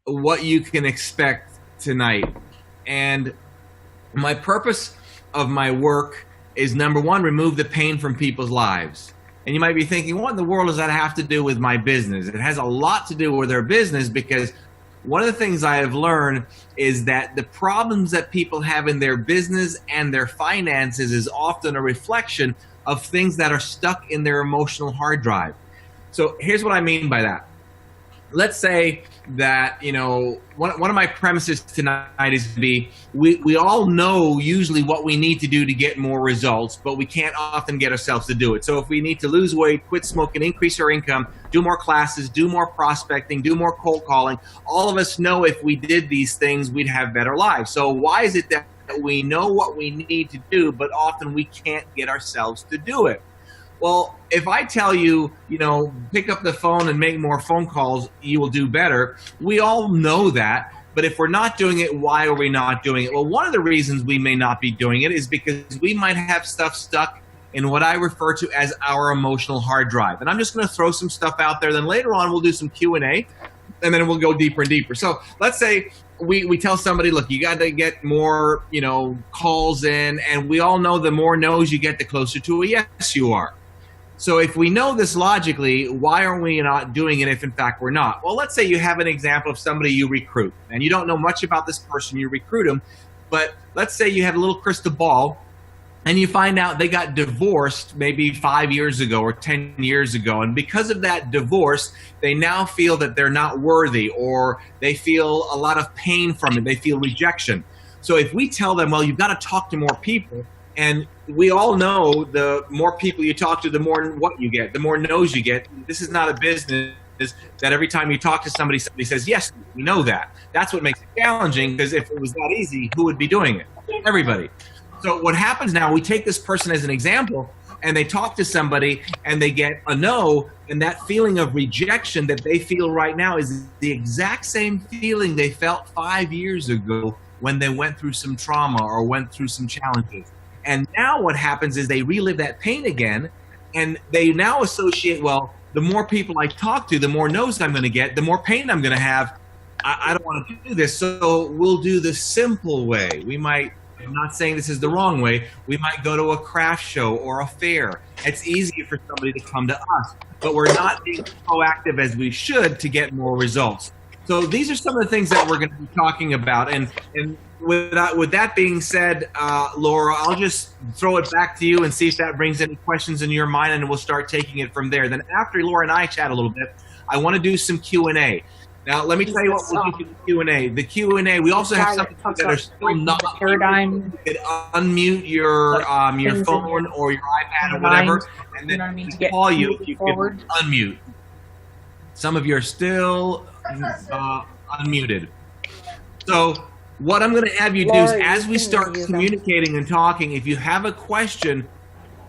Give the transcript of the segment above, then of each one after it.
what you can expect tonight. And my purpose of my work is, number one, remove the pain from people's lives. And you might be thinking, what in the world does that have to do with my business? It has a lot to do with their business, because one of the things I have learned is that the problems that people have in their business and their finances is often a reflection of things that are stuck in their emotional hard drive. So here's what I mean by that. Let's say that, one of my premises tonight is to be, we all know usually what we need to do to get more results, but we can't often get ourselves to do it. So if we need to lose weight, quit smoking, increase our income, do more classes, do more prospecting, do more cold calling, all of us know if we did these things, we'd have better lives. So why is it that we know what we need to do, but often we can't get ourselves to do it? Well, if I tell you, pick up the phone and make more phone calls, you will do better. We all know that. But if we're not doing it, why are we not doing it? Well, one of the reasons we may not be doing it is because we might have stuff stuck in what I refer to as our emotional hard drive. And I'm just going to throw some stuff out there. Then later on, we'll do some Q&A, and then we'll go deeper and deeper. So let's say we tell somebody, look, you got to get more, calls in. And we all know the more no's you get, the closer to a yes you are. So if we know this logically, why are we not doing it if in fact we're not? Well, let's say you have an example of somebody you recruit, and you don't know much about this person, you recruit them, but let's say you had a little crystal ball and you find out they got divorced maybe 5 years ago or 10 years ago, and because of that divorce, they now feel that they're not worthy, or they feel a lot of pain from it, they feel rejection. So if we tell them, well, you've got to talk to more people, and we all know the more people you talk to, the more what you get, the more no's you get. This is not a business that every time you talk to somebody says, yes, we know that. That's what makes it challenging, because if it was that easy, who would be doing it? Everybody. So what happens now, we take this person as an example, and they talk to somebody and they get a no, and that feeling of rejection that they feel right now is the exact same feeling they felt 5 years ago when they went through some trauma or went through some challenges. And now what happens is they relive that pain again, and they now associate, well, the more people I talk to, the more no's I'm going to get, the more pain I'm going to have. I don't want to do this, so we'll do the simple way. I'm not saying this is the wrong way, we might go to a craft show or a fair. It's easier for somebody to come to us, but we're not being proactive as we should to get more results. So these are some of the things that we're going to be talking about. And with that being said, Laura, I'll just throw it back to you and see if that brings any questions in your mind, and we'll start taking it from there. Then after Laura and I chat a little bit, I want to do some Q&A. Now, let me tell you what we'll do for the Q&A. The Q&A, we also have some people that are still not paradigm. You could unmute your phone or your iPad or whatever, and then call you if you could unmute. Some of you are still unmuted. So what I'm going to have you do is, as we start communicating and talking, if you have a question,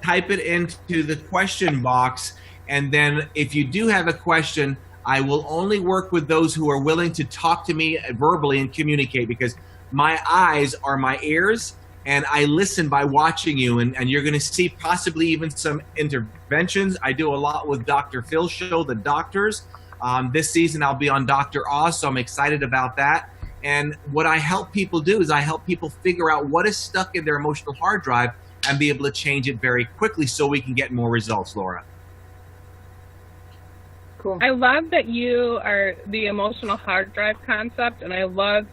type it into the question box. And then if you do have a question, I will only work with those who are willing to talk to me verbally and communicate, because my eyes are my ears, and I listen by watching you. And you're going to see possibly even some interventions. I do a lot with Dr. Phil's show, The Doctors. This season I'll be on Dr. Oz, so I'm excited about that. And what I help people do is I help people figure out what is stuck in their emotional hard drive and be able to change it very quickly so we can get more results, Laura. Cool. I love that you are the emotional hard drive concept, and I love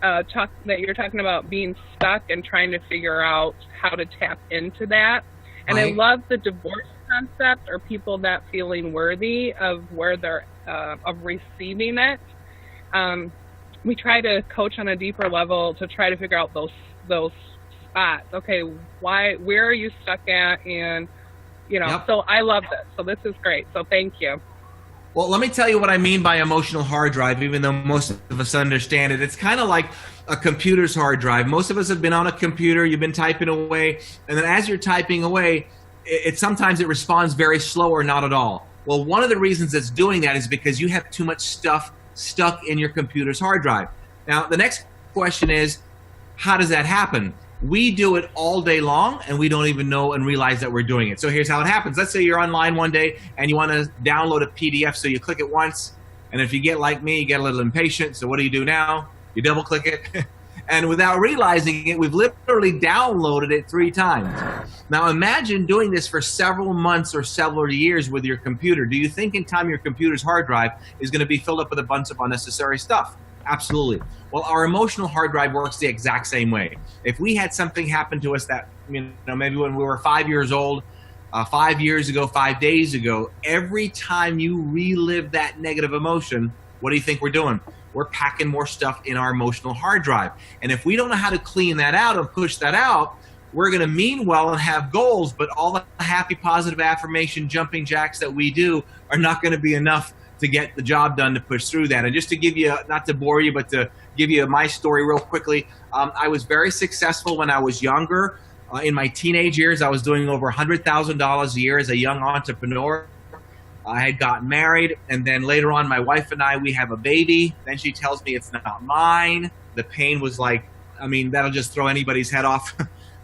that you're talking about being stuck and trying to figure out how to tap into that. And right. I love the divorce concept, or people that feeling worthy of where they're of receiving it. We try to coach on a deeper level to try to figure out those spots. Okay, where are you stuck at? And yep. So I love this. So this is great. So thank you. Well, let me tell you what I mean by emotional hard drive, even though most of us understand it. It's kind of like a computer's hard drive. Most of us have been on a computer, you've been typing away, and then as you're typing away, sometimes it responds very slow or not at all. Well, one of the reasons it's doing that is because you have too much stuff stuck in your computer's hard drive. Now, the next question is, how does that happen? We do it all day long, and we don't even know and realize that we're doing it. So here's how it happens. Let's say you're online one day and you want to download a PDF. So you click it once, And if you get like me, you get a little impatient. So what do you do now? You double click it. And without realizing it, we've literally downloaded it 3 times. Now imagine doing this for several months or several years with your computer. Do you think in time your computer's hard drive is going to be filled up with a bunch of unnecessary stuff? Absolutely. Well, our emotional hard drive works the exact same way. If we had something happen to us that, maybe when we were 5 years old, 5 years ago, 5 days ago, every time you relive that negative emotion, what do you think we're doing? We're packing more stuff in our emotional hard drive. And if we don't know how to clean that out and push that out, we're going to mean well and have goals, but all the happy, positive affirmation jumping jacks that we do are not going to be enough to get the job done to push through that. And just to give you, not to bore you, but to give you my story real quickly, I was very successful when I was younger. In my teenage years, I was doing over $100,000 a year as a young entrepreneur. I had gotten married, and then later on, my wife and I, we have a baby. Then she tells me it's not mine. The pain was like, that'll just throw anybody's head off.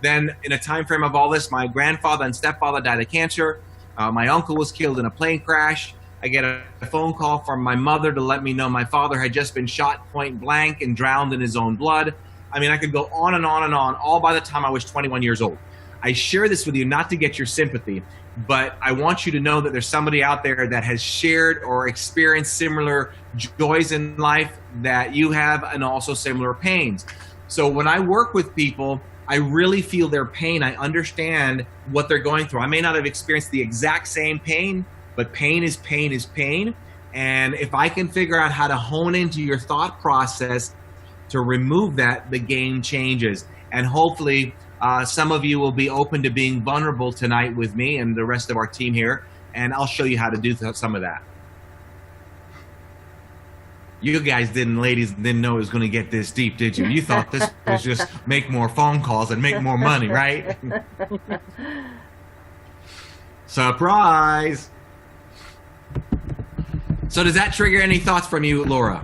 Then in a time frame of all this, my grandfather and stepfather died of cancer. My uncle was killed in a plane crash. I get a phone call from my mother to let me know my father had just been shot point blank and drowned in his own blood. I could go on and on and on, all by the time I was 21 years old. I share this with you not to get your sympathy, but I want you to know that there's somebody out there that has shared or experienced similar joys in life that you have, and also similar pains. So when I work with people, I really feel their pain. I understand what they're going through. I may not have experienced the exact same pain, but pain is pain is pain. And if I can figure out how to hone into your thought process to remove that, the game changes. And hopefully some of you will be open to being vulnerable tonight with me and the rest of our team here, and I'll show you how to do some of that. You guys ladies didn't know it was going to get this deep, did you? You thought this was just make more phone calls and make more money, right? Surprise! So does that trigger any thoughts from you, Laura?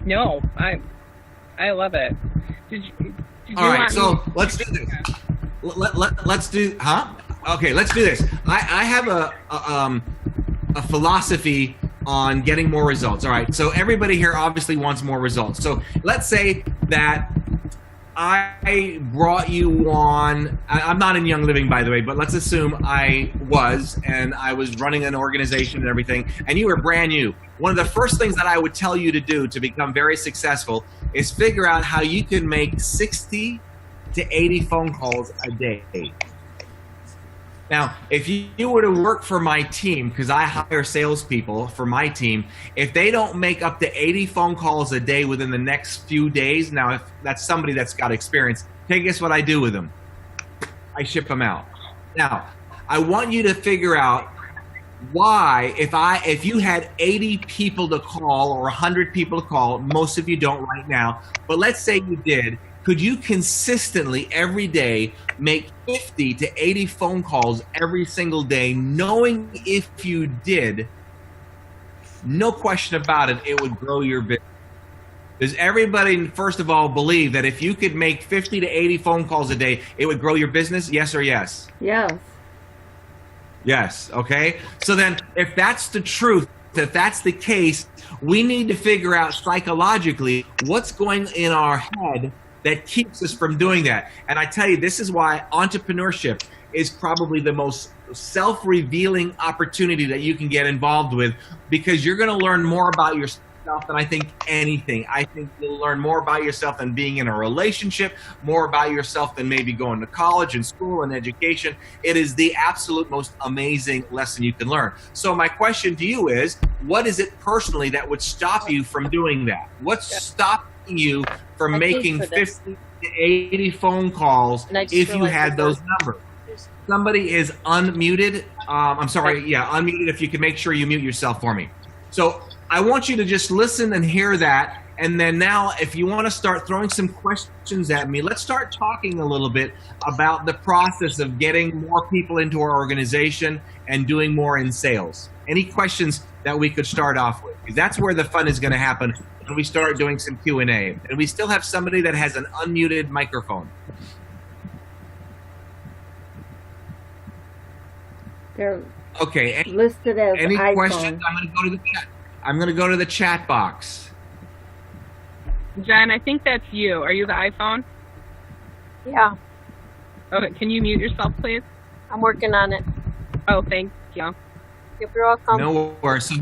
No, I love it. Did you all right, so let's do this. Let's do, Okay, let's do this. I have a philosophy on getting more results. All right, so everybody here obviously wants more results. So let's say that I brought you on, I'm not in Young Living, by the way, but let's assume I was, and I was running an organization and everything, and you were brand new. One of the first things that I would tell you to do to become very successful is figure out how you can make 60 to 80 phone calls a day. Now, if you were to work for my team, because I hire salespeople for my team, if they don't make up to 80 phone calls a day within the next few days, now if that's somebody that's got experience, take guess what I do with them? I ship them out. Now, I want you to figure out why, if you had 80 people to call or 100 people to call, most of you don't right now, but let's say you did, could you consistently every day make 50 to 80 phone calls every single day, knowing if you did, no question about it, it would grow your business? Does everybody, first of all, believe that if you could make 50 to 80 phone calls a day, it would grow your business? Yes or yes? Yes. Yes, okay? So then, if that's the truth, if that's the case, we need to figure out psychologically what's going in our head that keeps us from doing that. And I tell you, this is why entrepreneurship is probably the most self-revealing opportunity that you can get involved with, because you're going to learn more about yourself than I think anything. I think you'll learn more about yourself than being in a relationship, more about yourself than maybe going to college and school and education. It is the absolute most amazing lesson you can learn. So my question to you is, what is it personally that would stop you from doing that? What's stopping you from making 50 to 80 phone calls if you had those numbers? Somebody is unmuted. I'm sorry, unmuted. If you can make sure you mute yourself for me. So I want you to just listen and hear that. And then now, if you want to start throwing some questions at me, let's start talking a little bit about the process of getting more people into our organization and doing more in sales. Any questions that we could start off with? Because that's where the fun is going to happen when we start doing some Q&A. And we still have somebody that has an unmuted microphone. Okay. Listed as Any iPhone. questions? I'm going to go to the chat. I'm going to go to the chat box. Jen, I think that's you. Are you the iPhone? Yeah, Okay, can you mute yourself, please? I'm working on it. Oh, thank you. If you're welcome. No worries. So,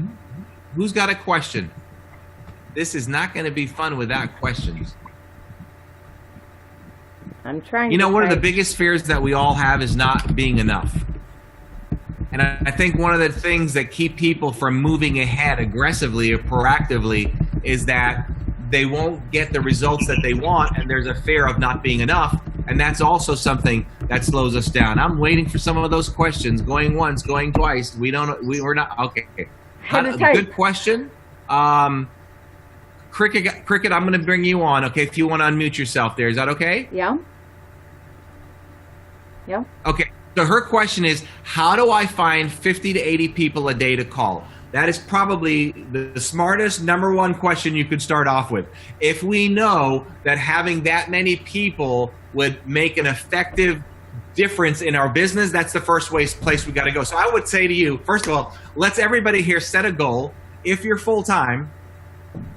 who's got a question? This is not going to be fun without questions. I'm trying. You know, to one of the type. biggest fears that we all have is not being enough. And I think one of the things that keep people from moving ahead aggressively or proactively is that they won't get the results that they want, and there's a fear of not being enough. And that's also something that slows us down. I'm waiting for some of those questions. Going once, going twice. We're not okay. Good question. Cricket, I'm going to bring you on. Okay, if you want to unmute yourself, there is that okay? Yeah. Yeah. Okay. So her question is, how do I find 50 to 80 people a day to call? That is probably the smartest number one question you could start off with. If we know that having that many people would make an effective difference in our business, that's the first place we got to go. So I would say to you, first of all, let's everybody here set a goal. If you're full-time,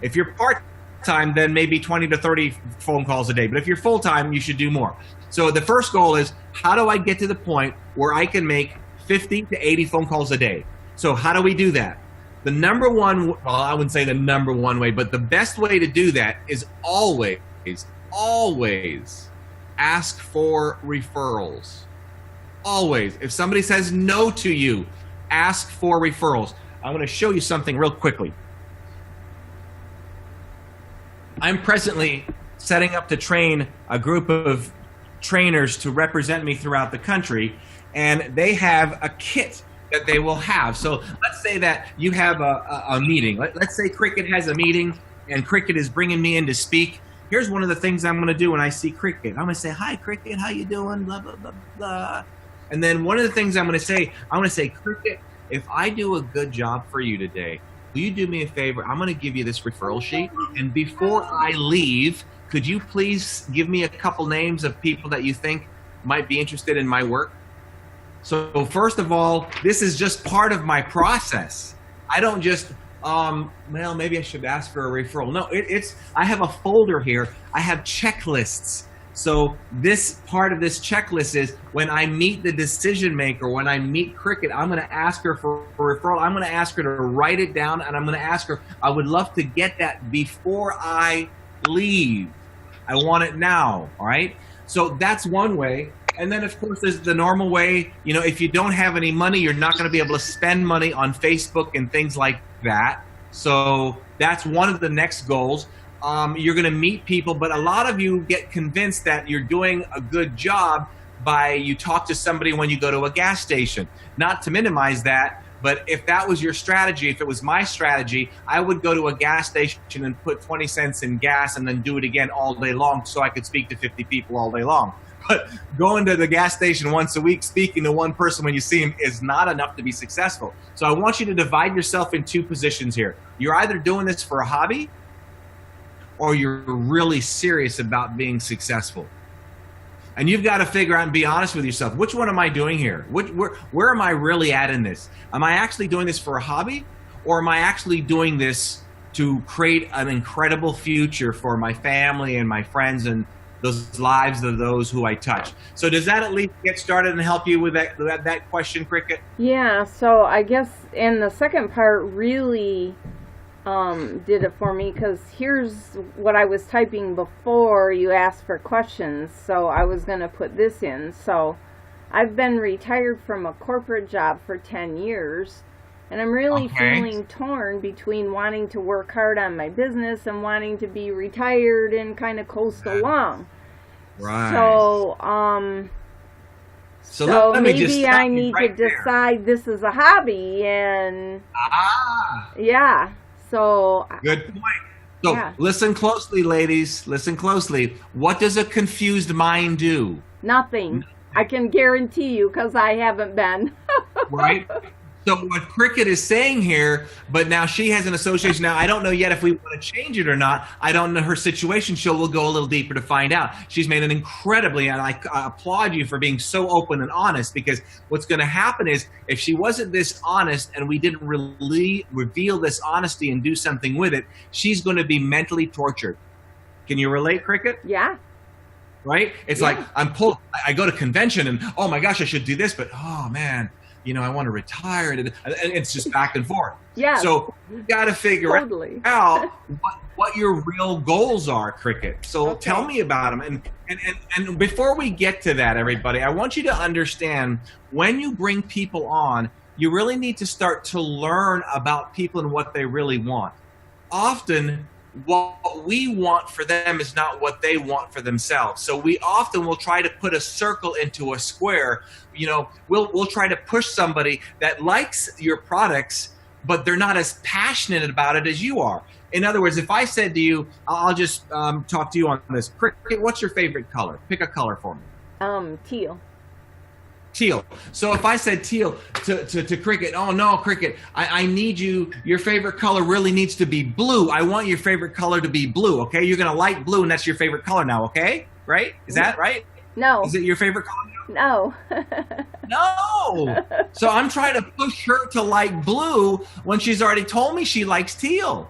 if you're part-time, then maybe 20 to 30 phone calls a day. But if you're full-time, you should do more. So the first goal is, how do I get to the point where I can make 50 to 80 phone calls a day? So how do we do that? The number one, well, I wouldn't say the number one way, but the best way to do that is always ask for referrals. Always. If somebody says no to you, ask for referrals. I'm going to show you something real quickly. I'm presently setting up to train a group of trainers to represent me throughout the country, and they have a kit that they will have. So let's say that you have a meeting. Let's say Cricket has a meeting and Cricket is bringing me in to speak. Here's one of the things I'm going to do when I see Cricket. I'm going to say, hi, Cricket, how you doing? Blah, blah, blah, blah. And then one of the things I'm going to say, Cricket, if I do a good job for you today, will you do me a favor? I'm going to give you this referral sheet. And before I leave, could you please give me a couple names of people that you think might be interested in my work? So first of all, this is just part of my process. I don't just, well, maybe I should ask for a referral. No, I have a folder here. I have checklists. So this part of this checklist is when I meet the decision maker, when I meet Cricket, I'm going to ask her for a referral. I'm going to ask her to write it down, and I'm going to ask her, I would love to get that before I leave. I want it now, all right? So that's one way. And then, of course, there's the normal way. You know, if you don't have any money, you're not going to be able to spend money on Facebook and things like that. So that's one of the next goals. You're going to meet people, but a lot of you get convinced that you're doing a good job by you talk to somebody when you go to a gas station. Not to minimize that, but if that was your strategy, if it was my strategy, I would go to a gas station and put 20 cents in gas and then do it again all day long so I could speak to 50 people all day long. But going to the gas station once a week, speaking to one person when you see him is not enough to be successful. So I want you to divide yourself in two positions here. You're either doing this for a hobby or you're really serious about being successful. And you've got to figure out and be honest with yourself. Which one am I doing here? Where am I really at in this? Am I actually doing this for a hobby, or am I actually doing this to create an incredible future for my family and my friends and those lives of those who I touch? So does that at least get started and help you with that question, Cricket? Yeah, so I guess, and the second part really did it for me, because here's what I was typing before you asked for questions, so I was going to put this in. So I've been retired from a corporate job for 10 years, and I'm really feeling torn between wanting to work hard on my business and wanting to be retired and kind of coast along. Right. So maybe I need to decide this is a hobby, and yeah. So good point. So listen closely, ladies. Listen closely. What does a confused mind do? Nothing. I can guarantee you, because I haven't been. Right? So what Cricket is saying here, but now she has an association. Now I don't know yet if we want to change it or not. I don't know her situation. We'll go a little deeper to find out. She's made an incredibly, and I applaud you for being so open and honest, because what's going to happen is if she wasn't this honest and we didn't really reveal this honesty and do something with it, she's going to be mentally tortured. Can you relate, Cricket? Yeah. Right? It's Yeah. like I'm pulled. I go to convention and oh my gosh, I should do this, but oh man, I want to retire. And it's just back and forth. Yeah. So you got to figure Totally. out what your real goals are, Cricket. So Okay. tell me about them. And before we get to that, everybody, I want you to understand when you bring people on, you really need to start to learn about people and what they really want. Often, what we want for them is not what they want for themselves. So we often will try to put a circle into a square. We'll try to push somebody that likes your products, but they're not as passionate about it as you are. In other words, if I said to you, I'll just talk to you on this. Cricket, what's your favorite color? Pick a color for me. Teal. Teal. So if I said teal to Cricket, oh no, Cricket, I need your favorite color really needs to be blue. I want your favorite color to be blue, okay? You're going to like blue and that's your favorite color now, okay? Right? Is that right? No. Is it your favorite color now? No. No. So I'm trying to push her to like blue when she's already told me she likes teal.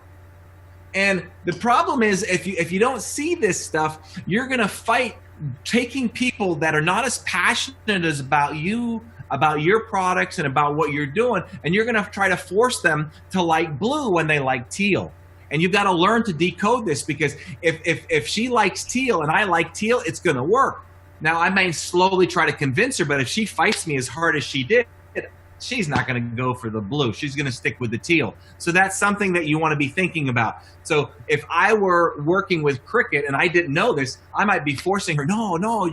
And the problem is if you don't see this stuff, you're going to fight taking people that are not as passionate as about you, about your products and about what you're doing, and you're going to try to force them to like blue when they like teal. And you've got to learn to decode this, because if she likes teal and I like teal, it's going to work. Now, I may slowly try to convince her, but if she fights me as hard as she did, she's not going to go for the blue. She's going to stick with the teal. So that's something that you want to be thinking about. So if I were working with Cricket and I didn't know this, I might be forcing her, no,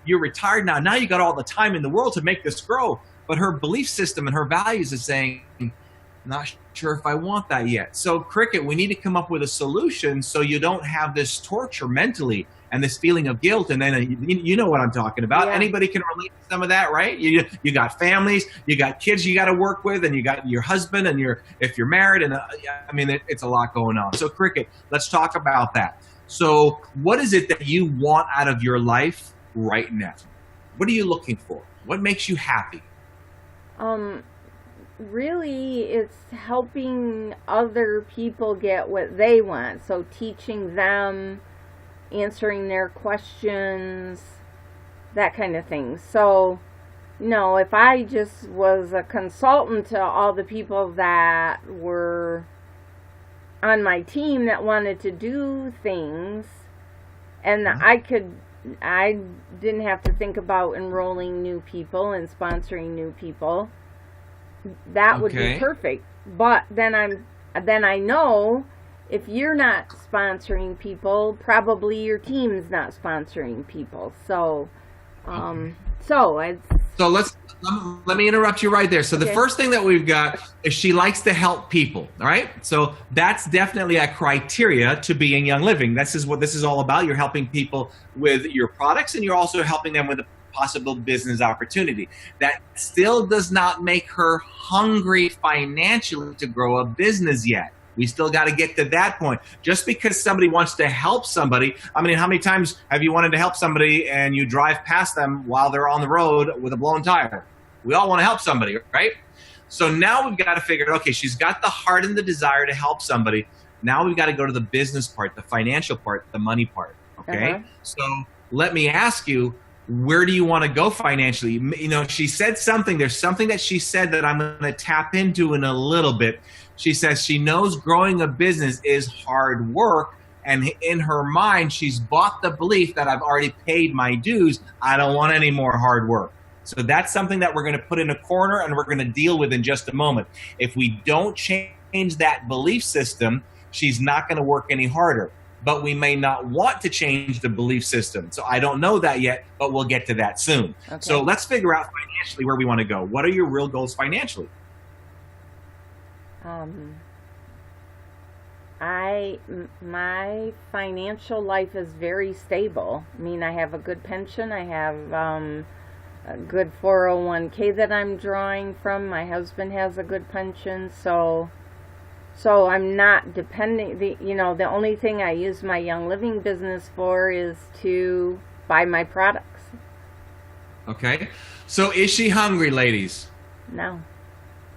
you're retired now. Now you got all the time in the world to make this grow. But her belief system and her values is saying, not sure if I want that yet. So Cricket, we need to come up with a solution so you don't have this torture mentally and this feeling of guilt. And then you know what I'm talking about. Yeah. Anybody can relate to some of that, right? You got families, you got kids you got to work with, and you got your husband, and if you're married, and it's a lot going on. So Cricket, let's talk about that. So what is it that you want out of your life right now? What are you looking for? What makes you happy? Really, it's helping other people get what they want. So teaching them, answering their questions, that kind of thing. So, if I just was a consultant to all the people that were on my team that wanted to do things, and I didn't have to think about enrolling new people and sponsoring new people, that would be perfect. But then I know if you're not sponsoring people, probably your team's not sponsoring people. So, let me interrupt you right there. So the Okay. first thing that we've got is she likes to help people. All right. So that's definitely a criteria to be in Young Living. This is what this is all about. You're helping people with your products, and you're also helping them with a possible business opportunity. That still does not make her hungry financially to grow a business yet. We still got to get to that point. Just because somebody wants to help somebody, how many times have you wanted to help somebody and you drive past them while they're on the road with a blown tire? We all want to help somebody, right? So now we've got to figure out, okay, she's got the heart and the desire to help somebody. Now we've got to go to the business part, the financial part, the money part, okay? Uh-huh. So let me ask you, where do you want to go financially? She said something. There's something that she said that I'm going to tap into in a little bit. She says she knows growing a business is hard work. And in her mind, she's bought the belief that I've already paid my dues. I don't want any more hard work. So that's something that we're going to put in a corner and we're going to deal with in just a moment. If we don't change that belief system, she's not going to work any harder. But we may not want to change the belief system. So I don't know that yet, but we'll get to that soon. Okay. So let's figure out financially where we want to go. What are your real goals financially? My financial life is very stable. I have a good pension. I have a good 401k that I'm drawing from. My husband has a good pension, so I'm not depending. The only thing I use my Young Living business for is to buy my products. Okay. So is she hungry, ladies? No.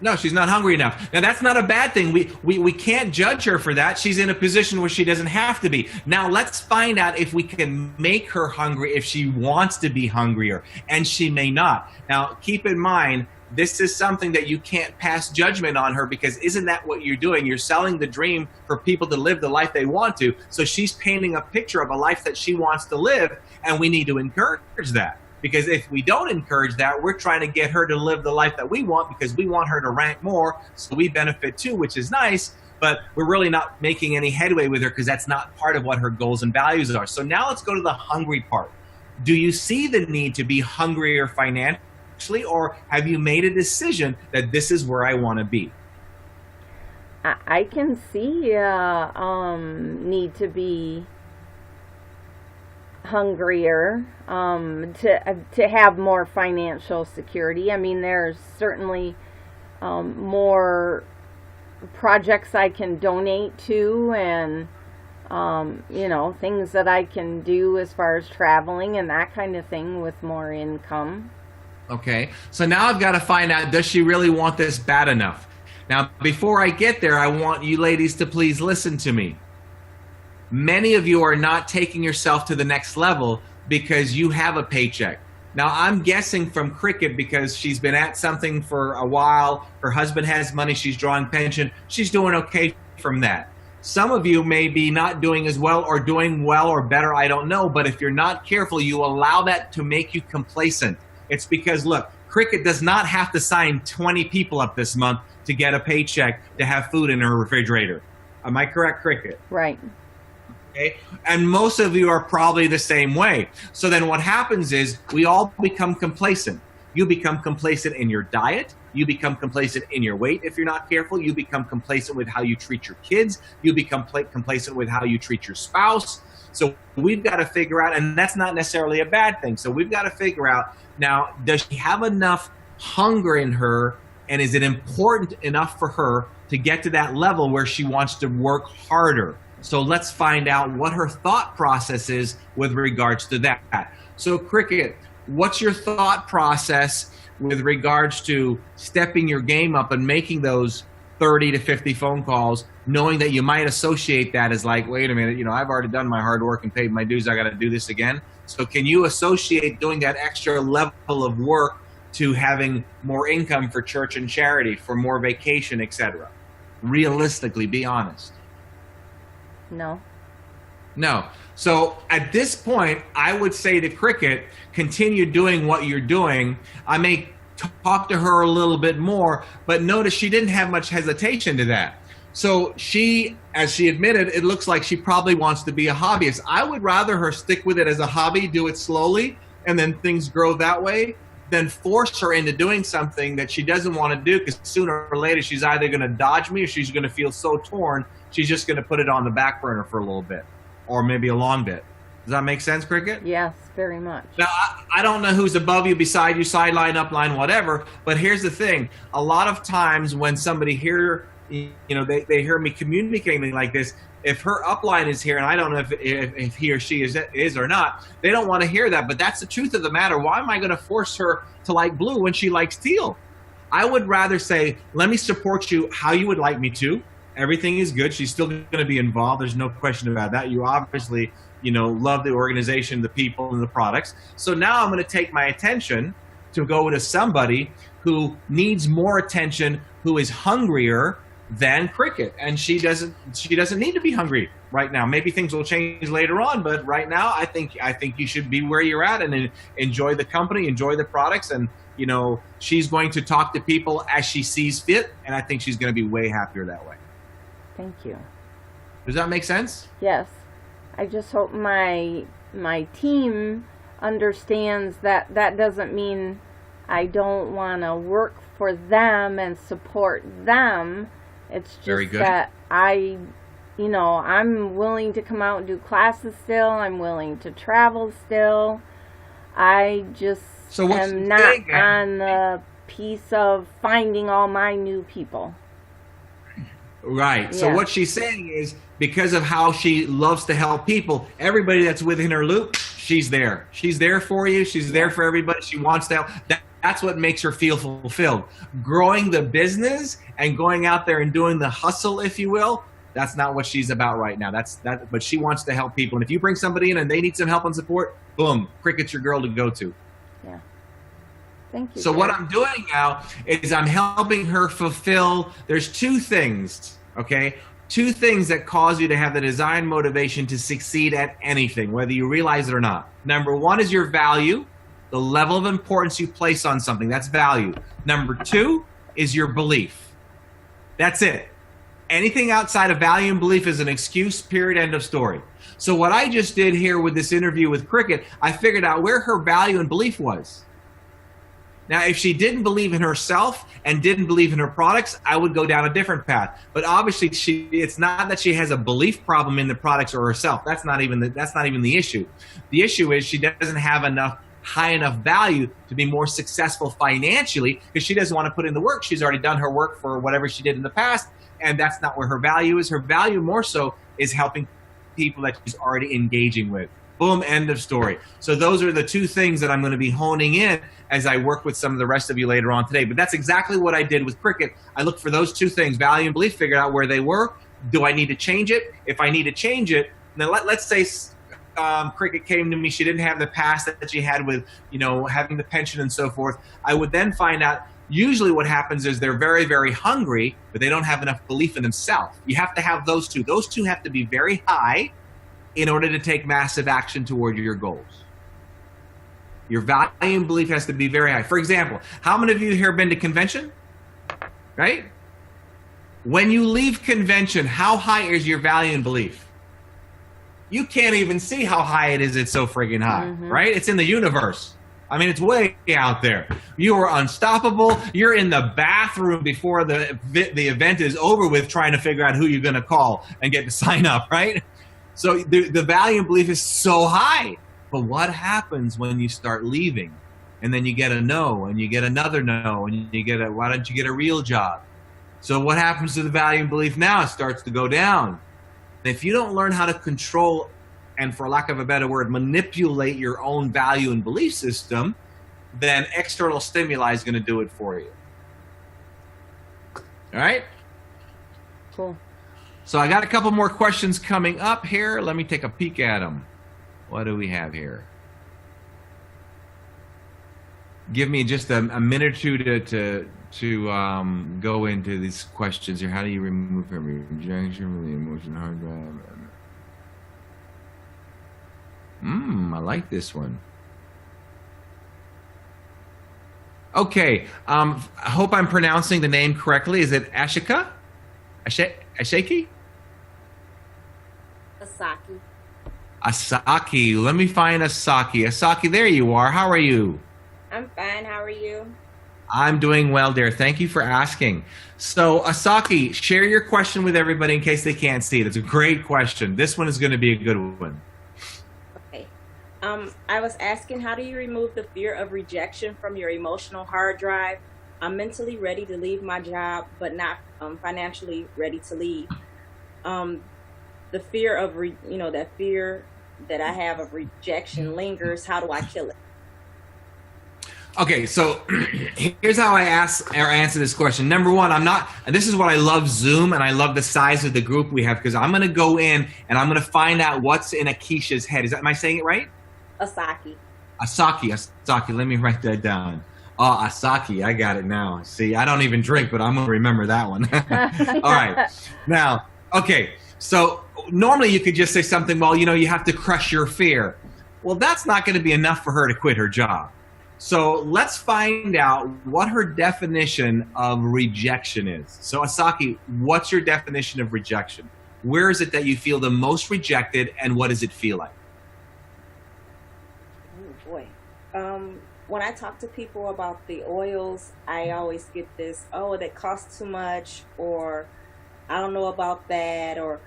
No, she's not hungry enough. Now, that's not a bad thing. We can't judge her for that. She's in a position where she doesn't have to be. Now, let's find out if we can make her hungry if she wants to be hungrier, and she may not. Now, keep in mind, this is something that you can't pass judgment on her, because isn't that what you're doing? You're selling the dream for people to live the life they want to. So she's painting a picture of a life that she wants to live, and we need to encourage that. Because if we don't encourage that, we're trying to get her to live the life that we want, because we want her to rank more, so we benefit too, which is nice, but we're really not making any headway with her because that's not part of what her goals and values are. So now let's go to the hungry part. Do you see the need to be hungrier financially, or have you made a decision that this is where I want to be? I can see need to be hungrier, to have more financial security. I mean, there's certainly more projects I can donate to, and things that I can do as far as traveling and that kind of thing with more income. Okay, so now I've got to find out, does she really want this bad enough? Now, before I get there, I want you ladies to please listen to me. Many of you are not taking yourself to the next level because you have a paycheck. Now, I'm guessing from Cricket, because she's been at something for a while, her husband has money, she's drawing pension, she's doing okay from that. Some of you may be not doing as well, or doing well or better, I don't know, but if you're not careful, you allow that to make you complacent. It's because, look, Cricket does not have to sign 20 people up this month to get a paycheck to have food in her refrigerator. Am I correct, Cricket? Right. Okay? And most of you are probably the same way. So then what happens is we all become complacent. You become complacent in your diet. You become complacent in your weight if you're not careful. You become complacent with how you treat your kids. You become complacent with how you treat your spouse. So we've got to figure out, and that's not necessarily a bad thing. So we've got to figure out, now, does she have enough hunger in her, and is it important enough for her to get to that level where she wants to work harder? So let's find out what her thought process is with regards to that. So Cricket, what's your thought process with regards to stepping your game up and making those 30 to 50 phone calls, knowing that you might associate that as like, wait a minute, I've already done my hard work and paid my dues, I got to do this again? So can you associate doing that extra level of work to having more income for church and charity, for more vacation, etc.? Realistically, be honest. No. No. So at this point, I would say to Cricket, continue doing what you're doing. I may talk to her a little bit more, but notice she didn't have much hesitation to that. So she, as she admitted, it looks like she probably wants to be a hobbyist. I would rather her stick with it as a hobby, do it slowly, and then things grow that way, than force her into doing something that she doesn't want to do, because sooner or later she's either going to dodge me or she's going to feel so torn she's just going to put it on the back burner for a little bit, or maybe a long bit. Does that make sense, Cricket? Yes, very much. Now, I don't know who's above you, beside you, sideline, upline, whatever, but here's the thing. A lot of times when somebody here, they hear me communicating like this, if her upline is here, and I don't know if he or she is or not, they don't want to hear that, but that's the truth of the matter. Why am I going to force her to like blue when she likes teal? I would rather say, let me support you how you would like me to. Everything is good. She's still going to be involved. There's no question about that. You obviously, love the organization, the people, and the products. So now I'm going to take my attention to go to somebody who needs more attention, who is hungrier than Cricket, and she doesn't need to be hungry right now. Maybe things will change later on, but right now I think you should be where you're at and enjoy the company, enjoy the products, and she's going to talk to people as she sees fit, and I think she's going to be way happier that way. Thank you. Does that make sense? Yes. I just hope my team understands that doesn't mean I don't want to work for them and support them. It's just that I'm willing to come out and do classes still. I'm willing to travel still. I just So what and she's not saying, on the piece of finding all my new people. right. So Yeah. what she's saying is because of how she loves to help people, everybody that's within her loop, she's there. She's there for you. She's there for everybody. She wants to help. That's what makes her feel fulfilled. Growing the business and going out there and doing the hustle, if you will, that's not what she's about right now. But she wants to help people. And if you bring somebody in and they need some help and support, boom, Cricket's your girl to go to. Yeah. Thank you. So what Jared. I'm doing now is I'm helping her fulfill, there's two things, okay? Two things that cause you to have the desire and motivation to succeed at anything, whether you realize it or not. Number one is your value, the level of importance you place on something. That's value. Number two is your belief. That's it. Anything outside of value and belief is an excuse, period, end of story. So what I just did here with this interview with Cricket, I figured out where her value and belief was. Now, if she didn't believe in herself and didn't believe in her products, I would go down a different path. But obviously, it's not that she has a belief problem in the products or herself. That's not even the issue. The issue is she doesn't have high enough value to be more successful financially because she doesn't want to put in the work. She's already done her work for whatever she did in the past, and that's not where her value is. Her value more so is helping people that she's already engaging with. Boom, end of story. So those are the two things that I'm going to be honing in as I work with some of the rest of you later on today. But that's exactly what I did with Cricket. I looked for those two things, value and belief, figured out where they were. Do I need to change it? If I need to change it, then let's say Cricket came to me, she didn't have the past that she had with, having the pension and so forth. I would then find out, usually what happens is they're very, very hungry, but they don't have enough belief in themselves. You have to have those two. Those two have to be very high in order to take massive action toward your goals. Your value and belief has to be very high. For example, how many of you here have been to convention? Right? When you leave convention, how high is your value and belief? You can't even see how high it is. It's so friggin' high, right? It's in the universe. I mean, it's way out there. You are unstoppable. You're in the bathroom before the event is over with trying to figure out who you're going to call and get to sign up, right? So the value and belief is so high. But what happens when you start leaving? And then you get a no, and you get another no, and you get why don't you get a real job? So what happens to the value and belief now? It starts to go down. And if you don't learn how to control, and for lack of a better word, manipulate your own value and belief system, then external stimuli is going to do it for you. All right? Cool. So I got a couple more questions coming up here. Let me take a peek at them. What do we have here? Give me just a minute or two to go into these questions here. How do you remove from rejection from the emotion hard drive? I like this one. Okay. I hope I'm pronouncing the name correctly. Is it Ashika? Ashaki? Asaki. Asaki. Let me find Asaki. Asaki, there you are. How are you? I'm fine. How are you? I'm doing well, dear. Thank you for asking. So, Asaki, share your question with everybody in case they can't see it. It's a great question. This one is going to be a good one. Okay. I was asking, how do you remove the fear of rejection from your emotional hard drive? I'm mentally ready to leave my job, but not financially ready to leave. The fear of, that fear that I have of rejection lingers. How do I kill it? Okay, so here's how I answer this question. Number one, this is what I love Zoom, and I love the size of the group we have, because I'm going to go in and I'm going to find out what's in Akisha's head. Am I saying it right? Asaki. Asaki. Let me write that down. Oh, Asaki, I got it now. See, I don't even drink, but I'm going to remember that one. All right. Now, okay, so normally you could just say something, well, you have to crush your fear. Well, that's not going to be enough for her to quit her job. So let's find out what her definition of rejection is. So Asaki, what's your definition of rejection? Where is it that you feel the most rejected, and what does it feel like? Oh, boy. When I talk to people about the oils, I always get this, oh, that costs too much, or I don't know about that, or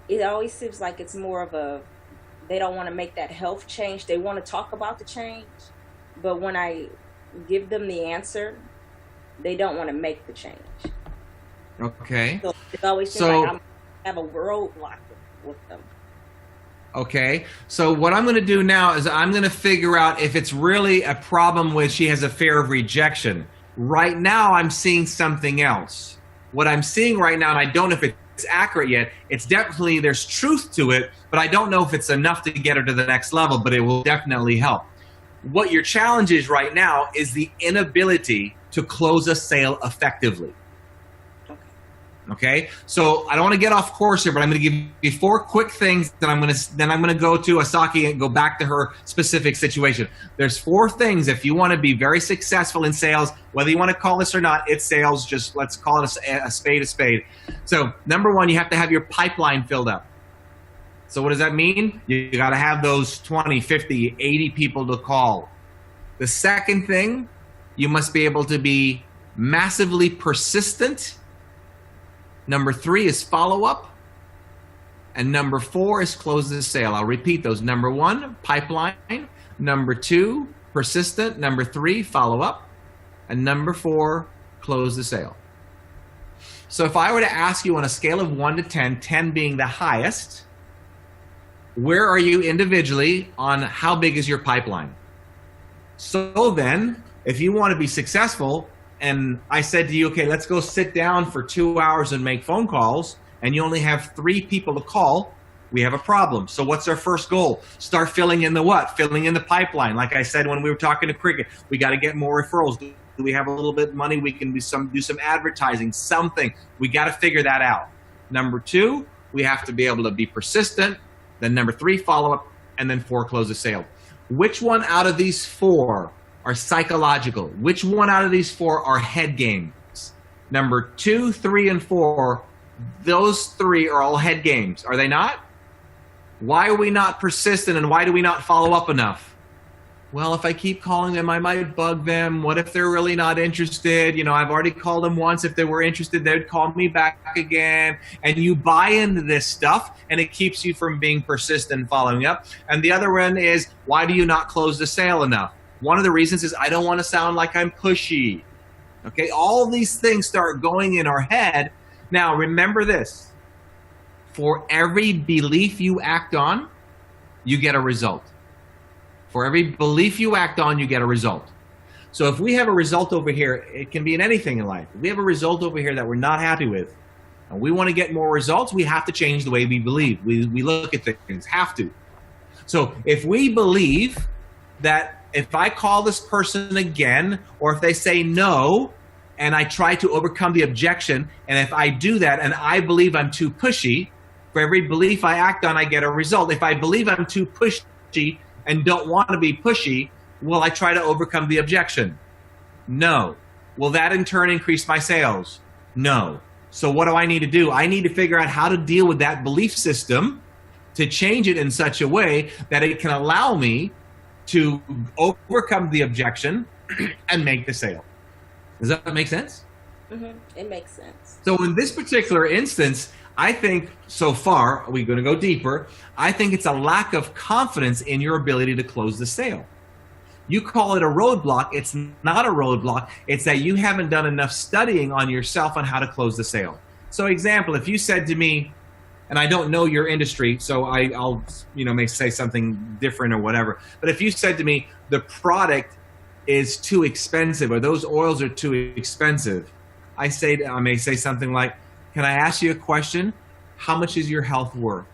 it always seems like it's more of they don't want to make that health change. They want to talk about the change, but when I give them the answer, they don't want to make the change. Okay. So it always seems like I have a roadblock with them. Okay. So what I'm going to do now is I'm going to figure out if it's really a problem with she has a fear of rejection. Right now, I'm seeing something else. What I'm seeing right now, and I don't know if it's accurate yet, it's definitely, there's truth to it, but I don't know if it's enough to get her to the next level, but it will definitely help. What your challenge is right now is the inability to close a sale effectively. Okay, so I don't want to get off course here, but I'm going to give you 4 quick things. Then I'm going to go to Asaki and go back to her specific situation. There's 4 things if you want to be very successful in sales, whether you want to call this or not. It's sales. Just let's call it a spade a spade. So number 1, you have to have your pipeline filled up. So what does that mean? You got to have those 20, 50, 80 people to call. The second thing, you must be able to be massively persistent. Number 3 is follow-up. And number 4 is close the sale. I'll repeat those. Number 1, pipeline. Number 2, persistent. Number 3, follow-up. And number 4, close the sale. So if I were to ask you on a scale of 1 to 10, 10 being the highest, where are you individually on how big is your pipeline? So then, if you want to be successful, and I said to you, okay, let's go sit down for 2 hours and make phone calls, and you only have 3 people to call, we have a problem. So what's our first goal? Start filling in the what? Filling in the pipeline. Like I said when we were talking to Cricket, we got to get more referrals. Do we have a little bit of money? We can do some advertising, something. We got to figure that out. Number 2, we have to be able to be persistent. Then number 3, follow-up. And then 4, close the sale. Which one out of these 4 are psychological? Which one out of these 4 are head games? Number 2, 3, and 4, those 3 are all head games. Are they not? Why are we not persistent and why do we not follow up enough? Well, if I keep calling them, I might bug them. What if they're really not interested? You know, I've already called them once. If they were interested, they'd call me back again. And you buy into this stuff and it keeps you from being persistent and following up. And the other one is, why do you not close the sale enough? One of the reasons is I don't want to sound like I'm pushy. Okay, all these things start going in our head. Now, remember this. For every belief you act on, you get a result. For every belief you act on, you get a result. So if we have a result over here, it can be in anything in life. If we have a result over here that we're not happy with, and we want to get more results, we have to change the way we believe. We look at things, have to. So if we believe that if I call this person again, or if they say no, and I try to overcome the objection, and if I do that and I believe I'm too pushy, for every belief I act on, I get a result. If I believe I'm too pushy and don't want to be pushy, will I try to overcome the objection? No. Will that in turn increase my sales? No. So what do I need to do? I need to figure out how to deal with that belief system to change it in such a way that it can allow me to overcome the objection and make the sale. Does that make sense? Mm-hmm. It makes sense. So in this particular instance, I think so far, we're going to go deeper, I think it's a lack of confidence in your ability to close the sale. You call it a roadblock. It's not a roadblock. It's that you haven't done enough studying on yourself on how to close the sale. So example, if you said to me, and I don't know your industry, so I'll may say something different or whatever, but if you said to me, the product is too expensive or those oils are too expensive, I may say something like, can I ask you a question? How much is your health worth?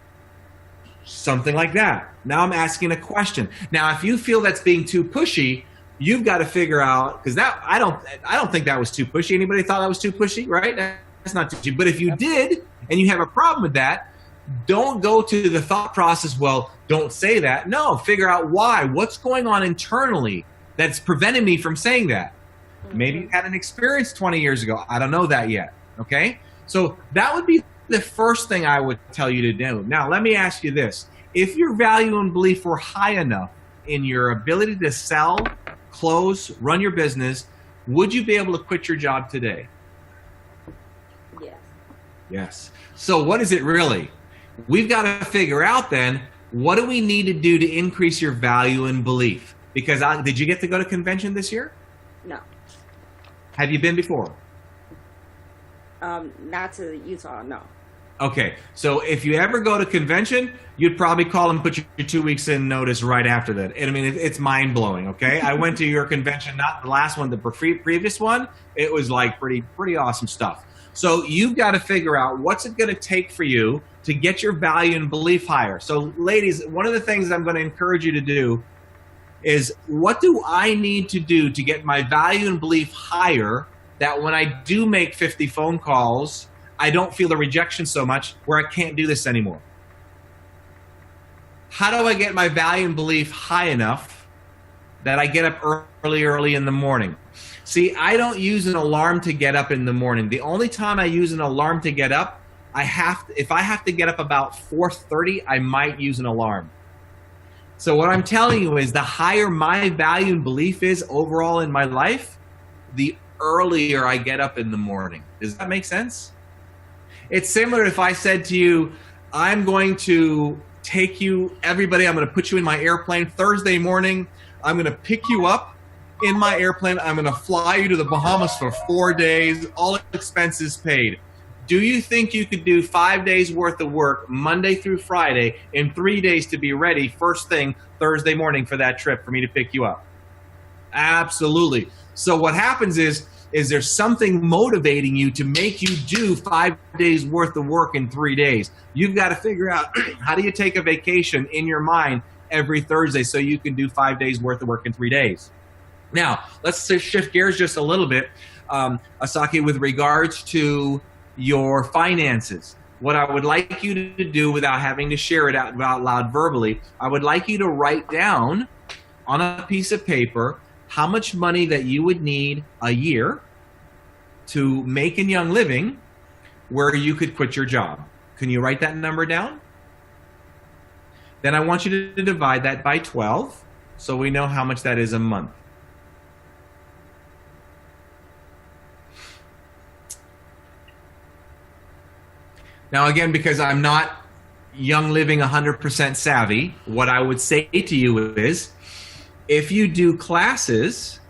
Something like that. Now I'm asking a question. Now, if you feel that's being too pushy, you've got to figure out, because that I don't think that was too pushy. Anybody thought that was too pushy, right? That's not too pushy. But if you did, and you have a problem with that, don't go to the thought process, well, don't say that. No, figure out why. What's going on internally that's preventing me from saying that? Maybe you had an experience 20 years ago. I don't know that yet, okay? So that would be the first thing I would tell you to do. Now, let me ask you this. If your value and belief were high enough in your ability to sell, close, run your business, would you be able to quit your job today? Yes. Yes. So what is it really? We've got to figure out then, what do we need to do to increase your value and belief? Because did you get to go to convention this year? No. Have you been before? Not to Utah, no. Okay, so if you ever go to convention, you'd probably call and put your 2 weeks in notice right after that. And I mean, it's mind blowing. Okay, I went to your convention, not the last one, the previous one. It was like pretty awesome stuff. So you've got to figure out what's it going to take for you to get your value and belief higher. So ladies, one of the things I'm going to encourage you to do is, what do I need to do to get my value and belief higher, that when I do make 50 phone calls, I don't feel the rejection so much where I can't do this anymore? How do I get my value and belief high enough that I get up early in the morning? See, I don't use an alarm to get up in the morning. The only time I use an alarm to get up, if I have to get up about 4:30, I might use an alarm. So what I'm telling you is, the higher my value and belief is overall in my life, the earlier I get up in the morning. Does that make sense? It's similar if I said to you, I'm going to take you, everybody, I'm going to put you in my airplane Thursday morning. I'm going to pick you up in my airplane. I'm going to fly you to the Bahamas for 4 days, all expenses paid. Do you think you could do 5 days worth of work Monday through Friday in 3 days to be ready first thing Thursday morning for that trip for me to pick you up? Absolutely. So what happens is there's something motivating you to make you do 5 days worth of work in 3 days. You've got to figure out, how do you take a vacation in your mind every Thursday so you can do 5 days worth of work in 3 days? Now, let's shift gears just a little bit, Asaki, with regards to your finances. What I would like you to do, without having to share it out loud verbally, I would like you to write down on a piece of paper how much money that you would need a year to make in Young Living where you could quit your job. Can you write that number down? Then I want you to divide that by 12 so we know how much that is a month. Now again, because I'm not Young Living 100% savvy, what I would say to you is, if you do classes,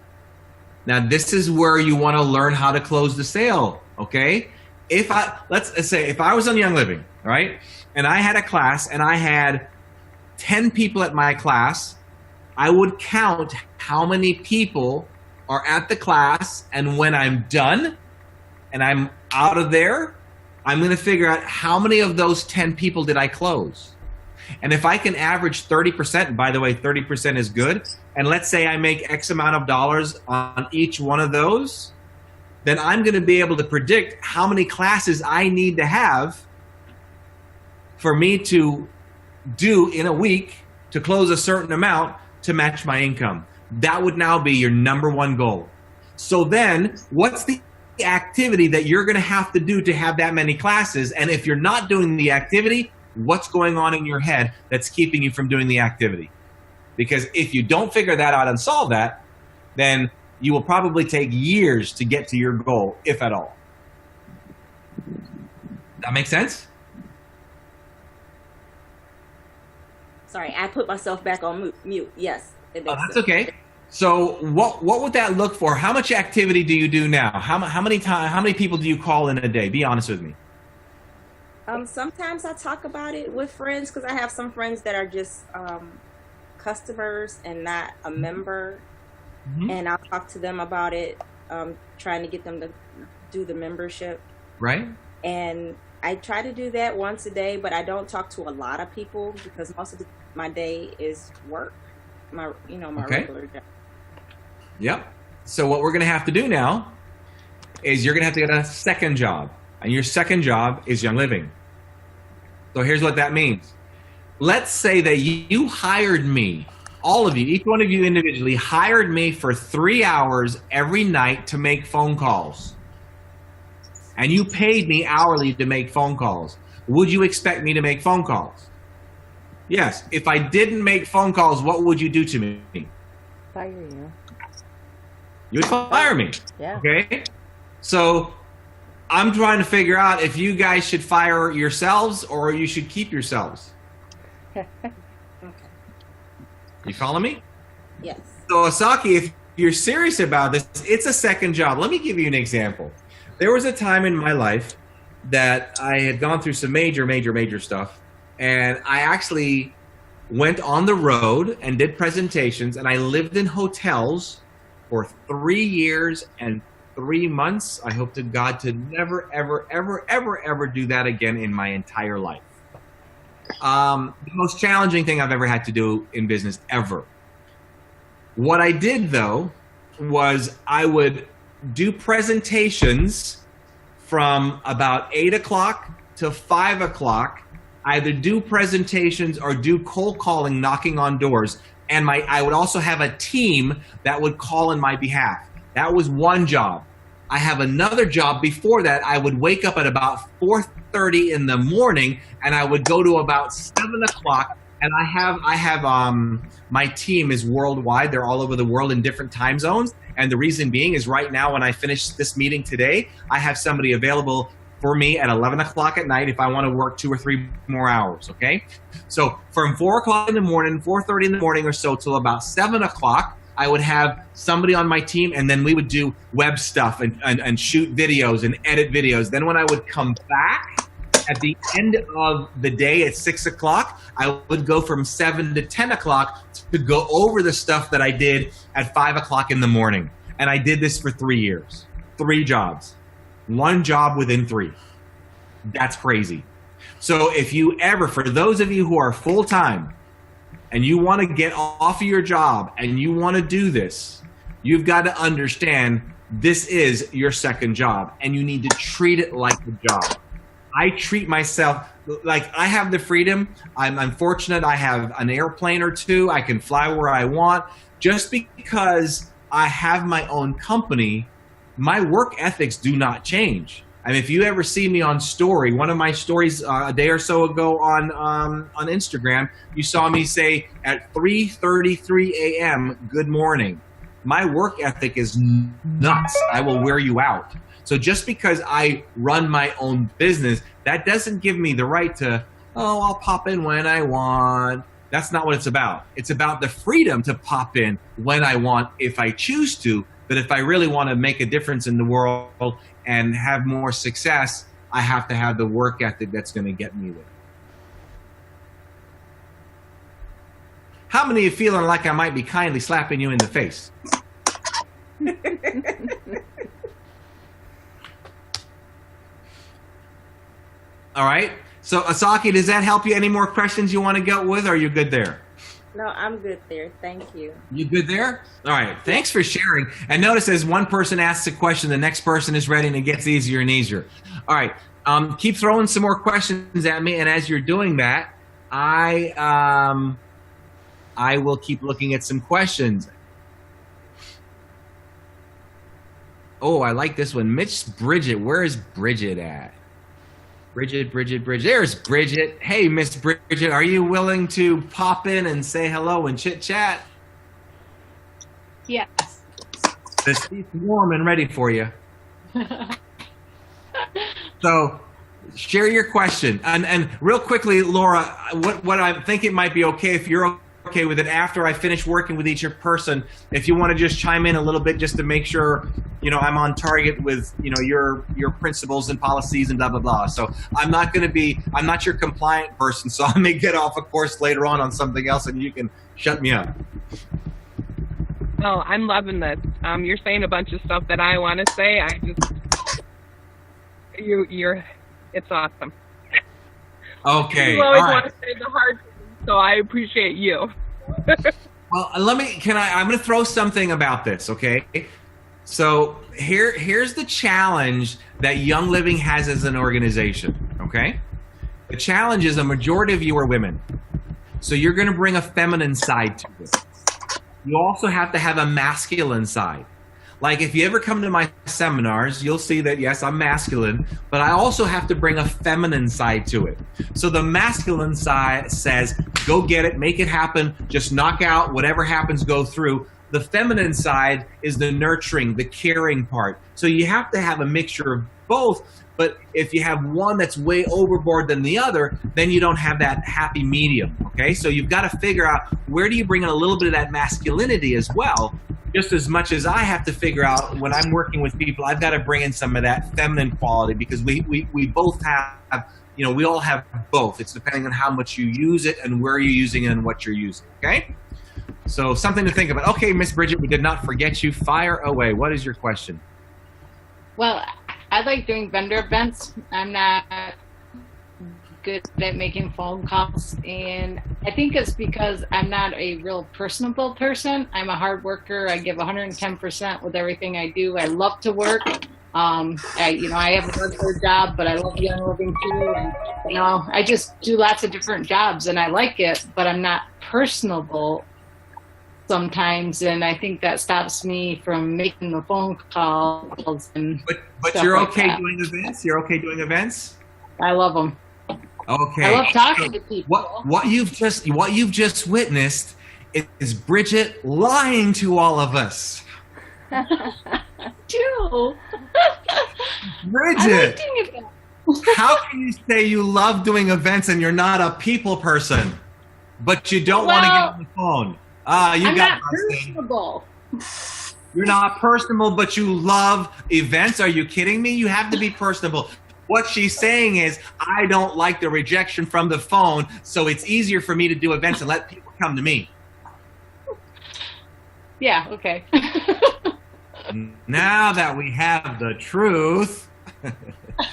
now this is where you want to learn how to close the sale, okay? Let's say if I was on Young Living, right, and I had a class and I had 10 people at my class, I would count how many people are at the class, and when I'm done and I'm out of there, I'm going to figure out how many of those 10 people did I close. And if I can average 30%, and by the way, 30% is good, and let's say I make X amount of dollars on each one of those, then I'm going to be able to predict how many classes I need to have for me to do in a week to close a certain amount to match my income. That would now be your number one goal. So then, what's the activity that you're going to have to do to have that many classes? And if you're not doing the activity, what's going on in your head that's keeping you from doing the activity? Because if you don't figure that out and solve that, then you will probably take years to get to your goal, if at all. That make sense? Sorry, I put myself back on mute. Yes, it makes That's sense. okay. So what would that look for? How much activity do you do now? How many people do you call in a day? Be honest with me. Sometimes I talk about it with friends, because I have some friends that are just customers and not a member. Mm-hmm. And I'll talk to them about it, trying to get them to do the membership. Right. And I try to do that once a day, but I don't talk to a lot of people because most of my day is work, my regular job. Yep. So what we're going to have to do now is you're going to have to get a second job. And your second job is Young Living. So here's what that means. Let's say that you hired me, all of you, each one of you individually, hired me for 3 hours every night to make phone calls. And you paid me hourly to make phone calls. Would you expect me to make phone calls? Yes. If I didn't make phone calls, what would you do to me? Fire you. You would fire me. Yeah. Okay? So I'm trying to figure out if you guys should fire yourselves or you should keep yourselves. Okay. You follow me? Yes. So Asaki, if you're serious about this, it's a second job. Let me give you an example. There was a time in my life that I had gone through some major stuff, and I actually went on the road and did presentations, and I lived in hotels for 3 years and 3 months. I hope to God to never, ever do that again in my entire life. The most challenging thing I've ever had to do in business ever. What I did, though, was I would do presentations from about 8 o'clock to 5 o'clock, either do presentations or do cold calling, knocking on doors. And I would also have a team that would call on my behalf. That was one job. I have another job before that. I would wake up at about 4:30 in the morning, and I would go to about 7 o'clock. And I have my team is worldwide. They're all over the world in different time zones. And the reason being is right now, when I finish this meeting today, I have somebody available for me at 11 o'clock at night if I want to work 2 or 3 more hours, okay? So from 4 o'clock in the morning, 4:30 in the morning or so till about 7 o'clock, I would have somebody on my team, and then we would do web stuff and shoot videos and edit videos. Then when I would come back at the end of the day at 6 o'clock, I would go from 7 to 10 o'clock to go over the stuff that I did at 5 o'clock in the morning. And I did this for 3 years, 3 jobs, 1 job within 3. That's crazy. So if you ever, for those of you who are full-time and you want to get off of your job and you want to do this, you've got to understand this is your second job and you need to treat it like a job. I treat myself like I have the freedom. I'm fortunate. I have an airplane or 2. I can fly where I want. Just because I have my own company, my work ethics do not change. I mean, if you ever see me on story, one of my stories a day or so ago on Instagram, you saw me say at 3:33 a.m., good morning. My work ethic is nuts. I will wear you out. So just because I run my own business, that doesn't give me the right to, oh, I'll pop in when I want. That's not what it's about. It's about the freedom to pop in when I want if I choose to. But if I really want to make a difference in the world and have more success, I have to have the work ethic that's going to get me there. How many of you feeling like I might be kindly slapping you in the face? All right. So Asaki, does that help you? Any more questions you want to go with, or are you good there? No, I'm good there. Thank you. You good there? All right. Thanks for sharing. And notice as one person asks a question, the next person is ready and it gets easier and easier. All right. Keep throwing some more questions at me. And as you're doing that, I will keep looking at some questions. Oh, I like this one. Mitch Bridget. Where is Bridget at? Bridget. There's Bridget. Hey, Miss Bridget, are you willing to pop in and say hello and chit chat? Yes. The seat's warm and ready for you. So, share your question. And real quickly, Laura, what I think it might be okay if you're okay with it after I finish working with each person, if you want to just chime in a little bit just to make sure, I'm on target with, your principles and policies and blah, blah, blah. So I'm not your compliant person, so I may get off a course later on something else and you can shut me up. Oh, I'm loving this. You're saying a bunch of stuff that I want to say. It's awesome. Okay. You always all right. want to say the hard things, so I appreciate you. Well, I'm going to throw something about this, okay? So here's the challenge that Young Living has as an organization, okay? The challenge is a majority of you are women. So you're going to bring a feminine side to this. You also have to have a masculine side. Like if you ever come to my seminars, you'll see that, yes, I'm masculine, but I also have to bring a feminine side to it. So the masculine side says, go get it, make it happen, just knock out, whatever happens, go through. The feminine side is the nurturing, the caring part. So you have to have a mixture of both, But if you have one that's way overboard than the other, then you don't have that happy medium, okay? So you've got to figure out, where do you bring in a little bit of that masculinity as well, just as much as I have to figure out when I'm working with people, I've got to bring in some of that feminine quality, because we both have, we all have both. It's depending on how much you use it and where you're using it and what you're using, okay? So something to think about. Okay, Miss Bridget, we did not forget you. Fire away. What is your question? Well, I like doing vendor events. I'm not good at making phone calls, and I think it's because I'm not a real personable person. I'm a hard worker. I give 110% with everything I do. I love to work. I have a regular job, but I love young living too. And, I just do lots of different jobs, and I like it, but I'm not personable sometimes, and I think that stops me from making the phone calls. And but you're okay doing events? You're okay doing events? I love them. Okay. I love talking to people. What you've just witnessed is Bridget lying to all of us. Joe. Bridget, how can you say you love doing events and you're not a people person, but you don't want to get on the phone? I'm not personable. You're not personable, but you love events. Are you kidding me? You have to be personable. What she's saying is, I don't like the rejection from the phone, so it's easier for me to do events and let people come to me. Yeah, okay. Now that we have the truth,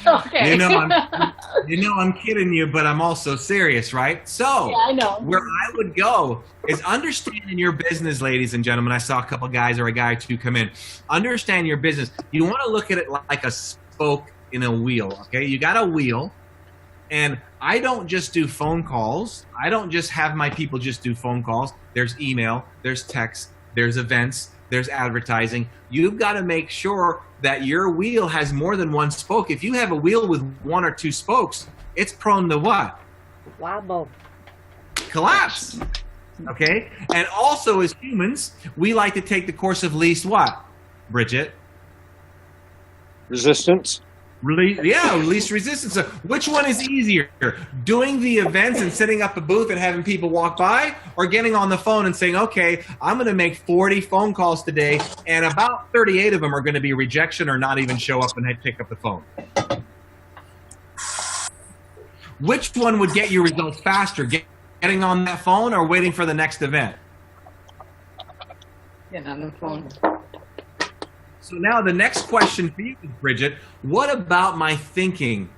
okay. I'm kidding you, but I'm also serious, right? So yeah, I know. Where I would go is understanding your business, ladies and gentlemen. I saw a couple guys or a guy or two come in. Understand your business. You want to look at it like a spoke in a wheel, okay? You got a wheel, and I don't just do phone calls. I don't just have my people just do phone calls. There's email, there's text, there's events, there's advertising. You've got to make sure that your wheel has more than one spoke. If you have a wheel with one or two spokes, it's prone to what? Wobble. Collapse. Okay? And also, as humans, we like to take the course of least what, Bridget? Resistance. Least resistance. So which one is easier? Doing the events and setting up a booth and having people walk by, or getting on the phone and saying, okay, I'm going to make 40 phone calls today, and about 38 of them are going to be rejection or not even show up and pick up the phone? Which one would get you results faster? Getting on that phone or waiting for the next event? Getting on the phone. So now the next question for you, Bridget, what about my thinking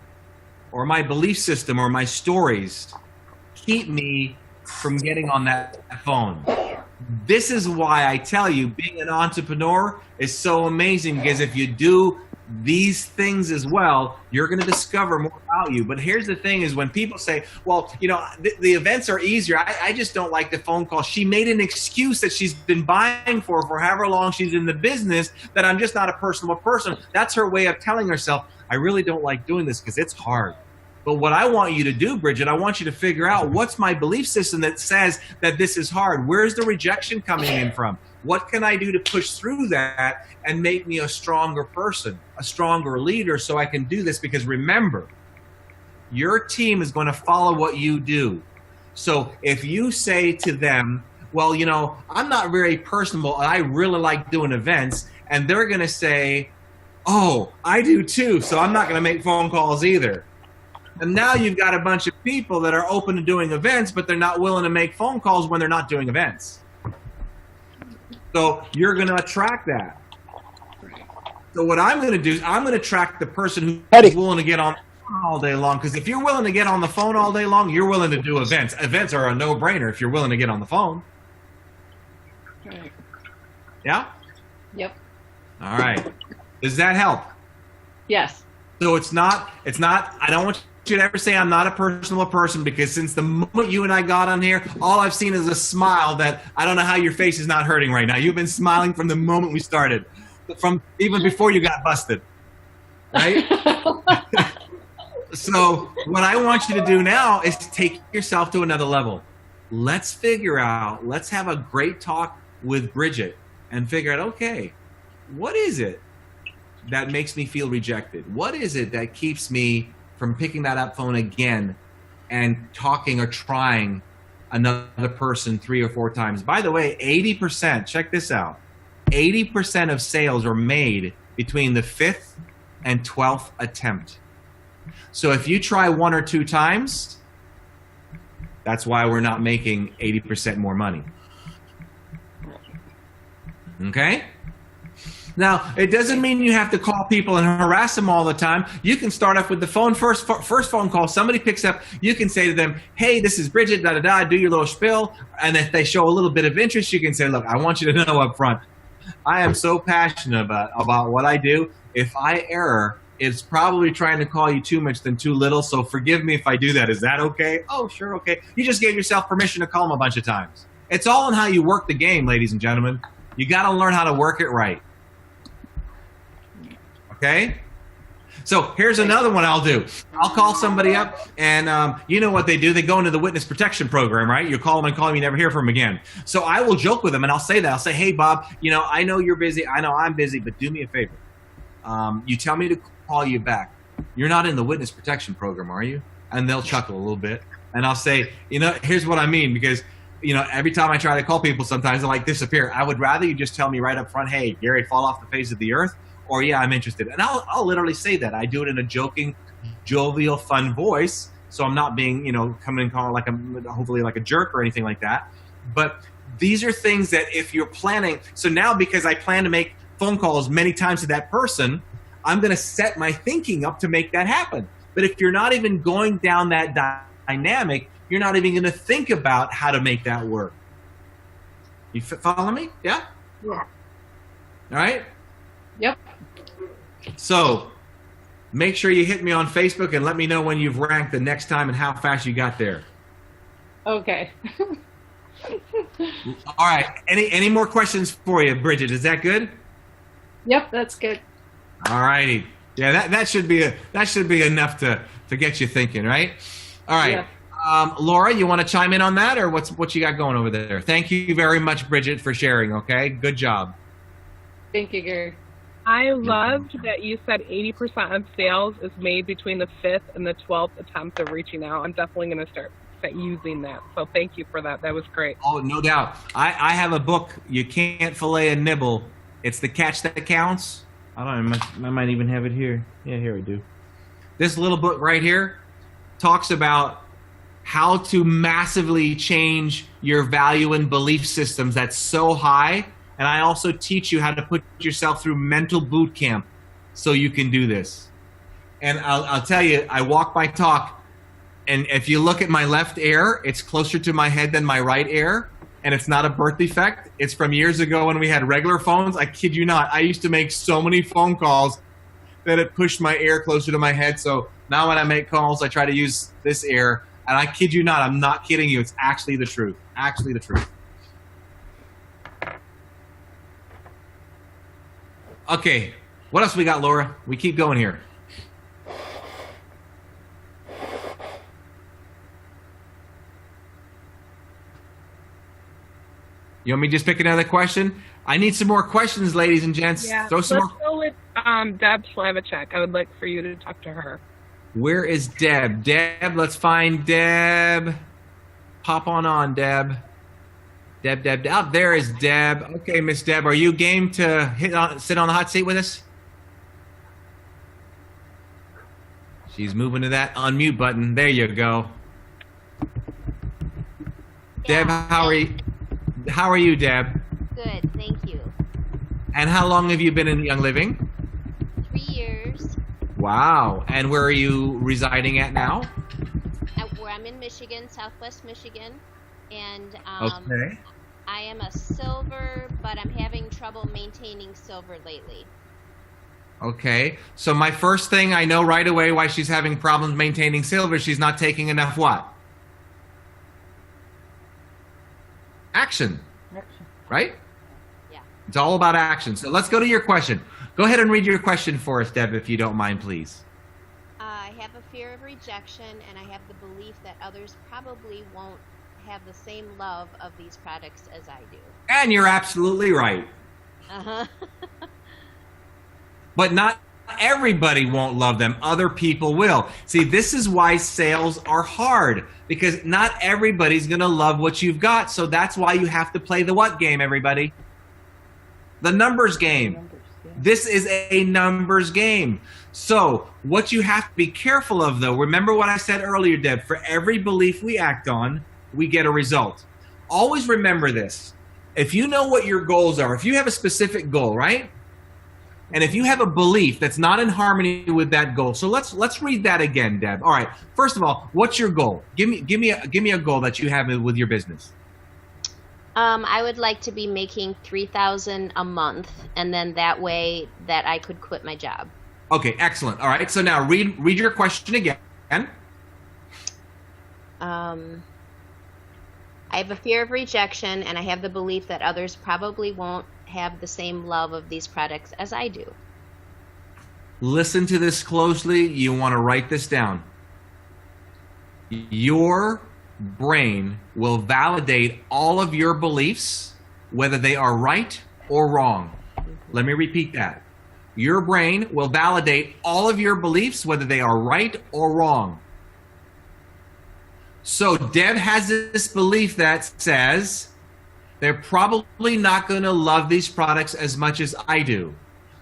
or my belief system or my stories keep me from getting on that phone? This is why I tell you, being an entrepreneur is so amazing, because if you do these things as well, you're going to discover more about you. But here's the thing is, when people say, well, the events are easier, I just don't like the phone call. She made an excuse that she's been buying for however long she's in the business, that I'm just not a personable person. That's her way of telling herself, I really don't like doing this because it's hard. But what I want you to do, Bridget, I want you to figure out, what's my belief system that says that this is hard? Where's the rejection coming in from? What can I do to push through that and make me a stronger person, a stronger leader, so I can do this? Because remember, your team is going to follow what you do. So if you say to them, well, I'm not very personable, I really like doing events, and they're going to say, oh, I do too, so I'm not going to make phone calls either. And now you've got a bunch of people that are open to doing events, but they're not willing to make phone calls when they're not doing events. So you're going to attract that. So what I'm going to do is I'm going to attract the person who's willing to get on the phone all day long. Because if you're willing to get on the phone all day long, you're willing to do events. Events are a no-brainer if you're willing to get on the phone. Yeah? Yep. All right. Does that help? Yes. So it's not, I don't want you to ever say I'm not a personable person, because since the moment you and I got on here, all I've seen is a smile that I don't know how your face is not hurting right now. You've been smiling from the moment we started, from even before you got busted, right? So what I want you to do now is take yourself to another level. Let's have a great talk with Bridget and figure out, okay, what is it that makes me feel rejected? What is it that keeps me from picking that up phone again and talking or trying another person 3 or 4 times? By the way, 80%, check this out, 80% of sales are made between the 5th and 12th attempt. So if you try 1 or 2 times, that's why we're not making 80% more money. Okay? Now, it doesn't mean you have to call people and harass them all the time. You can start off with the phone first phone call. Somebody picks up, you can say to them, hey, this is Bridget, da-da-da, do your little spiel. And if they show a little bit of interest, you can say, look, I want you to know up front, I am so passionate about what I do. If I err, it's probably trying to call you too much than too little, so forgive me if I do that. Is that okay? Oh, sure, okay. You just gave yourself permission to call them a bunch of times. It's all in how you work the game, ladies and gentlemen. You got to learn how to work it right. Okay? So here's another one I'll do. I'll call somebody up, and you know what they do. They go into the witness protection program, right? You call them and call them, you never hear from them again. So I will joke with them, and I'll say that. I'll say, hey, Bob, you know, I know you're busy. I know I'm busy, but do me a favor. You tell me to call you back. You're not in the witness protection program, are you? And they'll chuckle a little bit. And I'll say, you know, here's what I mean, because, you know, every time I try to call people, sometimes they like disappear. I would rather you just tell me right up front, hey, Gary, fall off the face of the earth, or yeah, I'm interested. And I'll literally say that. I do it in a joking, jovial, fun voice, so I'm not being, you know, coming and calling like hopefully like a jerk or anything like that. But these are things that if you're planning, so now because I plan to make phone calls many times to that person, I'm going to set my thinking up to make that happen. But if you're not even going down that dynamic, you're not even going to think about how to make that work. You follow me? Yeah? Yeah. All right? Yep. So make sure you hit me on Facebook and let me know when you've ranked the next time and how fast you got there. Okay. All right. Any more questions for you, Bridget? Is that good? Yep, that's good. All righty. Yeah, that should be enough to get you thinking, right? All right. Yeah. Laura, you want to chime in on that, or what you got going over there? Thank you very much, Bridget, for sharing. Okay, good job. Thank you, Gary. I loved that you said 80% of sales is made between the 5th and the 12th attempt of reaching out. I'm definitely going to start using that. So thank you for that. That was great. Oh, no doubt. I have a book, You Can't Fillet a Nibble. It's the catch that counts. I might even have it here. Yeah, here we do. This little book right here talks about how to massively change your value and belief systems that's so high. And I also teach you how to put yourself through mental boot camp so you can do this. And I'll tell you, I walk my talk, and if you look at my left ear, it's closer to my head than my right ear. And it's not a birth defect. It's from years ago when we had regular phones. I kid you not. I used to make so many phone calls that it pushed my ear closer to my head. So now when I make calls, I try to use this ear. And I kid you not. I'm not kidding you. It's actually the truth. Actually the truth. Okay. What else we got, Laura? We keep going here. You want me to just pick another question? I need some more questions, ladies and gents. Yeah, Throw some let's more. go with Deb Slavacek. I would like for you to talk to her. Where is Deb? Deb, let's find Deb. Pop on, Deb. Deb. Oh, there is Deb. Okay, Miss Deb, are you game to sit on the hot seat with us? She's moving to that unmute button. There you go. Yeah. Deb, how are you, Deb? Good, thank you. And how long have you been in Young Living? 3 years. Wow. And where are you residing at now? Where I'm in Michigan, Southwest Michigan, and Okay. I am a silver, but I'm having trouble maintaining silver lately. Okay. So my first thing, I know right away why she's having problems maintaining silver. She's not taking enough what? Action. Right? Yeah. It's all about action. So let's go to your question. Go ahead and read your question for us, Deb, if you don't mind, please. I have a fear of rejection, and I have the belief that others probably won't have the same love of these products as I do. And you're absolutely right. Uh-huh. But not everybody won't love them. Other people will. See, this is why sales are hard, because not everybody's going to love what you've got. So that's why you have to play the what game, everybody? The numbers game. This is a numbers game. So what you have to be careful of, though, remember what I said earlier, Deb, for every belief we act on, we get a result. Always remember this. If you know what your goals are, if you have a specific goal, right? And if you have a belief that's not in harmony with that goal, so let's read that again, Deb. All right. First of all, what's your goal? Give me a goal that you have with your business. I would like to be making $3,000 a month, and then that way that I could quit my job. Okay, excellent. All right. So now read your question again. I have a fear of rejection, and I have the belief that others probably won't have the same love of these products as I do. Listen to this closely. You want to write this down. Your brain will validate all of your beliefs, whether they are right or wrong. Let me repeat that. Your brain will validate all of your beliefs, whether they are right or wrong. So Deb has this belief that says they're probably not going to love these products as much as I do.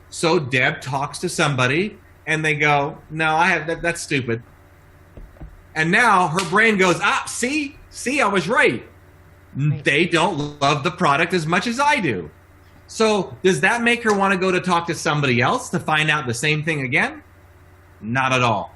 So Deb talks to somebody and they go, no, that's stupid. And now her brain goes, see, I was right. They don't love the product as much as I do. So does that make her want to go to talk to somebody else to find out the same thing again? Not at all.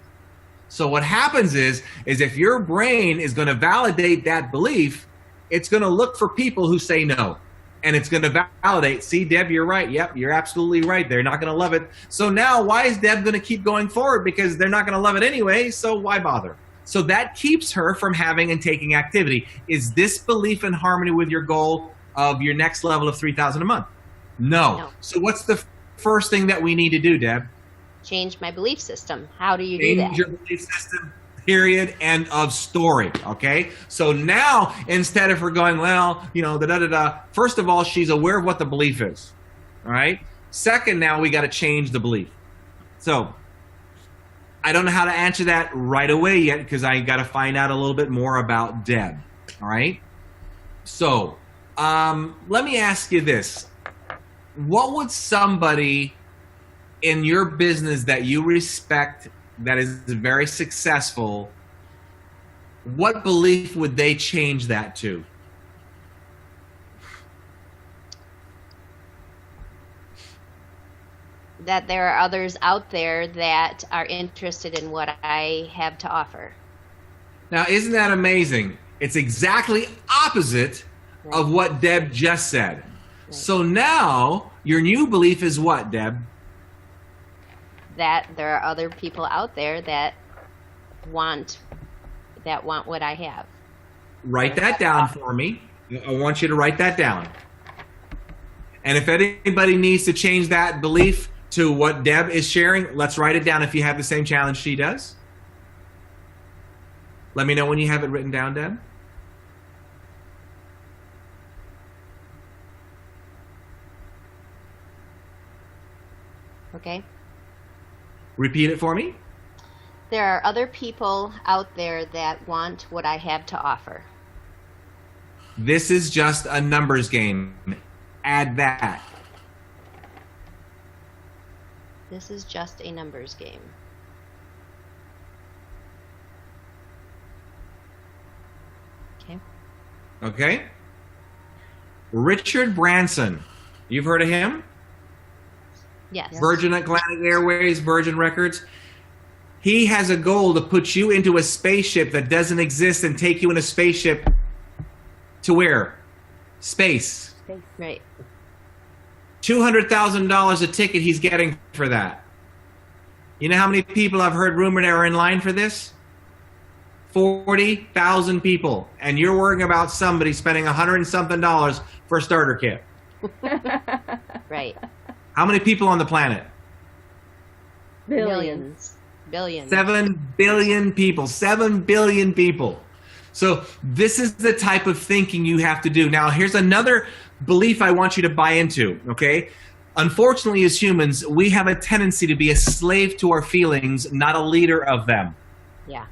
So what happens is if your brain is going to validate that belief, it's going to look for people who say no. And it's going to validate, see, Deb, you're right. Yep, you're absolutely right. They're not going to love it. So now why is Deb going to keep going forward? Because they're not going to love it anyway, so why bother? So that keeps her from having and taking activity. Is this belief in harmony with your goal of your next level of $3,000 a month? No. So what's the first thing that we need to do, Deb? Change my belief system. How do you do that? Change your belief system, period, end of story, okay? So now, instead of her going, well, first of all, she's aware of what the belief is, all right? Second, now we got to change the belief. So I don't know how to answer that right away yet because I got to find out a little bit more about Deb, all right? So let me ask you this. What would somebody in your business that you respect, that is very successful, what belief would they change that to? That there are others out there that are interested in what I have to offer. Now, isn't that amazing? It's exactly opposite of what Deb just said. Right. So now your new belief is what, Deb? That there are other people out there that want what I have. Write that down for me. I want you to write that down. And if anybody needs to change that belief to what Deb is sharing, let's write it down if you have the same challenge she does. Let me know when you have it written down, Deb. Okay. Repeat it for me. There are other people out there that want what I have to offer. This is just a numbers game. Add that. This is just a numbers game. Okay. Okay. Richard Branson. You've heard of him? Yes. Virgin Atlantic Airways, Virgin Records. He has a goal to put you into a spaceship that doesn't exist and take you in a spaceship to where? Space. Right. $200,000 a ticket he's getting for that. You know how many people I've heard rumored are in line for this? 40,000 people. And you're worrying about somebody spending $100 and something for a starter kit. Right. How many people on the planet? Billions. 7 billion people. 7 billion people. So this is the type of thinking you have to do. Now, here's another belief I want you to buy into, okay? Unfortunately, as humans, we have a tendency to be a slave to our feelings, not a leader of them. Yeah.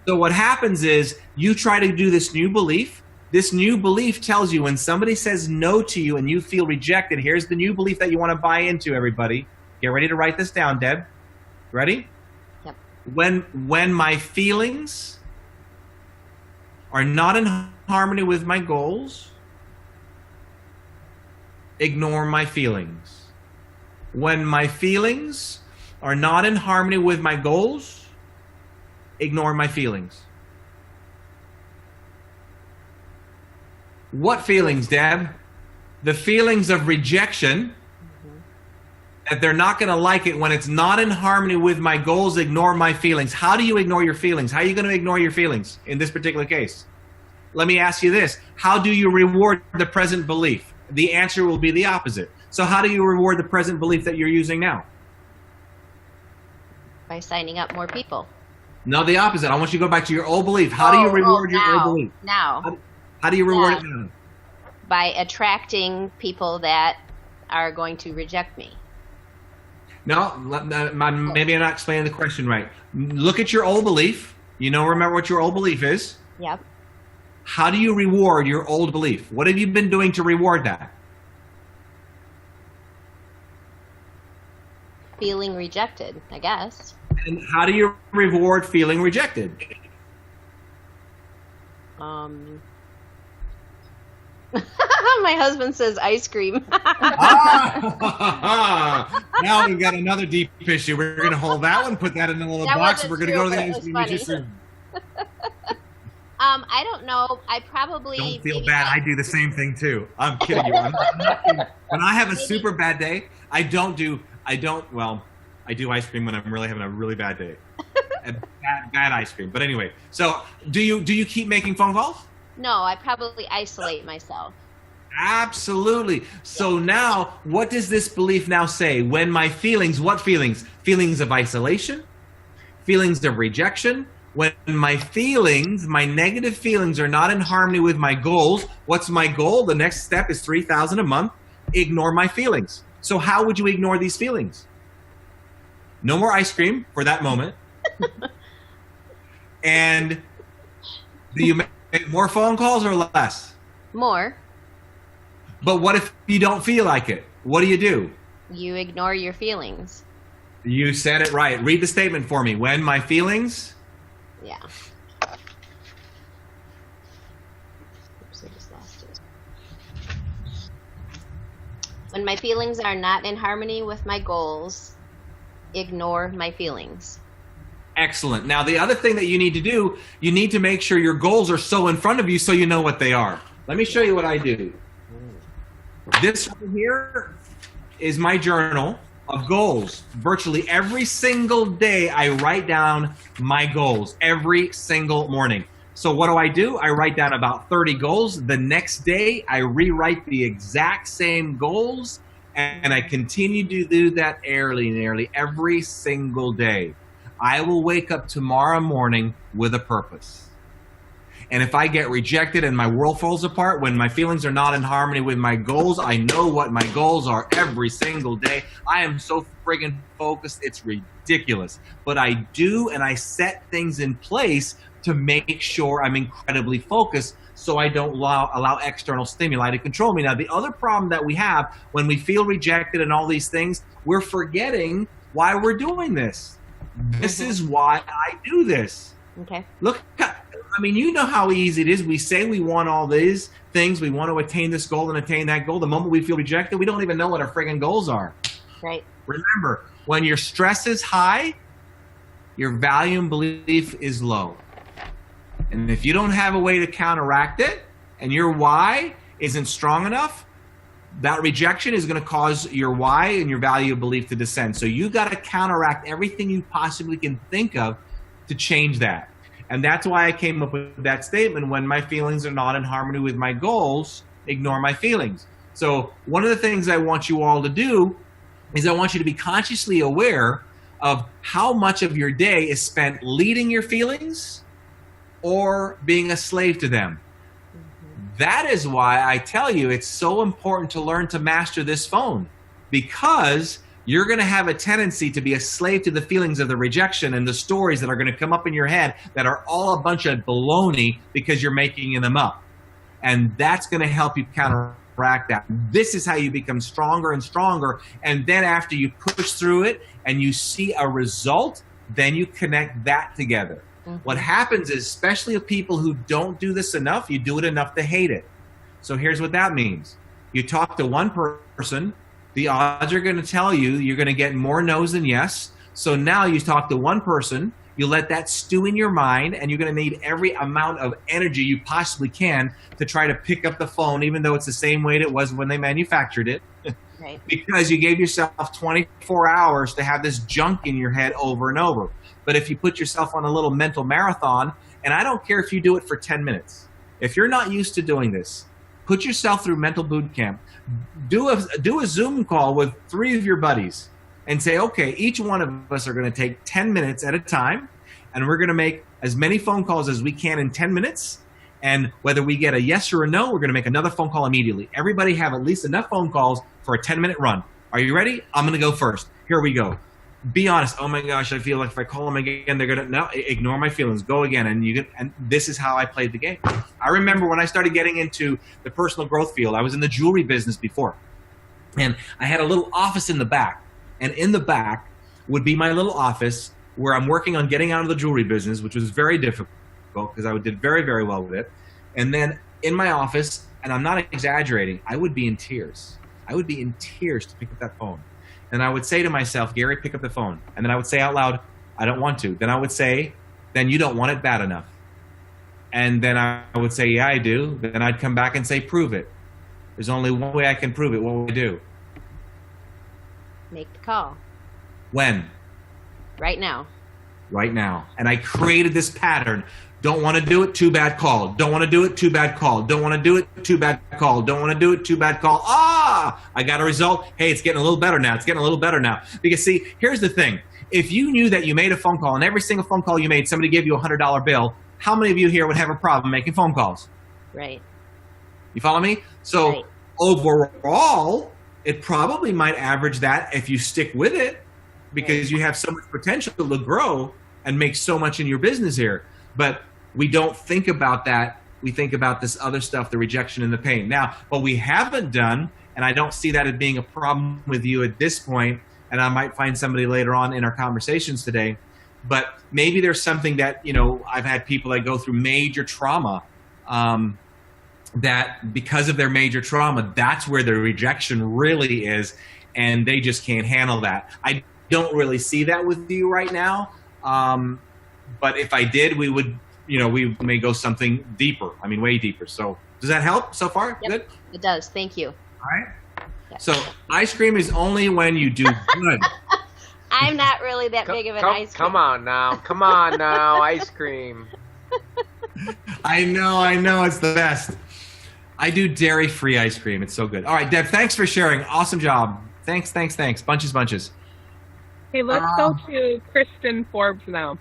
So what happens is you try to do this new belief. This new belief tells you when somebody says no to you and you feel rejected, here's the new belief that you want to buy into, everybody. Get ready to write this down, Deb. Ready? Yep. When my feelings are not in harmony with my goals, ignore my feelings. When my feelings are not in harmony with my goals, ignore my feelings. What feelings, Deb? The feelings of rejection, that they're not going to like it when it's not in harmony with my goals, ignore my feelings. How do you ignore your feelings? How are you going to ignore your feelings in this particular case? Let me ask you this. How do you reward the present belief? The answer will be the opposite. So how do you reward the present belief that you're using now? By signing up more people. No, the opposite. I want you to go back to your old belief. How do you reward your old belief? Now. How do you reward it now? By attracting people that are going to reject me. No, maybe I'm not explaining the question right. Look at your old belief. Remember what your old belief is. Yep. How do you reward your old belief? What have you been doing to reward that? Feeling rejected, I guess. And how do you reward feeling rejected? My husband says ice cream. Now we've got another deep issue. We're going to hold that one, put that in a little box. We're going to go to the ice cream issue soon. I don't know. I probably don't feel bad. I do the same thing too. I'm kidding you. I'm not kidding. When I have a super bad day, I do ice cream when I'm really having a really bad day. bad ice cream. But anyway, so do you keep making phone calls? No, I probably isolate myself. Absolutely. So now, what does this belief now say? When my feelings, what feelings? Feelings of isolation, feelings of rejection. When my feelings, my negative feelings are not in harmony with my goals, what's my goal? The next step is $3,000 a month. Ignore my feelings. So how would you ignore these feelings? No more ice cream for that moment. And do you make more phone calls or less? More. But what if you don't feel like it? What do? You ignore your feelings. You said it right. Read the statement for me. When my feelings... Yeah. Oops, I just lost it. When my feelings are not in harmony with my goals, ignore my feelings. Excellent. Now, the other thing that you need to do, you need to make sure your goals are so in front of you so you know what they are. Let me show you what I do. This right here is my journal of goals. Virtually every single day, I write down my goals every single morning. So what do? I write down about 30 goals. The next day, I rewrite the exact same goals, and I continue to do that nearly every single day. I will wake up tomorrow morning with a purpose. And if I get rejected and my world falls apart, when my feelings are not in harmony with my goals, I know what my goals are every single day. I am so friggin' focused, it's ridiculous. But I do, and I set things in place to make sure I'm incredibly focused so I don't allow external stimuli to control me. Now, the other problem that we have when we feel rejected and all these things, we're forgetting why we're doing this. This is why I do this. Okay. Look, you know how easy it is. We say we want all these things. We want to attain this goal and attain that goal. The moment we feel rejected, we don't even know what our friggin' goals are. Right. Remember, when your stress is high, your value and belief is low. And if you don't have a way to counteract it, and your why isn't strong enough, that rejection is going to cause your why and your value and belief to descend. So you got to counteract everything you possibly can think of to change that. And that's why I came up with that statement, when my feelings are not in harmony with my goals, ignore my feelings. So one of the things I want you all to do is I want you to be consciously aware of how much of your day is spent leading your feelings or being a slave to them. That is why I tell you it's so important to learn to master this phone. because you're going to have a tendency to be a slave to the feelings of the rejection and the stories that are going to come up in your head that are all a bunch of baloney because you're making them up. And that's going to help you counteract that. This is how you become stronger and stronger. And then after you push through it and you see a result, then you connect that together. What happens is, especially with people who don't do this enough, you do it enough to hate it. So here's what that means. You talk to one person, the odds are going to tell you you're going to get more no's than yes. So now you talk to one person, you let that stew in your mind, and you're going to need every amount of energy you possibly can to try to pick up the phone, even though it's the same weight it was when they manufactured it. Right. Because you gave yourself 24 hours to have this junk in your head over and over. But if you put yourself on a little mental marathon, and I don't care if you do it for 10 minutes. If you're not used to doing this, put yourself through mental boot camp. Do a Zoom call with 3 of your buddies and say, okay, each one of us are going to take 10 minutes at a time, and we're going to make as many phone calls as we can in 10 minutes. And whether we get a yes or a no, we're going to make another phone call immediately. Everybody have at least enough phone calls for a 10-minute run. Are you ready? I'm going to go first. Here we go. Be honest. Oh my gosh, I feel like if I call them again, they're gonna no. Ignore my feelings. Go again, and this is how I played the game. I remember when I started getting into the personal growth field. I was in the jewelry business before, and I had a little office in the back. And in the back would be my little office where I'm working on getting out of the jewelry business, which was very difficult because I did very, very well with it. And then in my office, and I'm not exaggerating, I would be in tears. I would be in tears to pick up that phone. And I would say to myself, Gary, pick up the phone. And then I would say out loud, I don't want to. Then I would say, then you don't want it bad enough. And then I would say, yeah, I do. Then I'd come back and say, prove it. There's only one way I can prove it. What would I do? Make the call. When? Right now. Right now. And I created this pattern. Don't want to do it, too bad call. Don't want to do it, too bad call. Don't want to do it, too bad call. Don't want to do it, too bad call. Ah, I got a result. Hey, it's getting a little better now. It's getting a little better now. Because see, here's the thing. If you knew that you made a phone call and every single phone call you made, somebody gave you a $100 bill, how many of you here would have a problem making phone calls? Right. You follow me? So Right. Overall, it probably might average that if you stick with it because you have so much potential to grow and make so much in your business here. But we don't think about that. We think about this other stuff, the rejection and the pain. Now, what we haven't done, and I don't see that as being a problem with you at this point, and I might find somebody later on in our conversations today, but maybe there's something that, you know, I've had people that go through major trauma, that because of their major trauma, that's where the rejection really is, and they just can't handle that. I don't really see that with you right now, but if I did, we would, you know, we may go something deeper. I mean, way deeper. So does that help so far? Yep, Good? it does. Thank you. All right. Yeah. So ice cream is only when you do good. I'm not really that big of an ice cream. Come on now, ice cream. I know. It's the best. I do dairy-free ice cream. It's so good. All right, Deb, thanks for sharing. Awesome job. Thanks. Bunches. Hey, let's go to Kristen Forbes now.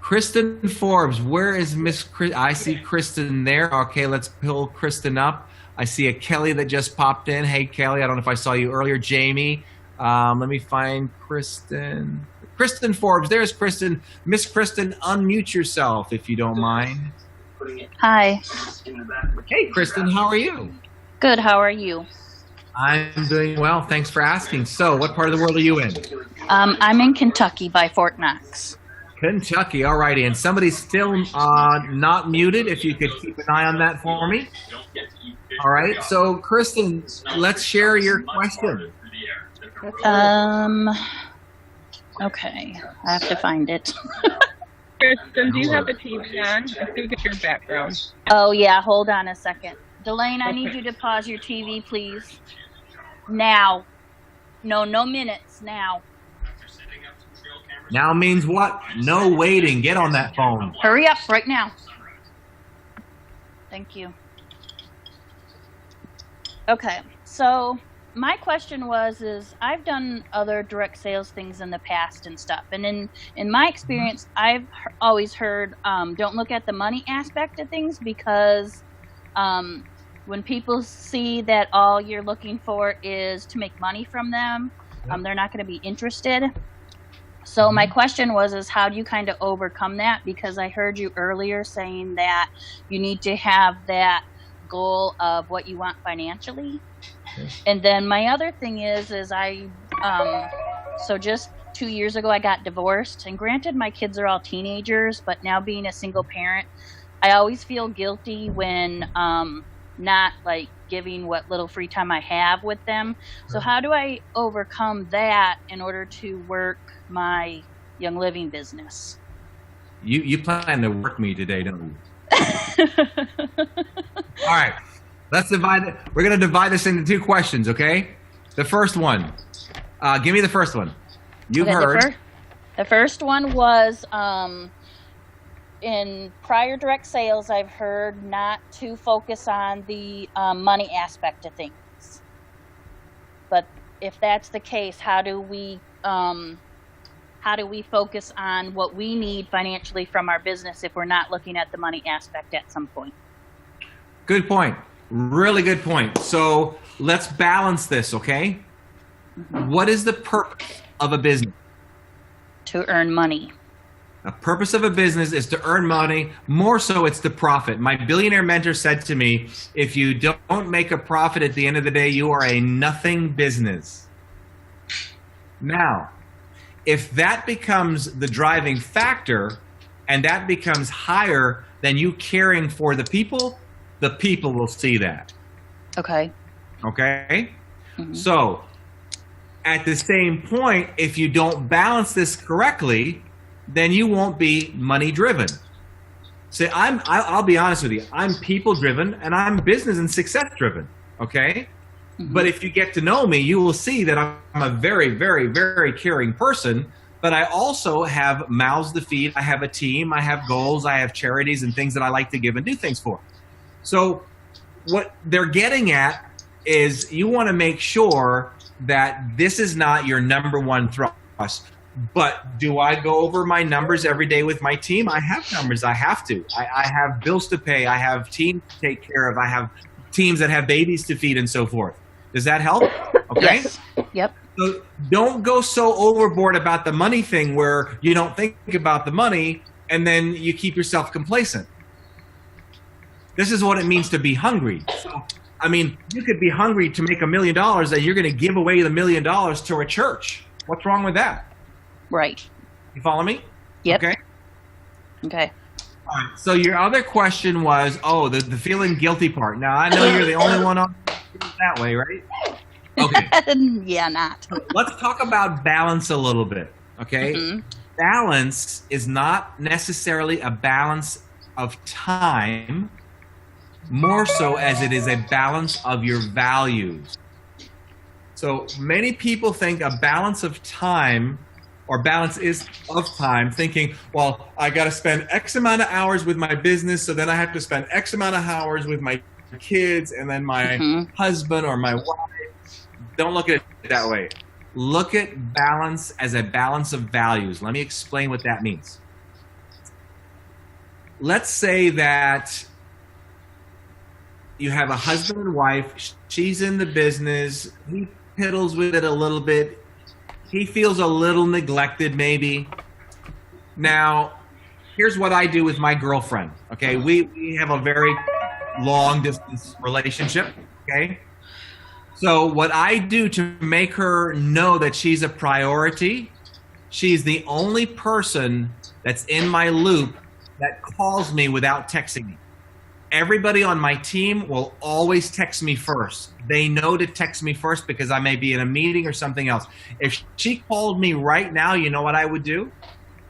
Kristen Forbes, where is Miss I see Kristen there. Okay, let's pull Kristen up. I see a Kelly that just popped in. Hey, Kelly, I don't know if I saw you earlier. Jamie, let me find Kristen. Kristen Forbes, there's Kristen. Miss Kristen, unmute yourself if you don't mind. Hi. Hey, Kristen, how are you? Good. How are you? I'm doing well. Thanks for asking. So, what part of the world are you in? I'm in Kentucky by Fort Knox. Kentucky. All righty. And somebody's still not muted. If you could keep an eye on that for me. All right. So, Kristen, let's share your question. Okay. I have to find it. Kristen, do you have the TV on? I think it's your background. Oh, yeah. Hold on a second. Delane, I need you to pause your TV, please. Now. No minutes. Now. Now means what? No waiting. Get on that phone. Hurry up right now. Thank you. Okay. So my question is I've done other direct sales things in the past and stuff. And in my experience, I've always heard, don't look at the money aspect of things because when people see that all you're looking for is to make money from them, they're not going to be interested. So my question is how do you kind of overcome that? Because I heard you earlier saying that you need to have that goal of what you want financially. And then my other thing is so just 2 years ago I got divorced, and granted my kids are all teenagers, but now being a single parent, I always feel guilty when not like giving what little free time I have with them. So how do I overcome that in order to work my Young Living business? You plan to work me today, don't you? All right, let's divide it. We're going to divide this into 2 questions, okay? The first one, give me the first one. You've heard. The first one was in prior direct sales, I've heard not to focus on the money aspect of things. But if that's the case, how do we focus on what we need financially from our business if we're not looking at the money aspect at some point? Good point. Really good point. So let's balance this, okay? What is the purpose of a business? To earn money. The purpose of a business is to earn money. More so, it's to profit. My billionaire mentor said to me, if you don't make a profit at the end of the day, you are a nothing business. Now, if that becomes the driving factor and that becomes higher than you caring for the people will see that. Okay. Okay? Mm-hmm. So, at the same point, if you don't balance this correctly, then you won't be money driven. See, I'll be honest with you. I'm people driven and I'm business and success driven. Okay. Mm-hmm. But if you get to know me, you will see that I'm a very, very, very caring person, but I also have mouths to feed. I have a team, I have goals, I have charities and things that I like to give and do things for. So what they're getting at is you want to make sure that this is not your number one thrust. But do I go over my numbers every day with my team? I have numbers. I have to. I have bills to pay. I have teams to take care of. I have teams that have babies to feed and so forth. Does that help? Okay. Yes. Yep. So don't go so overboard about the money thing where you don't think about the money and then you keep yourself complacent. This is what it means to be hungry. So, I mean, you could be hungry to make $1 million and you're going to give away the $1 million to a church. What's wrong with that? Right. You follow me? Yep. Okay. Okay. All right. So your other question was, the feeling guilty part. Now, I know you're the only one on that way, right? Okay. Yeah, not. So let's talk about balance a little bit, okay? Mm-hmm. Balance is not necessarily a balance of time, more so as it is a balance of your values. So many people think a balance of time or balance is of time, thinking, well, I got to spend X amount of hours with my business, so then I have to spend X amount of hours with my kids and then my husband or my wife. Don't look at it that way. Look at balance as a balance of values. Let me explain what that means. Let's say that you have a husband and wife. She's in the business. He piddles with it a little bit. He feels a little neglected, maybe. Now, here's what I do with my girlfriend, okay? We have a very long-distance relationship, okay? So what I do to make her know that she's a priority, she's the only person that's in my loop that calls me without texting me. Everybody on my team will always text me first. They know to text me first because I may be in a meeting or something else. If she called me right now, you know what I would do?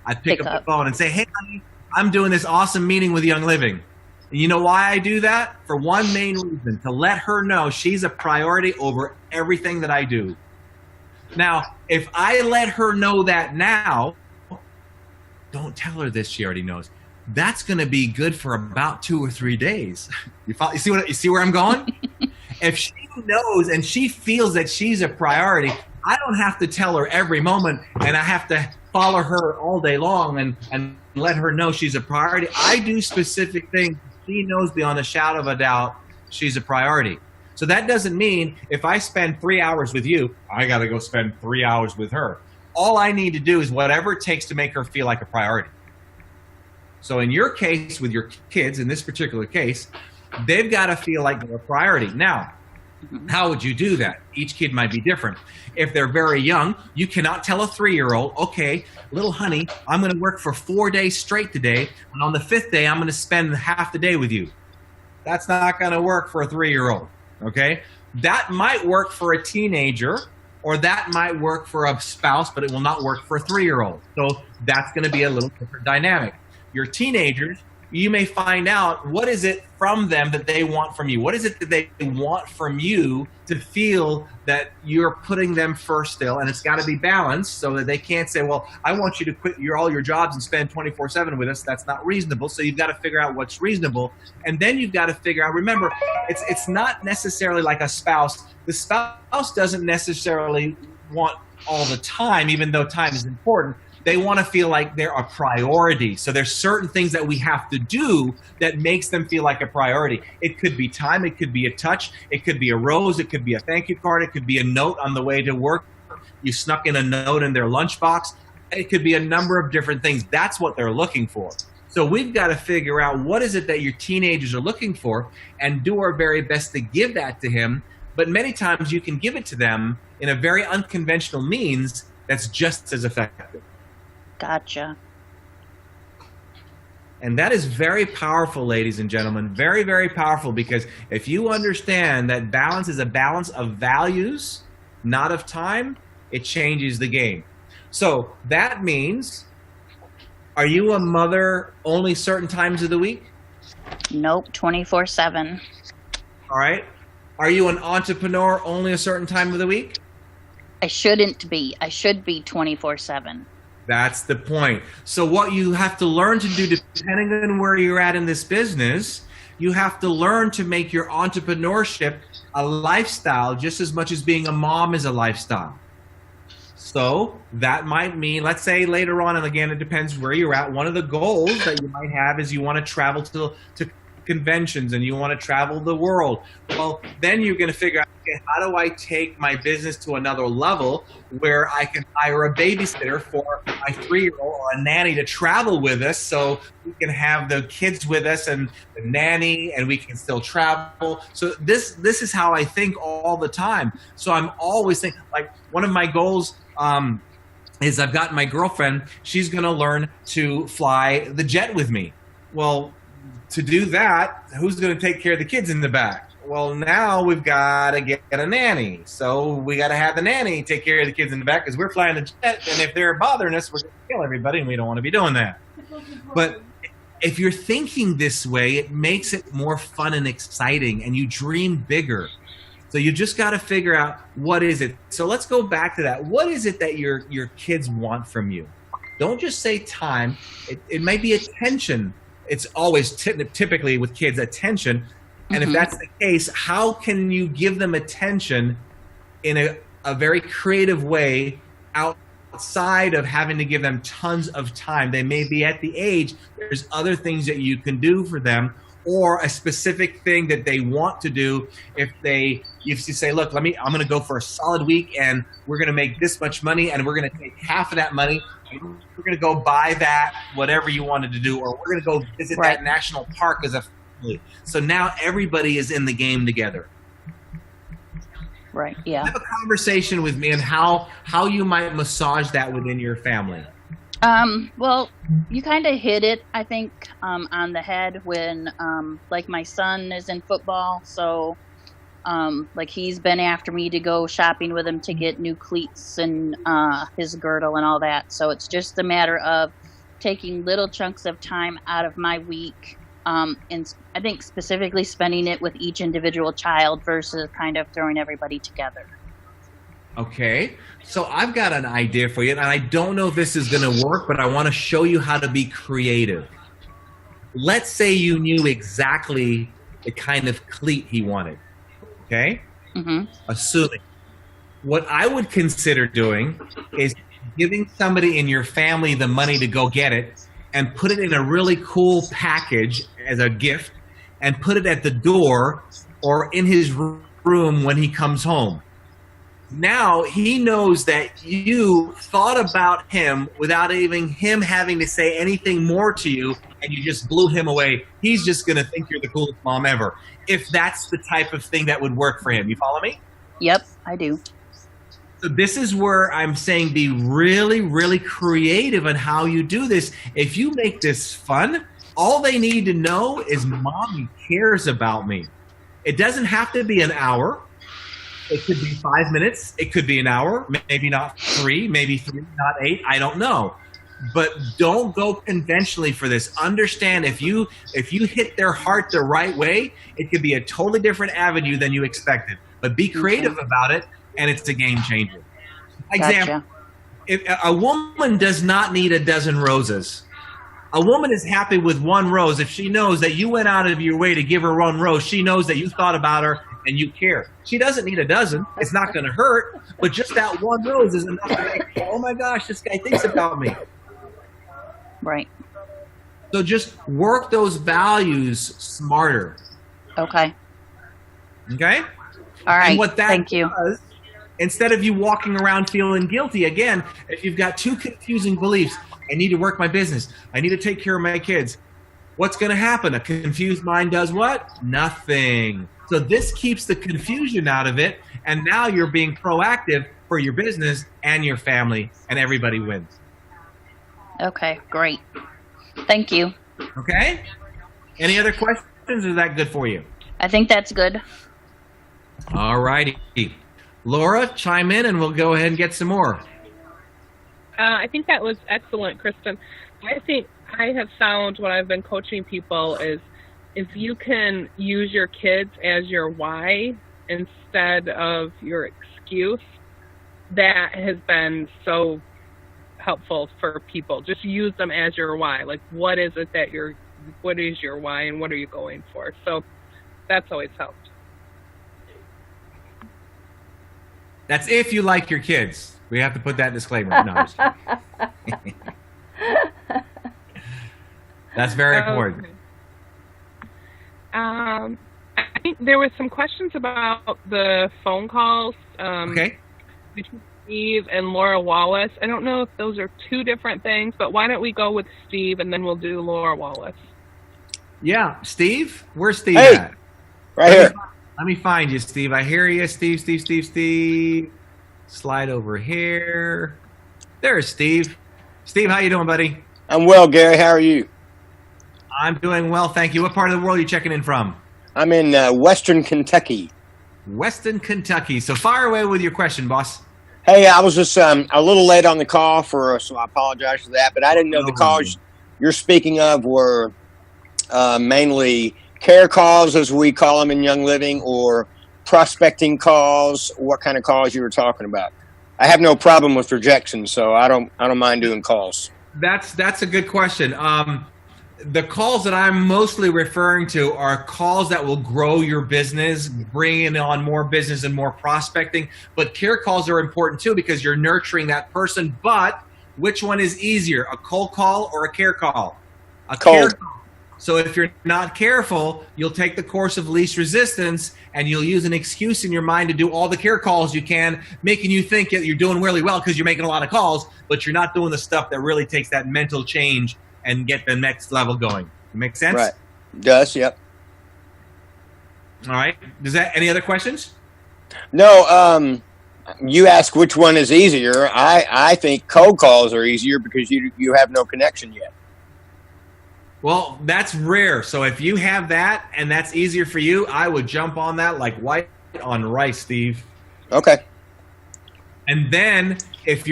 I'd pick up the phone and say, hey, honey, I'm doing this awesome meeting with Young Living. And you know why I do that? For one main reason, to let her know she's a priority over everything that I do. Now, if I let her know that now, don't tell her this, she already knows. That's going to be good for about 2 or 3 days. You see where I'm going? If she knows and she feels that she's a priority, I don't have to tell her every moment and I have to follow her all day long and let her know she's a priority. I do specific things she knows beyond a shadow of a doubt she's a priority. So that doesn't mean if I spend 3 hours with you, I got to go spend 3 hours with her. All I need to do is whatever it takes to make her feel like a priority. So in your case, with your kids, in this particular case, they've got to feel like they're a priority. Now, how would you do that? Each kid might be different. If they're very young, you cannot tell a 3-year-old, okay, little honey, I'm going to work for 4 days straight today, and on the 5th day, I'm going to spend half the day with you. That's not going to work for a 3-year-old, okay? That might work for a teenager, or that might work for a spouse, but it will not work for a 3-year-old. So that's going to be a little different dynamic. Your teenagers, you may find out what is it from them that they want from you. What is it that they want from you to feel that you're putting them first still? And it's got to be balanced so that they can't say, well, I want you to quit all your jobs and spend 24/7 with us. That's not reasonable. So you've got to figure out what's reasonable. And then you've got to figure out, remember, it's not necessarily like a spouse. The spouse doesn't necessarily want all the time, even though time is important. They want to feel like they're a priority. So there's certain things that we have to do that makes them feel like a priority. It could be time. It could be a touch. It could be a rose. It could be a thank you card. It could be a note on the way to work. You snuck in a note in their lunchbox. It could be a number of different things. That's what they're looking for. So we've got to figure out what is it that your teenagers are looking for and do our very best to give that to him. But many times you can give it to them in a very unconventional means that's just as effective. Gotcha. And that is very powerful, ladies and gentlemen. Very, very powerful, because if you understand that balance is a balance of values, not of time, it changes the game. So that means, are you a mother only certain times of the week? Nope, 24/7. All right. Are you an entrepreneur only a certain time of the week? I shouldn't be. I should be 24/7. That's the point. So what you have to learn to do, depending on where you're at in this business, you have to learn to make your entrepreneurship a lifestyle just as much as being a mom is a lifestyle. So that might mean, let's say later on, and again, it depends where you're at, one of the goals that you might have is you want to travel to conventions and you want to travel the world. Well, then you're going to figure out, okay, how do I take my business to another level where I can hire a babysitter for my 3-year-old or a nanny to travel with us, so we can have the kids with us and the nanny, and we can still travel. So this is how I think all the time. So I'm always thinking, like, one of my goals is I've got my girlfriend, she's going to learn to fly the jet with me. Well, to do that, who's going to take care of the kids in the back? Well, now we've got to get a nanny. So we got to have the nanny take care of the kids in the back because we're flying the jet. And if they're bothering us, we're going to kill everybody, and we don't want to be doing that. But if you're thinking this way, it makes it more fun and exciting, and you dream bigger. So you just got to figure out, what is it? So let's go back to that. What is it that your kids want from you? Don't just say time. It might be attention. It's always typically with kids, attention. And if that's the case, how can you give them attention in a very creative way outside of having to give them tons of time? They may be at the age, there's other things that you can do for them, or a specific thing that they want to do. If you say, look, I'm going to go for a solid week and we're going to make this much money, and we're going to take half of that money, and we're going to go buy that, whatever you wanted to do, or we're going to go visit that national park as a family. So now everybody is in the game together. Right, yeah. Have a conversation with me on how you might massage that within your family. Well, you kind of hit it, I think, on the head when, like, my son is in football, so, like, he's been after me to go shopping with him to get new cleats and his girdle and all that. So it's just a matter of taking little chunks of time out of my week, and I think specifically spending it with each individual child versus kind of throwing everybody together. Okay, so I've got an idea for you, and I don't know if this is going to work, but I want to show you how to be creative. Let's say you knew exactly the kind of cleat he wanted, okay? Assuming. What I would consider doing is giving somebody in your family the money to go get it and put it in a really cool package as a gift and put it at the door or in his room when he comes home. Now he knows that you thought about him without even him having to say anything more to you, and you just blew him away. He's just going to think you're the coolest mom ever. If that's the type of thing that would work for him. You follow me? Yep, I do. So this is where I'm saying be really, really creative on how you do this. If you make this fun, all they need to know is Mommy cares about me. It doesn't have to be an hour. It could be 5 minutes. It could be an hour, maybe not 3, maybe 3, not 8. I don't know. But don't go conventionally for this. Understand if you hit their heart the right way, it could be a totally different avenue than you expected. But be creative about it, and it's a game changer. Example, if a woman does not need a dozen roses. A woman is happy with one rose if she knows that you went out of your way to give her one rose. She knows that you thought about her and you care. She doesn't need a dozen. It's not going to hurt, but just that one rose is enough to make, oh my gosh, this guy thinks about me. Right. So just work those values smarter. Okay. Okay? All right. And what that Thank you. does, instead of you walking around feeling guilty, again, if you've got 2 confusing beliefs, I need to work my business, I need to take care of my kids, what's going to happen? A confused mind does what? Nothing. So this keeps the confusion out of it, and now you're being proactive for your business and your family, and everybody wins. Okay, great. Thank you. Okay? Any other questions, or is that good for you? I think that's good. All righty. Laura, chime in, and we'll go ahead and get some more. I think that was excellent, Kristen. I think I have found when I've been coaching people is if you can use your kids as your why instead of your excuse, that has been so helpful for people. Just use them as your why. Like, what is it that what is your why and what are you going for? So that's always helped. That's if you like your kids. We have to put that disclaimer. No, that's very important. I think there were some questions about the phone calls Okay. between Steve and Laura Wallace. I don't know if those are 2 different things, but why don't we go with Steve and then we'll do Laura Wallace. Yeah, Steve? Where's Steve Hey, at? right here. Let me find you, Steve. I hear you, Steve. Slide over here. There's Steve. Steve, how you doing, buddy? I'm well, Gary. How are you? I'm doing well, thank you. What part of the world are you checking in from? I'm in Western Kentucky. Western Kentucky. So fire away with your question, boss. Hey, I was just a little late on the call, so I apologize for that. But I didn't know the calls you're speaking of were mainly care calls, as we call them in Young Living, or prospecting calls. What kind of calls you were talking about? I have no problem with rejection, so I don't mind doing calls. That's a good question. The calls that I'm mostly referring to are calls that will grow your business, bringing on more business and more prospecting. But care calls are important too because you're nurturing that person. But which one is easier, a cold call or a care call? A care call. So if you're not careful, you'll take the course of least resistance and you'll use an excuse in your mind to do all the care calls you can, making you think that you're doing really well because you're making a lot of calls, but you're not doing the stuff that really takes that mental change and get the next level going. Make sense? Right. Does, yep. All right. Does that, any other questions? No, you ask which one is easier. I think cold calls are easier because you have no connection yet. Well, that's rare. So if you have that and that's easier for you, I would jump on that like white on rice, Steve. Okay. And then if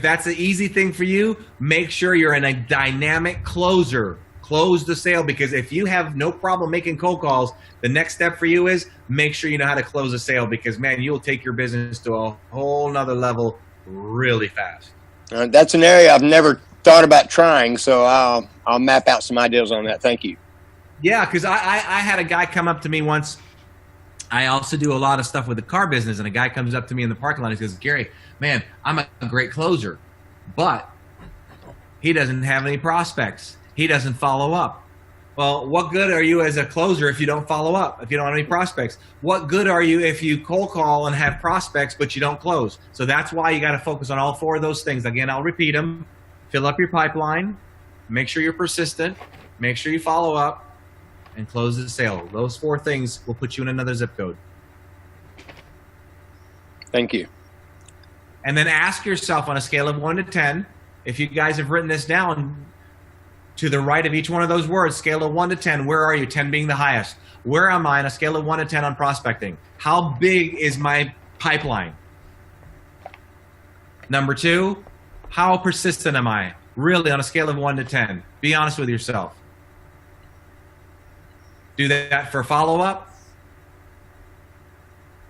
that's an easy thing for you, make sure you're in a dynamic closer. Close the sale, because if you have no problem making cold calls, the next step for you is make sure you know how to close a sale, because man, you'll take your business to a whole nother level really fast. That's an area I've never thought about trying, so I'll map out some ideas on that. Thank you. Yeah, because I had a guy come up to me once. I also do a lot of stuff with the car business, and a guy comes up to me in the parking lot and he says, Gary, man, I'm a great closer, but he doesn't have any prospects. He doesn't follow up. Well, what good are you as a closer if you don't follow up, if you don't have any prospects? What good are you if you cold call and have prospects but you don't close? So that's why you got to focus on all 4 of those things. Again, I'll repeat them. Fill up your pipeline, make sure you're persistent, make sure you follow up, and close the sale. Those 4 things will put you in another zip code. Thank you. And then ask yourself on a scale of 1 to 10, if you guys have written this down, to the right of each one of those words, scale of 1 to 10, where are you? 10 being the highest. Where am I on a scale of 1 to 10 on prospecting? How big is my pipeline? Number 2, how persistent am I? Really, on a scale of 1 to 10. Be honest with yourself. Do that for follow-up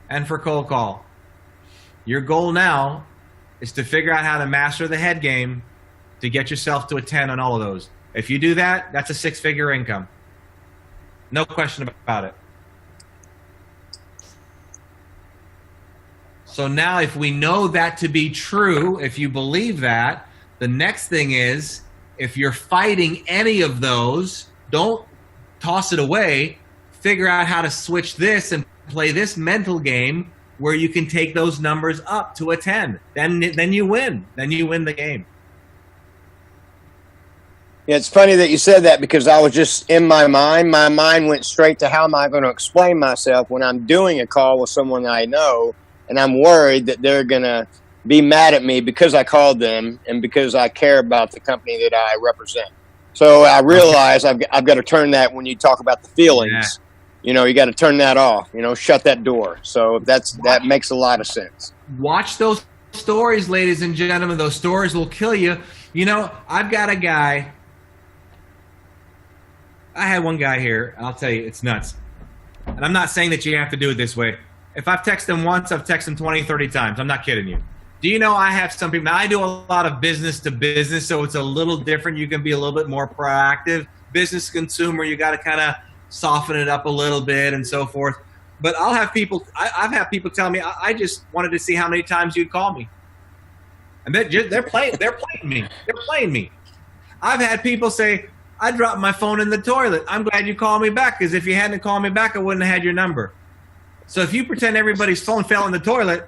and for cold call. Your goal now is to figure out how to master the head game to get yourself to a 10 on all of those. If you do that, that's a 6-figure income. No question about it. So now if we know that to be true, if you believe that, the next thing is, if you're fighting any of those, don't toss it away. Figure out how to switch this and play this mental game where you can take those numbers up to a 10. Then you win. Then you win the game. Yeah, it's funny that you said that because I was just in my mind went straight to how am I going to explain myself when I'm doing a call with someone I know and I'm worried that they're going to be mad at me because I called them and because I care about the company that I represent. So I realize I've got to turn that when you talk about the feelings, you got to turn that off, shut that door. So that makes a lot of sense. Watch those stories, ladies and gentlemen. Those stories will kill you. I've got a guy. I had one guy here, and I'll tell you, it's nuts. And I'm not saying that you have to do it this way. If I've texted him once, I've texted him 20, 30 times. I'm not kidding you. Do you know I have some people, now I do a lot of business to business, so it's a little different. You can be a little bit more proactive. Business to consumer, you got to kind of soften it up a little bit and so forth. But I'll have people, I've had people tell me, I just wanted to see how many times you'd call me. And they're playing me. They're playing me. I've had people say, I dropped my phone in the toilet. I'm glad you called me back, because if you hadn't called me back, I wouldn't have had your number. So if you pretend everybody's phone fell in the toilet,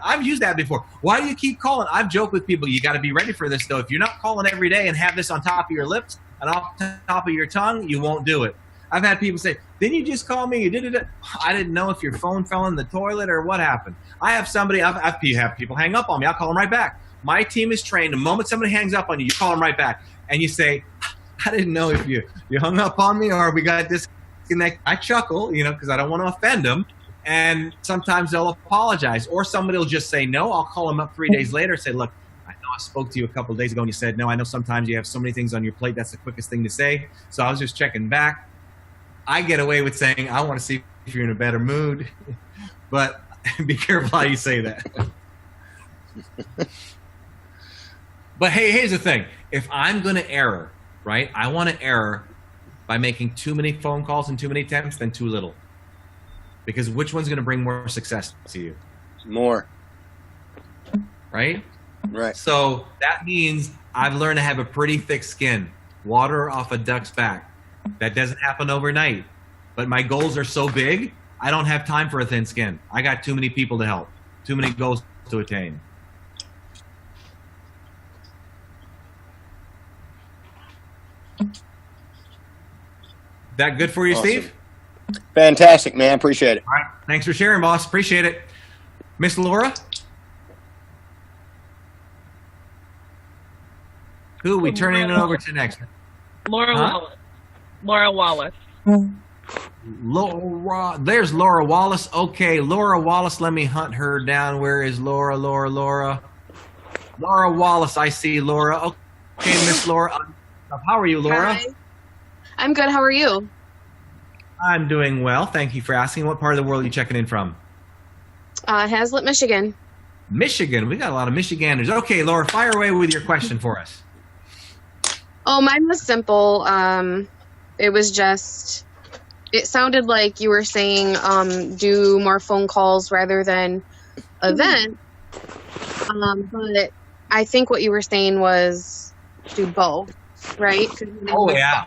I've used that before. Why do you keep calling? I've joked with people, you got to be ready for this, though. If you're not calling every day and have this on top of your lips and off top of your tongue, you won't do it. I've had people say, didn't you just call me? You did it. I didn't know if your phone fell in the toilet or what happened. I have somebody, I've have people hang up on me. I'll call them right back. My team is trained. The moment somebody hangs up on you, you call them right back. And you say, I didn't know if you hung up on me or we got disconnected. I chuckle, because I don't want to offend them. And sometimes they'll apologize. Or somebody will just say no. I'll call them up 3 days later and say, look, I know I spoke to you a couple of days ago and you said no. I know sometimes you have so many things on your plate. That's the quickest thing to say. So I was just checking back. I get away with saying, I want to see if you're in a better mood. But be careful how you say that. But hey, here's the thing. If I'm going to error, right, I want to error by making too many phone calls and too many texts than too little. Because which one's going to bring more success to you? More. Right? Right. So that means I've learned to have a pretty thick skin. Water off a duck's back. That doesn't happen overnight. But my goals are so big, I don't have time for a thin skin. I got too many people to help. Too many goals to attain. That good for you, Awesome. Steve? Fantastic, man. Appreciate it. All right. Thanks for sharing, boss. Appreciate it. Miss Laura? Who are we turning it over to next? Laura Wallace. Laura Wallace. Laura, there's Laura Wallace. Okay, Laura Wallace, let me hunt her down. Where is Laura? Laura Wallace, I see Laura. Okay, Miss Laura. How are you, Laura? Hi. I'm good. How are you? I'm doing well. Thank you for asking. What part of the world are you checking in from? Hazlitt, Michigan. Michigan. We got a lot of Michiganders. Okay, Laura, fire away with your question for us. Oh, mine was simple. It was just, it sounded like you were saying do more phone calls rather than event. But I think what you were saying was do both, right? Oh, yeah.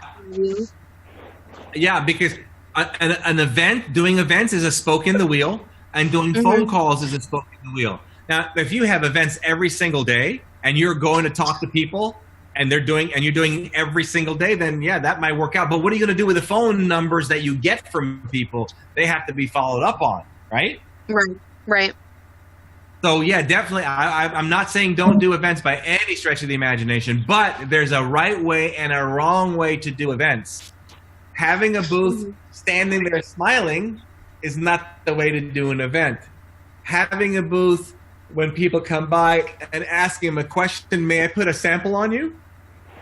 Yeah, because an event, doing events is a spoke in the wheel, and doing phone calls is a spoke in the wheel. Now, if you have events every single day and you're going to talk to people and you're doing every single day, then yeah, that might work out. But what are you going to do with the phone numbers that you get from people? They have to be followed up on, right? Right. So yeah, definitely. I'm not saying don't do events by any stretch of the imagination, but there's a right way and a wrong way to do events. Having a booth, standing there smiling, is not the way to do an event. Having a booth when people come by and asking them a question, may I put a sample on you?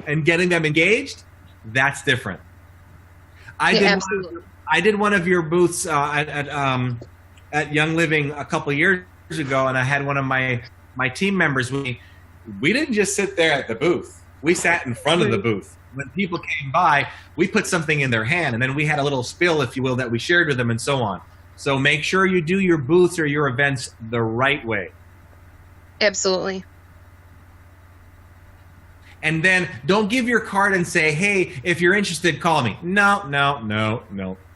And getting them engaged, that's different. I did one of your booths at Young Living a couple of years ago, and I had one of my team members with me. We didn't just sit there at the booth. We sat in front of the booth. When people came by, we put something in their hand, and then we had a little spill, if you will, that we shared with them and so on. So make sure you do your booths or your events the right way. Absolutely. And then don't give your card and say, hey, if you're interested, call me. No.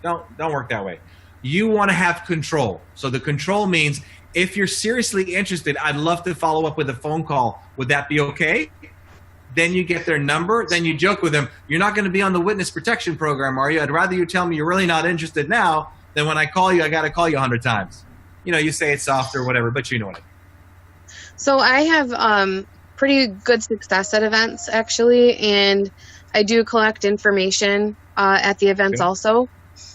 Don't work that way. You want to have control. So the control means if you're seriously interested, I'd love to follow up with a phone call. Would that be okay? Then you get their number. Then you joke with them. You're not going to be on the witness protection program, are you? I'd rather you tell me you're really not interested now than when I call you, I got to call you 100 times. You know, you say it soft or whatever, but you know what I mean. So I have pretty good success at events, actually, and I do collect information at the events also.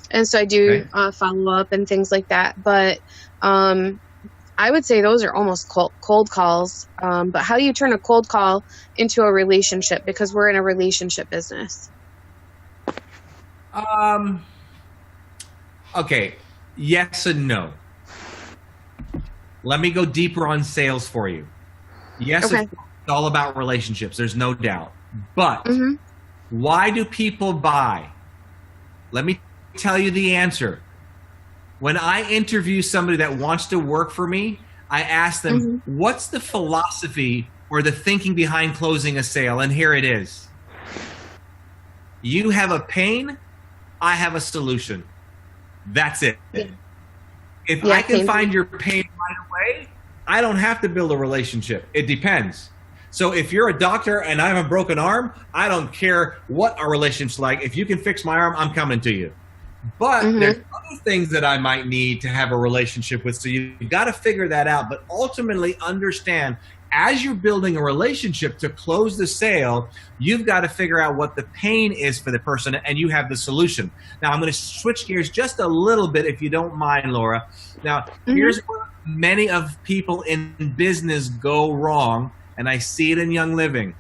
And so I do follow up and things like that. But I would say those are almost cold calls. But how do you turn a cold call into a relationship? Because we're in a relationship business. Okay, yes and no. Let me go deeper on sales for you. Yes, it's all about relationships. There's no doubt. But why do people buy? Let me tell you the answer. When I interview somebody that wants to work for me, I ask them, what's the philosophy or the thinking behind closing a sale? And here it is. You have a pain, I have a solution. That's it. If I can find your pain right away, I don't have to build a relationship. It depends. So if you're a doctor and I have a broken arm, I don't care what our relationship's like. If you can fix my arm, I'm coming to you. But there's other things that I might need to have a relationship with. So you've got to figure that out. But ultimately understand, as you're building a relationship to close the sale, you've got to figure out what the pain is for the person, and you have the solution. Now, I'm going to switch gears just a little bit, if you don't mind, Laura. Now, here's where many of people in business go wrong, and I see it in Young Living.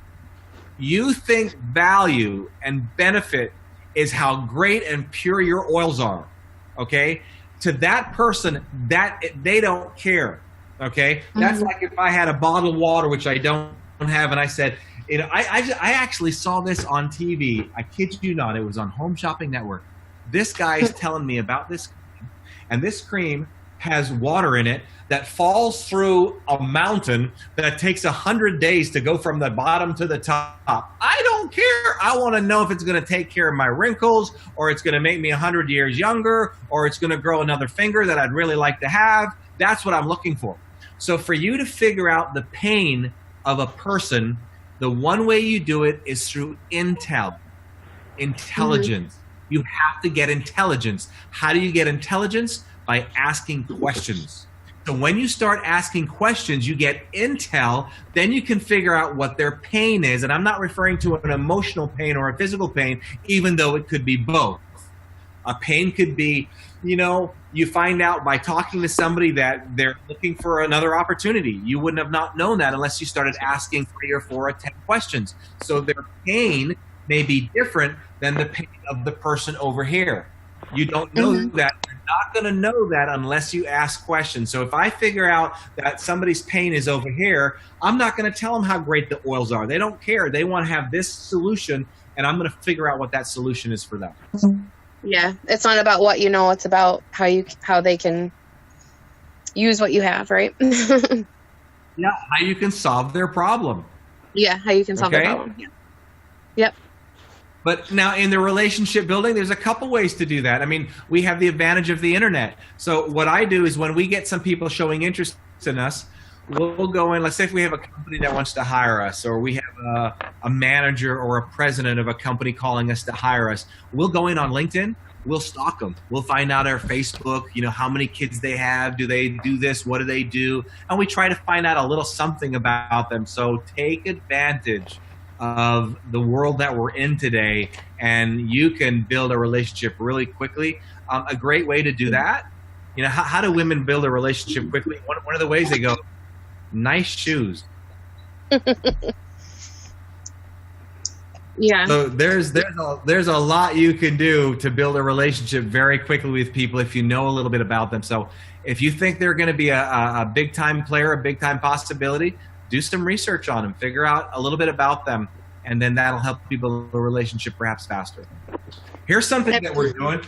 You think value and benefit is how great and pure your oils are, okay? To that person, that they don't care. Okay, that's like if I had a bottle of water, which I don't have, and I said, you know, I actually saw this on TV. I kid you not, it was on Home Shopping Network. This guy is telling me about this cream, and this cream has water in it that falls through a mountain that takes 100 days to go from the bottom to the top. I don't care. I want to know if it's going to take care of my wrinkles, or it's going to make me 100 years younger, or it's going to grow another finger that I'd really like to have. That's what I'm looking for. So for you to figure out the pain of a person, the one way you do it is through intelligence. You have to get intelligence. How do you get intelligence? By asking questions. So when you start asking questions, you get intel, then you can figure out what their pain is. And I'm not referring to an emotional pain or a physical pain, even though it could be both. A pain could be, you know, you find out by talking to somebody that they're looking for another opportunity. You wouldn't have not known that unless you started asking 3 or 4 or 10 questions. So their pain may be different than the pain of the person over here. You don't know that. You're not going to know that unless you ask questions. So if I figure out that somebody's pain is over here, I'm not going to tell them how great the oils are. They don't care. They want to have this solution, and I'm going to figure out what that solution is for them. Yeah, it's not about what you know, it's about how they can use what you have, right? Yeah, how you can solve their problem. Yeah, how you can solve their problem. Yeah. Yep. But now in the relationship building, there's a couple ways to do that. I mean, we have the advantage of the internet. So what I do is when we get some people showing interest in us, we'll go in. Let's say if we have a company that wants to hire us, or we have a manager or a president of a company calling us to hire us, we'll go in on LinkedIn. We'll stalk them. We'll find out our Facebook, how many kids they have. Do they do this? What do they do? And we try to find out a little something about them. So take advantage of the world that we're in today, and you can build a relationship really quickly. A great way to do that, how do women build a relationship quickly? One of the ways they go, nice shoes. Yeah. So there's a lot you can do to build a relationship very quickly with people if you know a little bit about them. So if you think they're going to be a big time player, a big time possibility, do some research on them, figure out a little bit about them, and then that'll help you build a relationship perhaps faster. Here's something that we're doing.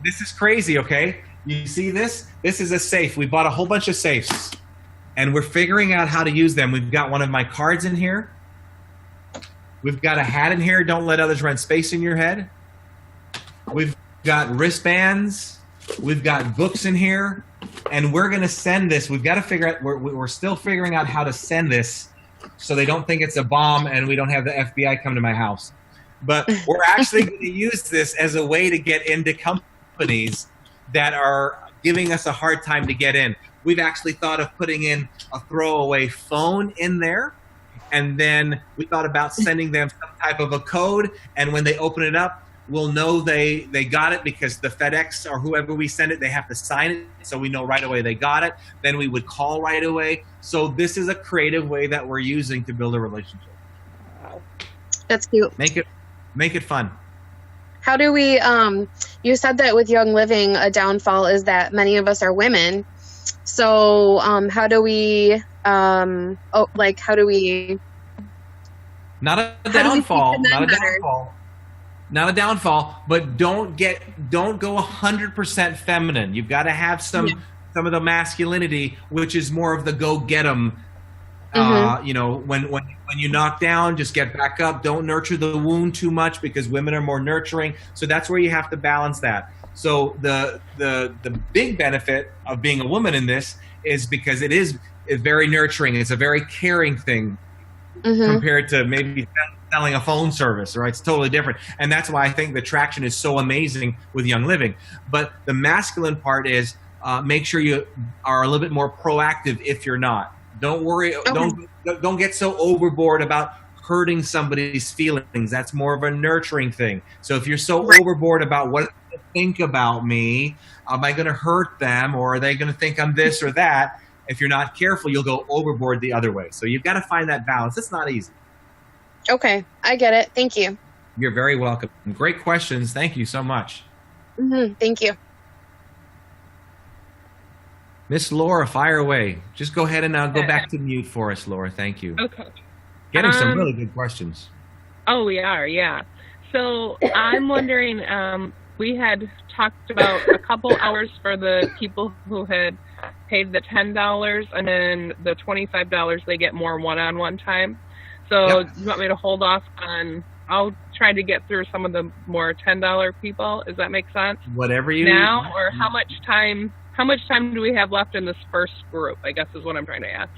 This is crazy, okay? You see this? This is a safe. We bought a whole bunch of safes, and we're figuring out how to use them. We've got one of my cards in here. We've got a hat in here. Don't let others rent space in your head. We've got wristbands. We've got books in here. And we're going to send this. We've got to figure out, we're still figuring out how to send this so they don't think it's a bomb and we don't have the FBI come to my house. But we're actually going to use this as a way to get into companies that are giving us a hard time to get in. We've actually thought of putting in a throwaway phone in there. And then we thought about sending them some type of a code. And when they open it up, we'll know they got it because the FedEx or whoever we send it, they have to sign it. So we know right away they got it. Then we would call right away. So this is a creative way that we're using to build a relationship. That's cute. Make it fun. How do we, you said that with Young Living, a downfall is that many of us are women. So how do we, how do we? Not a downfall, not a downfall, but don't go 100% feminine. You've got to have some of the masculinity, which is more of the go get 'em. When you knock down, just get back up. Don't nurture the wound too much because women are more nurturing. So that's where you have to balance that. So the big benefit of being a woman in this is because it's very nurturing. It's a very caring thing compared to maybe selling a phone service, right? It's totally different. And that's why I think the traction is so amazing with Young Living. But the masculine part is make sure you are a little bit more proactive if you're not. Don't worry. Okay. Don't get so overboard about hurting somebody's feelings. That's more of a nurturing thing. So if you're so overboard about what they think about me, am I going to hurt them, or are they going to think I'm this or that? If you're not careful, you'll go overboard the other way. So you've got to find that balance. It's not easy. Okay, I get it. Thank you. You're very welcome. Great questions. Thank you so much. Thank you. Miss Laura, fire away. Just go ahead and go back to mute for us, Laura. Thank you. Okay. Getting some really good questions. Oh, we are, yeah. So I'm wondering, we had talked about a couple hours for the people who had paid the $10, and then the $25 they get more one-on-one time. So you want me to hold off on? I'll try to get through some of the more $10 people. Does that make sense? Whatever you now, or how much time? How much time do we have left in this first group? I guess is what I'm trying to ask.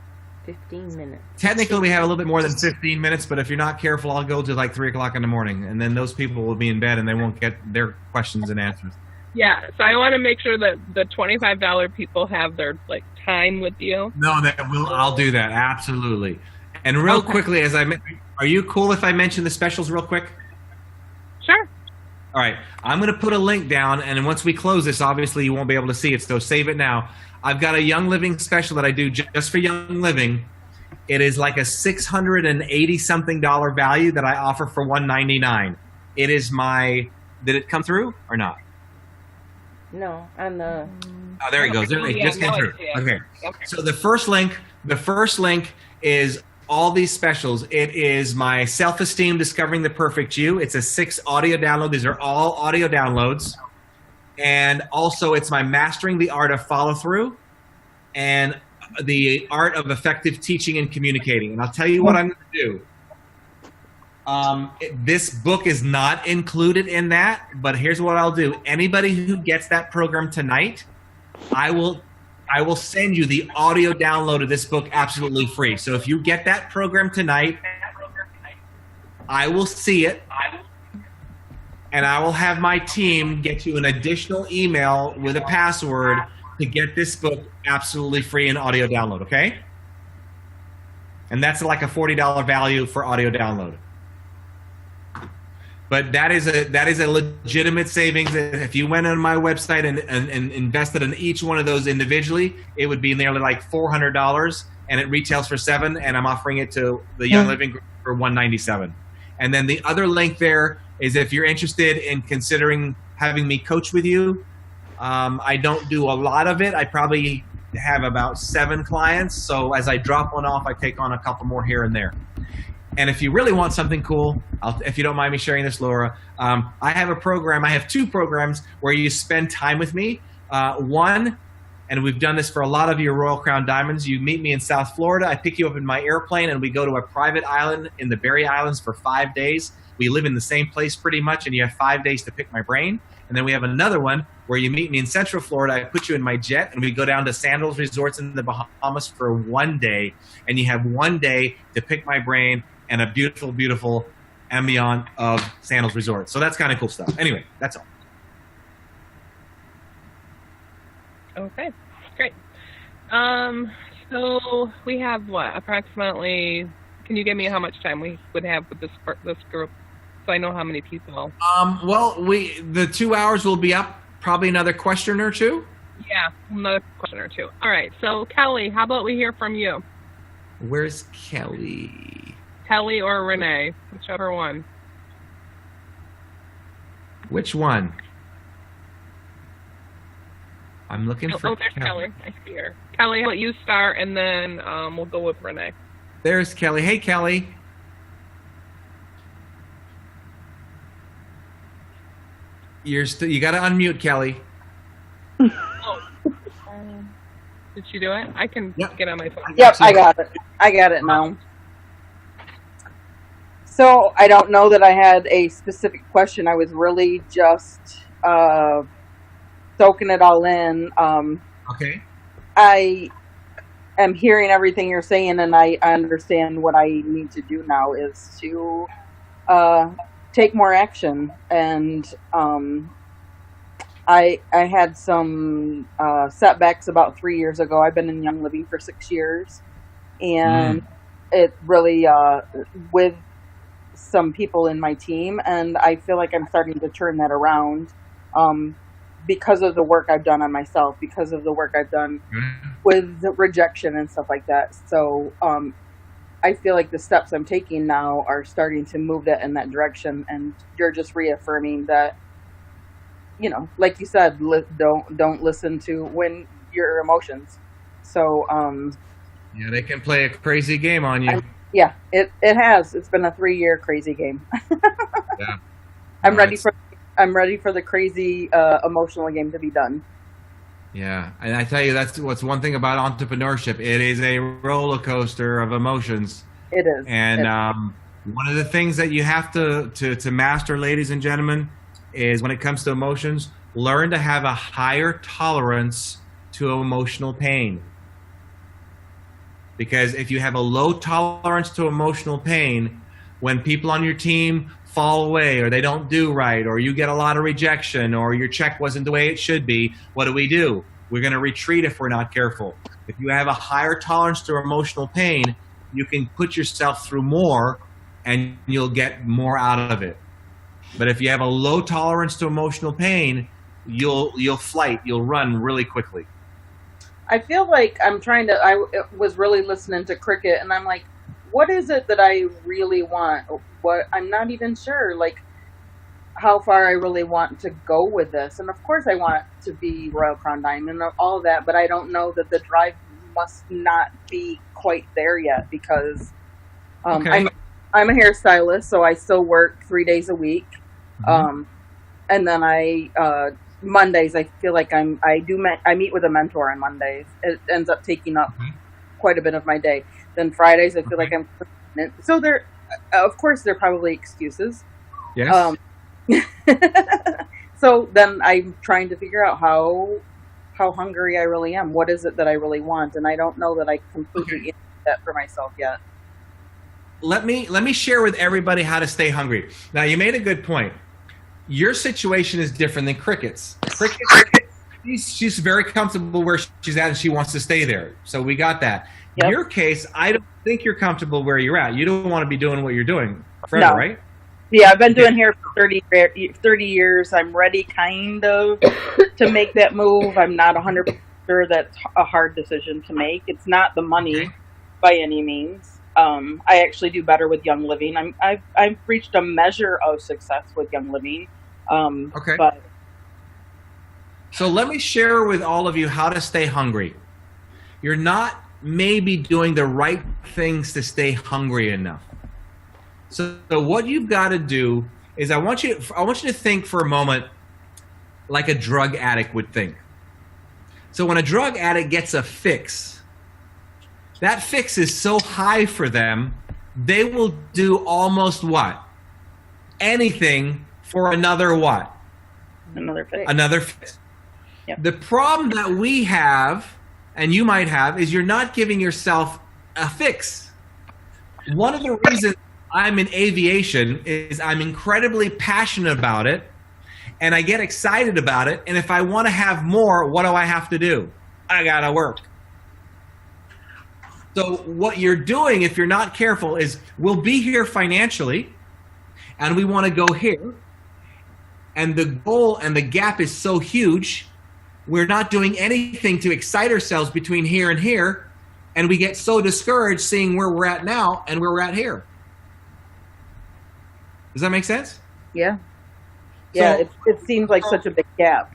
15 minutes. Technically, we have a little bit more than 15 minutes, but if you're not careful, I'll go to like 3 o'clock in the morning, and then those people will be in bed and they won't get their questions and answers. Yeah, so I want to make sure that the $25 people have their time with you. No, I'll do that, absolutely. And real quickly, are you cool if I mention the specials real quick? Sure. All right, I'm going to put a link down, and once we close this, obviously you won't be able to see it, so save it now. I've got a Young Living special that I do just for Young Living. It is like a $680-something value that I offer for $199. It is did it come through or not? No, on the... Oh, there it goes. It just came through. Okay. So the first link is all these specials. It is my Self-Esteem Discovering the Perfect You. It's a 6 audio download. These are all audio downloads. And also it's my Mastering the Art of Follow-Through and the Art of Effective Teaching and Communicating. And I'll tell you what I'm going to do. This book is not included in that, but here's what I'll do. Anybody who gets that program tonight, I will send you the audio download of this book absolutely free. So if you get that program tonight, I will see it, and I will have my team get you an additional email with a password to get this book absolutely free in audio download, okay? And that's like a $40 value for audio download. But that is a legitimate savings. If you went on my website and invested in each one of those individually, it would be nearly like $400, and it retails for $7, and I'm offering it to the Young Living Group for $197. And then the other link there is if you're interested in considering having me coach with you. I don't do a lot of it. I probably have about 7 clients. So as I drop one off, I take on a couple more here and there. And if you really want something cool, if you don't mind me sharing this, Laura, I have a program. I have 2 programs where you spend time with me. One, and we've done this for a lot of your Royal Crown Diamonds, you meet me in South Florida. I pick you up in my airplane, and we go to a private island in the Berry Islands for 5 days. We live in the same place pretty much, and you have 5 days to pick my brain. And then we have another one where you meet me in Central Florida. I put you in my jet, and we go down to Sandals Resorts in the Bahamas for 1 day. And you have 1 day to pick my brain and a beautiful, beautiful ambient of Sandals Resort. So that's kind of cool stuff. Anyway, that's all. Okay, great. So we have what, approximately, can you give me how much time we would have with this group so I know how many people? Well, the 2 hours will be up, probably another question or two. Yeah, another question or two. All right, so Kelly, how about we hear from you? Where's Kelly? Kelly or Renee, whichever one. Which one? I'm looking for there's Kelly. I see her. Kelly, how about you start, and then we'll go with Renee. There's Kelly. Hey, Kelly. You got to unmute, Kelly. Oh. Did she do it? I can get on my phone. Yep, I got it. I got it now. So I don't know that I had a specific question. I was really just soaking it all in. Okay. I am hearing everything you're saying, and I understand what I need to do now is to take more action. And I had some setbacks about 3 years ago. I've been in Young Living for 6 years, and it really with some people in my team, and I feel like I'm starting to turn that around because of the work I've done on myself, because of the work I've done with the rejection and stuff like that. So I feel like the steps I'm taking now are starting to move that in that direction, and you're just reaffirming that, you know, like you said, don't listen to your emotions. So yeah, they can play a crazy game on you. Yeah, it has. It's been a 3-year crazy game. Yeah. I'm ready for the crazy emotional game to be done. Yeah, and I tell you, that's what's one thing about entrepreneurship. It is a roller coaster of emotions. It is. And one of the things that you have to master, ladies and gentlemen, is when it comes to emotions, learn to have a higher tolerance to emotional pain. Because if you have a low tolerance to emotional pain, when people on your team fall away, or they don't do right, or you get a lot of rejection, or your check wasn't the way it should be, what do? We're going to retreat if we're not careful. If you have a higher tolerance to emotional pain, you can put yourself through more, and you'll get more out of it. But if you have a low tolerance to emotional pain, you'll run really quickly. I feel like I was really listening to Cricket, and I'm like, what is it that I really want? What, I'm not even sure, like, how far I really want to go with this. And of course I want to be Royal Crown Diamond and all of that, but I don't know that the drive must not be quite there yet, because I'm a hairstylist, so I still work 3 days a week. And then Mondays, I feel like I meet with a mentor on Mondays. It ends up taking up quite a bit of my day. Then Fridays, I feel like I'm, so of course, they're probably excuses. Yes. So then I'm trying to figure out how hungry I really am. What is it that I really want? And I don't know that I completely answered that for myself yet. Let me share with everybody how to stay hungry. Now, you made a good point. Your situation is different than Cricket's. She's very comfortable where she's at and she wants to stay there. So we got that. Yep. In your case, I don't think you're comfortable where you're at. You don't want to be doing what you're doing forever, No. right? Yeah, I've been doing hair for 30 years. I'm ready kind of to make that move. I'm not 100% sure that's a hard decision to make. It's not the money by any means. I actually do better with Young Living. I've reached a measure of success with Young Living. But so let me share with all of you how to stay hungry. You're not maybe doing the right things to stay hungry enough. So what you've got to do is I want you to think for a moment like a drug addict would think. So when a drug addict gets a fix, that fix is so high for them, they will do almost what? Anything for another what? Another fix. Another fix. Yep. The problem that we have, and you might have, is you're not giving yourself a fix. One of the reasons I'm in aviation is I'm incredibly passionate about it, and I get excited about it, and if I want to have more, what do I have to do? I gotta work. So what you're doing, if you're not careful, is we'll be here financially, and we want to go here, and the goal and the gap is so huge, we're not doing anything to excite ourselves between here and here, and we get so discouraged seeing where we're at now and where we're at here. Does that make sense? Yeah. Yeah, So- it seems like such a big gap.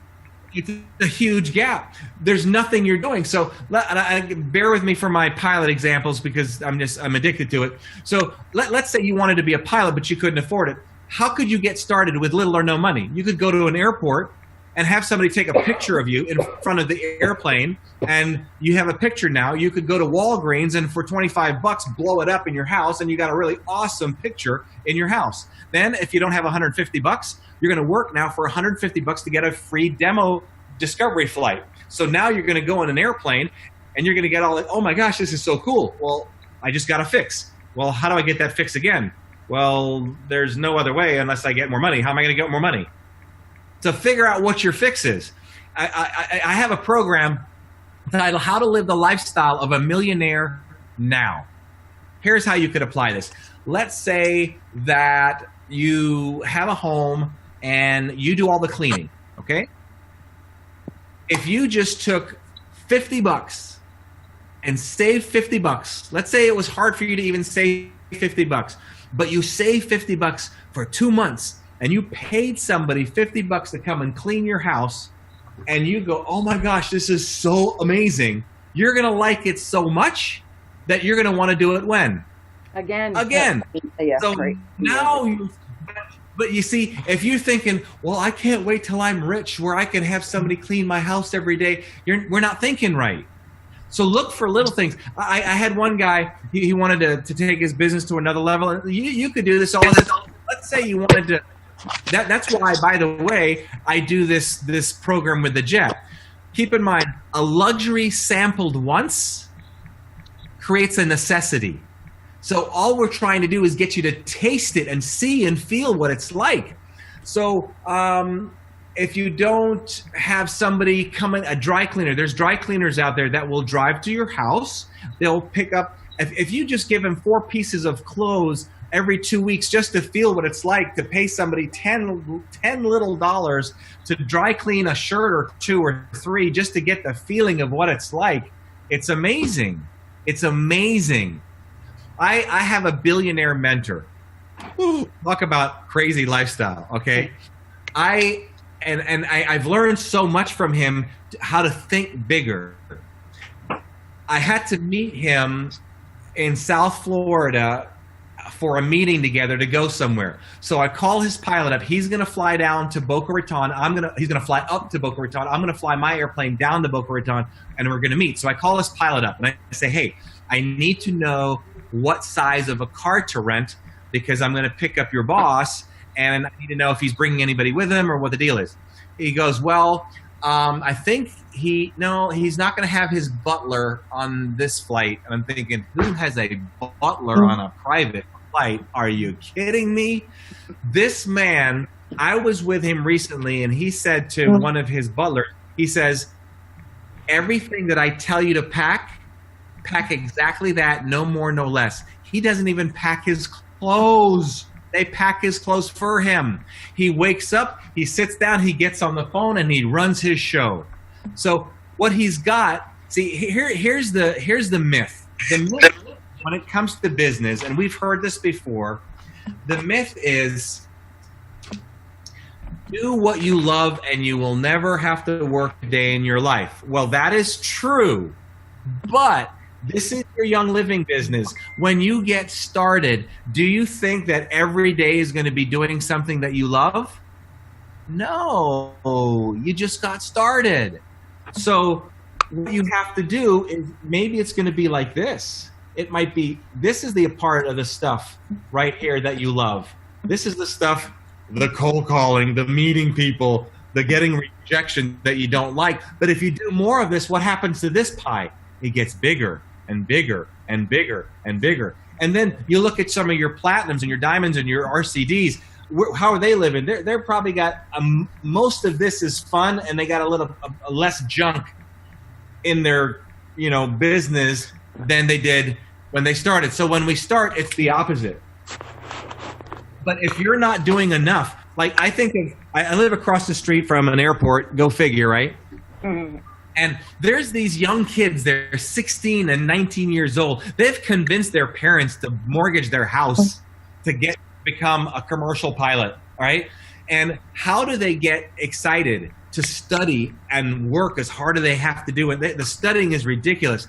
It's a huge gap. There's nothing you're doing. So bear with me for my pilot examples because I'm addicted to it. So let's say you wanted to be a pilot, but you couldn't afford it. How could you get started with little or no money? You could go to an airport and have somebody take a picture of you in front of the airplane, and you have a picture now. You could go to Walgreens and for $25 blow it up in your house, and you got a really awesome picture in your house. Then if you don't have $150, you're going to work now for $150 to get a free demo discovery flight. So now you're going to go in an airplane, and you're going to get all like, oh my gosh, this is so cool. Well, I just got a fix. Well, how do I get that fix again? Well, there's no other way unless I get more money. How am I going to get more money? So figure out what your fix is. I have a program titled How to Live the Lifestyle of a Millionaire Now. Here's how you could apply this. Let's say that you have a home and you do all the cleaning, okay? If you just took $50 and saved $50, let's say it was hard for you to even save $50, but you saved $50 for 2 months, and you paid somebody $50 to come and clean your house, and you go, oh my gosh, this is so amazing. You're going to like it so much that you're going to want to do it when? Again. Yeah, So right. now but you see, if you're thinking, well, I can't wait till I'm rich where I can have somebody clean my house every day, we're not thinking right. So look for little things. I had one guy, he wanted to take his business to another level. You could do this all the time. Let's say you wanted to. That's why, by the way, I do this program with the jet. Keep in mind, a luxury sampled once creates a necessity. So all we're trying to do is get you to taste it and see and feel what it's like. So if you don't have somebody come in, a dry cleaner, there's dry cleaners out there that will drive to your house. They'll pick up, if you just give them 4 pieces of clothes every 2 weeks just to feel what it's like to pay somebody $10 little to dry clean a shirt or 2 or 3 just to get the feeling of what it's like. It's amazing. It's amazing. I have a billionaire mentor. Talk about crazy lifestyle, okay? I've learned so much from him how to think bigger. I had to meet him in South Florida for a meeting together to go somewhere. So I call his pilot up. He's going to fly down to Boca Raton. He's going to fly up to Boca Raton. I'm going to fly my airplane down to Boca Raton, and we're going to meet. So I call his pilot up, and I say, hey, I need to know what size of a car to rent because I'm going to pick up your boss, and I need to know if he's bringing anybody with him or what the deal is. He goes, well, I think he's not going to have his butler on this flight. And I'm thinking, who has a butler on a private flight? Are you kidding me? This man, I was with him recently, and he said to one of his butlers, he says, everything that I tell you to pack exactly that, no more, no less. He doesn't even pack his clothes. They pack his clothes for him. He wakes up, he sits down, he gets on the phone, and he runs his show. So what he's got, see, here's the myth. The myth when it comes to business, and we've heard this before, the myth is do what you love and you will never have to work a day in your life. Well, that is true, but this is your Young Living business. When you get started, do you think that every day is going to be doing something that you love? No, you just got started. So what you have to do is, maybe it's going to be like this. It might be, this is the part of the stuff right here that you love. This is the stuff, the cold calling, the meeting people, the getting rejection that you don't like. But if you do more of this, what happens to this pie? It gets bigger and bigger and bigger and bigger. And then you look at some of your platinums and your diamonds and your RCDs. How are they living? They're probably got most of this is fun, and they got a little less junk in their business than they did when they started. So when we start, it's the opposite. But if you're not doing enough, like I live across the street from an airport. Go figure, right? Mm-hmm. And there's these young kids, they're 16 and 19 years old. They've convinced their parents to mortgage their house to become a commercial pilot, right? And how do they get excited to study and work as hard as they have to do? And the studying is ridiculous.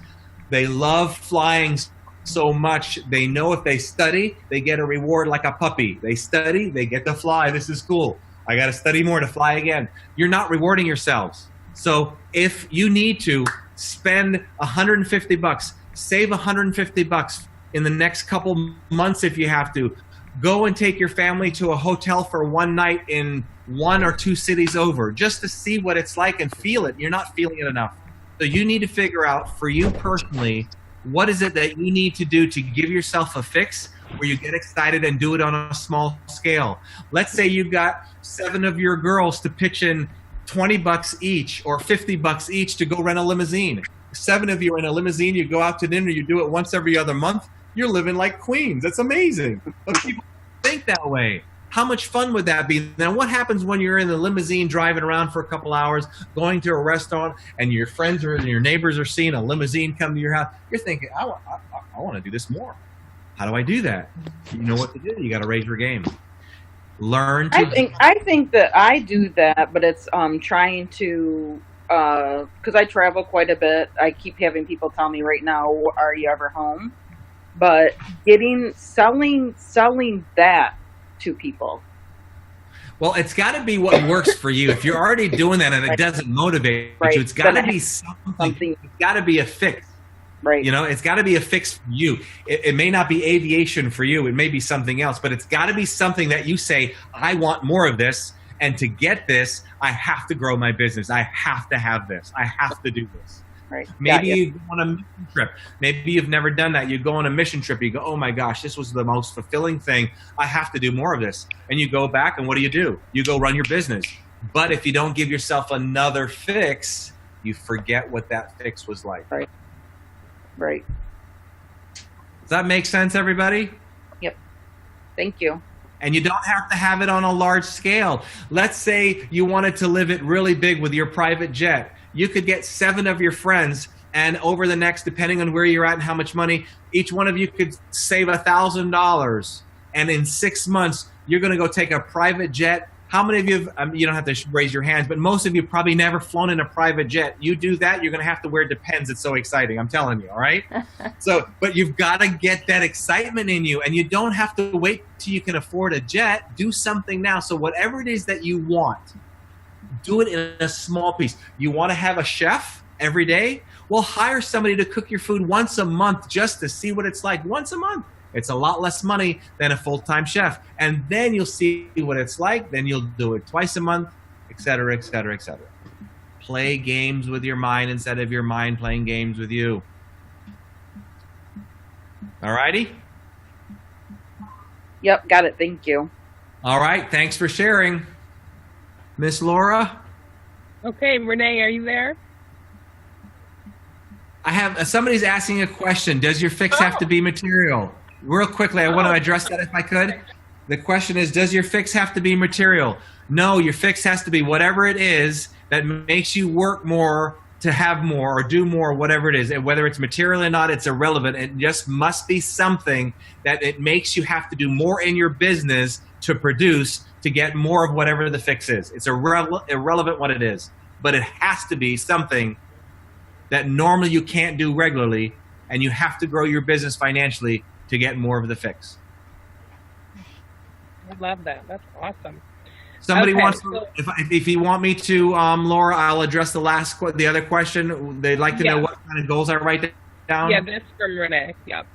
They love flying so much. They know if they study, they get a reward like a puppy. They study, they get to fly. This is cool. I got to study more to fly again. You're not rewarding yourselves. So if you need to spend $150, save $150 in the next couple months if you have to, go and take your family to a hotel for one night in 1 or 2 cities over just to see what it's like and feel it. You're not feeling it enough. So you need to figure out for you personally, what is it that you need to do to give yourself a fix where you get excited and do it on a small scale. Let's say you've got 7 of your girls to pitch in $20 each or $50 each to go rent a limousine. 7 of you are in a limousine, you go out to dinner, you do it once every other month, you're living like queens. That's amazing. But people think that way. How much fun would that be? Now, what happens when you're in the limousine driving around for a couple hours, going to a restaurant, and your friends and your neighbors are seeing a limousine come to your house? You're thinking, I want to do this more. How do I do that? You know what to do. You got to raise your game. Learn to. I think that I do that, but it's trying to, because I travel quite a bit. I keep having people tell me right now, "Are you ever home?" But selling that to people. Well, it's got to be what works for you. If you're already doing that and it doesn't motivate you, it's got to be something. It's got to be a fix. Right. You know, it's got to be a fix for you. It may not be aviation for you. It may be something else, but it's got to be something that you say, I want more of this. And to get this, I have to grow my business. I have to have this. I have to do this. Right. Maybe you go on a mission trip. Maybe you've never done that. You go on a mission trip. You go, oh my gosh, this was the most fulfilling thing. I have to do more of this. And you go back and what do? You go run your business. But if you don't give yourself another fix, you forget what that fix was like. Right. Right. Does that make sense, everybody? Yep. Thank you. And you don't have to have it on a large scale. Let's say you wanted to live it really big with your private jet. You could get 7 of your friends, and over the next, depending on where you're at and how much money, each one of you could save $1,000. And in 6 months, you're going to go take a private jet. How many of you, you don't have to raise your hands, but most of you probably never flown in a private jet. You do that, you're going to have to wear Depends. It's so exciting. I'm telling you, all right? But you've got to get that excitement in you, and you don't have to wait till you can afford a jet. Do something now. So whatever it is that you want, do it in a small piece. You want to have a chef every day? Well, hire somebody to cook your food once a month just to see what it's like. Once a month. It's a lot less money than a full-time chef. And then you'll see what it's like. Then you'll do it twice a month, et cetera, et cetera, et cetera. Play games with your mind instead of your mind playing games with you. All righty? Yep, got it. Thank you. All right. Thanks for sharing. Miss Laura? Okay, Renee, are you there? I have somebody's asking a question. Does your fix have to be material? Real quickly, I want to address that if I could. The question is, does your fix have to be material? No, your fix has to be whatever it is that makes you work more to have more or do more, whatever it is. And whether it's material or not, it's irrelevant. It just must be something that it makes you have to do more in your business to produce to get more of whatever the fix is. It's irrelevant what it is. But it has to be something that normally you can't do regularly, and you have to grow your business financially to get more of the fix. I love that. That's awesome. Somebody Okay, wants, so- if you want me to, Laura, I'll address the other question. They'd like to know Yeah. what kind of goals I write down. Yeah, this from Renee. Yep.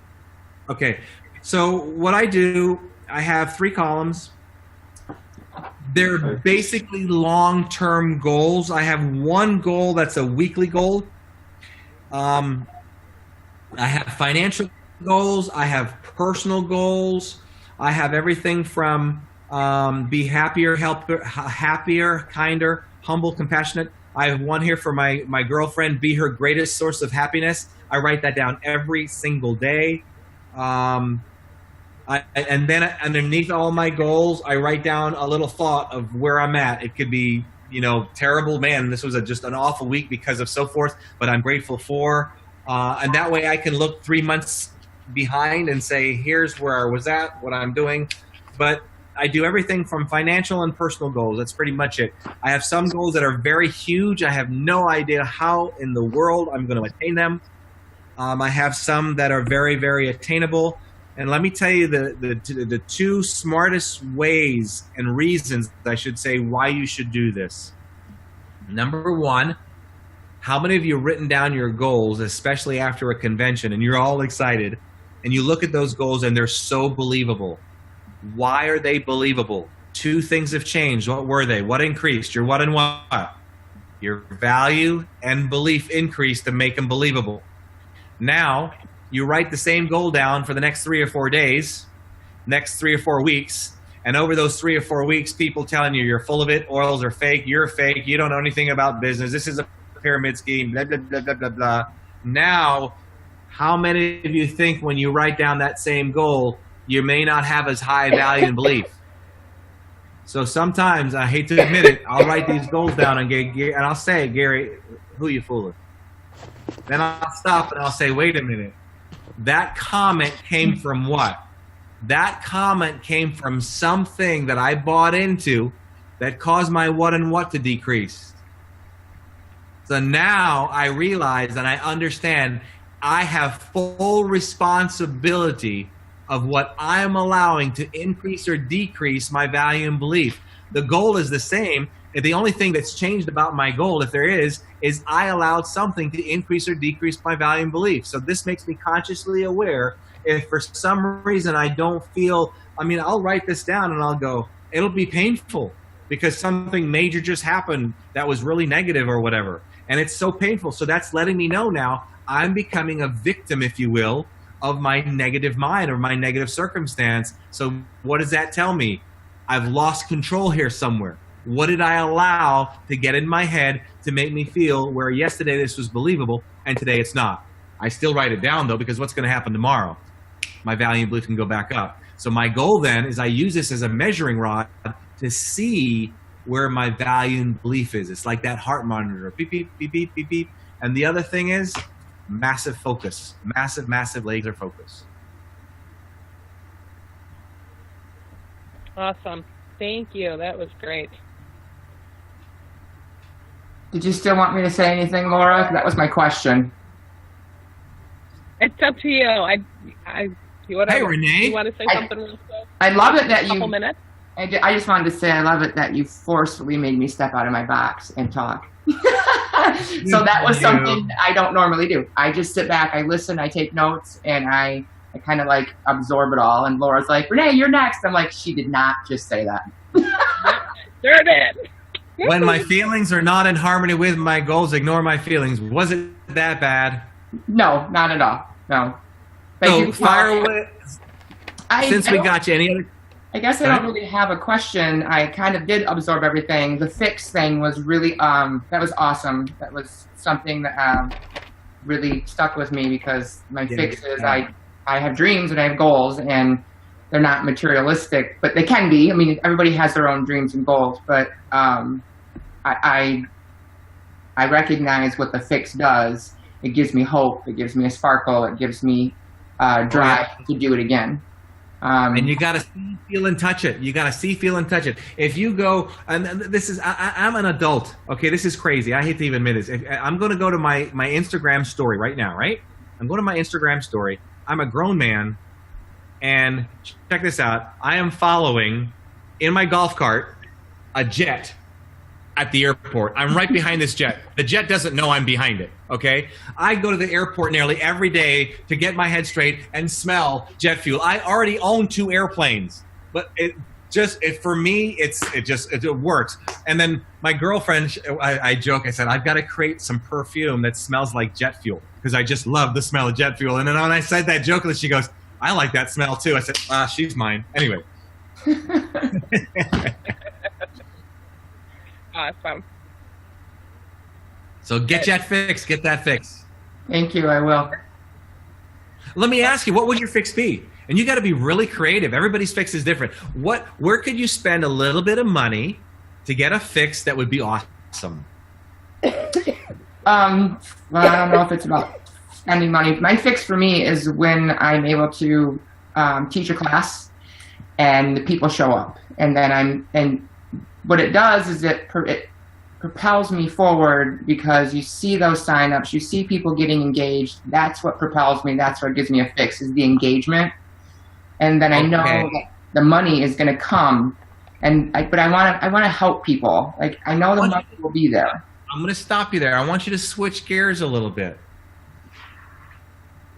Okay, so what I do, I have 3 columns. They're basically long-term goals. I have one goal that's a weekly goal. I have financial goals. I have personal goals. I have everything from be happier, happier, kinder, humble, compassionate. I have one here for my girlfriend, be her greatest source of happiness. I write that down every single day. And then underneath all my goals, I write down a little thought of where I'm at. It could be, terrible, man, this was just an awful week because of so forth, but I'm grateful for. And that way I can look 3 months behind and say, here's where I was at, what I'm doing. But I do everything from financial and personal goals. That's pretty much it. I have some goals that are very huge. I have no idea how in the world I'm going to attain them. I have some that are very, very attainable. And let me tell you the 2 smartest ways and reasons, I should say, why you should do this. Number 1, how many of you have written down your goals, especially after a convention, and you're all excited, and you look at those goals and they're so believable? Why are they believable? 2 things have changed. What were they? What increased? Your what and what? Your value and belief increased to make them believable. Now, you write the same goal down for the next 3 or 4 days, next 3 or 4 weeks, and over those 3 or 4 weeks, people telling you you're full of it, oils are fake, you're fake, you don't know anything about business, this is a pyramid scheme, blah, blah, blah, blah, blah, blah. Now, how many of you think when you write down that same goal, you may not have as high value and belief? So sometimes, I hate to admit it, I'll write these goals down and I'll say, Gary, who you fooling? Then I'll stop and I'll say, wait a minute. That comment came from what? That comment came from something that I bought into that caused my what and what to decrease. So now I realize and I understand I have full responsibility of what I am allowing to increase or decrease my value and belief. The goal is the same. And the only thing that's changed about my goal, if there is I allowed something to increase or decrease my value and belief. So this makes me consciously aware if for some reason I don't feel, I'll write this down and I'll go, it'll be painful because something major just happened that was really negative or whatever. And it's so painful. So that's letting me know now I'm becoming a victim, if you will, of my negative mind or my negative circumstance. So what does that tell me? I've lost control here somewhere. What did I allow to get in my head to make me feel where yesterday this was believable and today it's not? I still write it down though, because what's going to happen tomorrow? My value and belief can go back up. So my goal then is I use this as a measuring rod to see where my value and belief is. It's like that heart monitor, beep, beep, beep, beep, beep, beep. And the other thing is massive focus, massive laser focus. Awesome. Thank you. That was great. Did you still want me to say anything, Laura? That was my question. It's up to you. You want Renee. You want to say something real quick? I love it that you. Couple minutes. I just wanted to say I love it that you forcefully made me step out of my box and talk. So that was something I don't normally do. I just sit back, I listen, I take notes, and I I kind of like absorb it all. And Laura's like, Renee, you're next. I'm like, she did not just say that. Sure did. When my feelings are not in harmony with my goals, ignore my feelings. Was it that bad? No, not at all. No. But So fire away. Since we don't- got you, any other? I guess I don't really have a question. I kind of did absorb everything. The fix thing was really, that was awesome. That was something that really stuck with me because my fix is I have dreams and I have goals and they're not materialistic, but they can be. I mean, everybody has their own dreams and goals, but I recognize what the fix does. It gives me hope. It gives me a sparkle. It gives me drive to do it again. And you got to see, feel, and touch it. You got to see, feel, and touch it. If you go, and this is, I'm an adult. Okay, this is crazy. I hate to even admit this. I'm going to go to my Instagram story right now, right? I'm going to my Instagram story. I'm a grown man, and check this out. I am following, in my golf cart, a jet at the airport. I'm right behind this jet. The jet doesn't know I'm behind it, okay? I go to the airport nearly every day to get my head straight and smell jet fuel. I already own 2 airplanes, but for me, it works. And then my girlfriend, I joke, I said, I've got to create some perfume that smells like jet fuel because I just love the smell of jet fuel. And then when I said that jokingly, she goes, I like that smell too. I said, she's mine. Anyway. Awesome. So get that fix. Get that fix. Thank you. I will. Let me ask you, what would your fix be? And you got to be really creative. Everybody's fix is different. Where could you spend a little bit of money to get a fix that would be awesome? Well, I don't know if it's about spending money. My fix for me is when I'm able to teach a class and the people show up, and then what it does is it propels me forward because you see those signups, you see people getting engaged. That's what propels me. That's what gives me a fix, is the engagement. And then I know that the money is going to come, but I want to help people. Like, I know the money will be there. I'm going to stop you there. I want you to switch gears a little bit.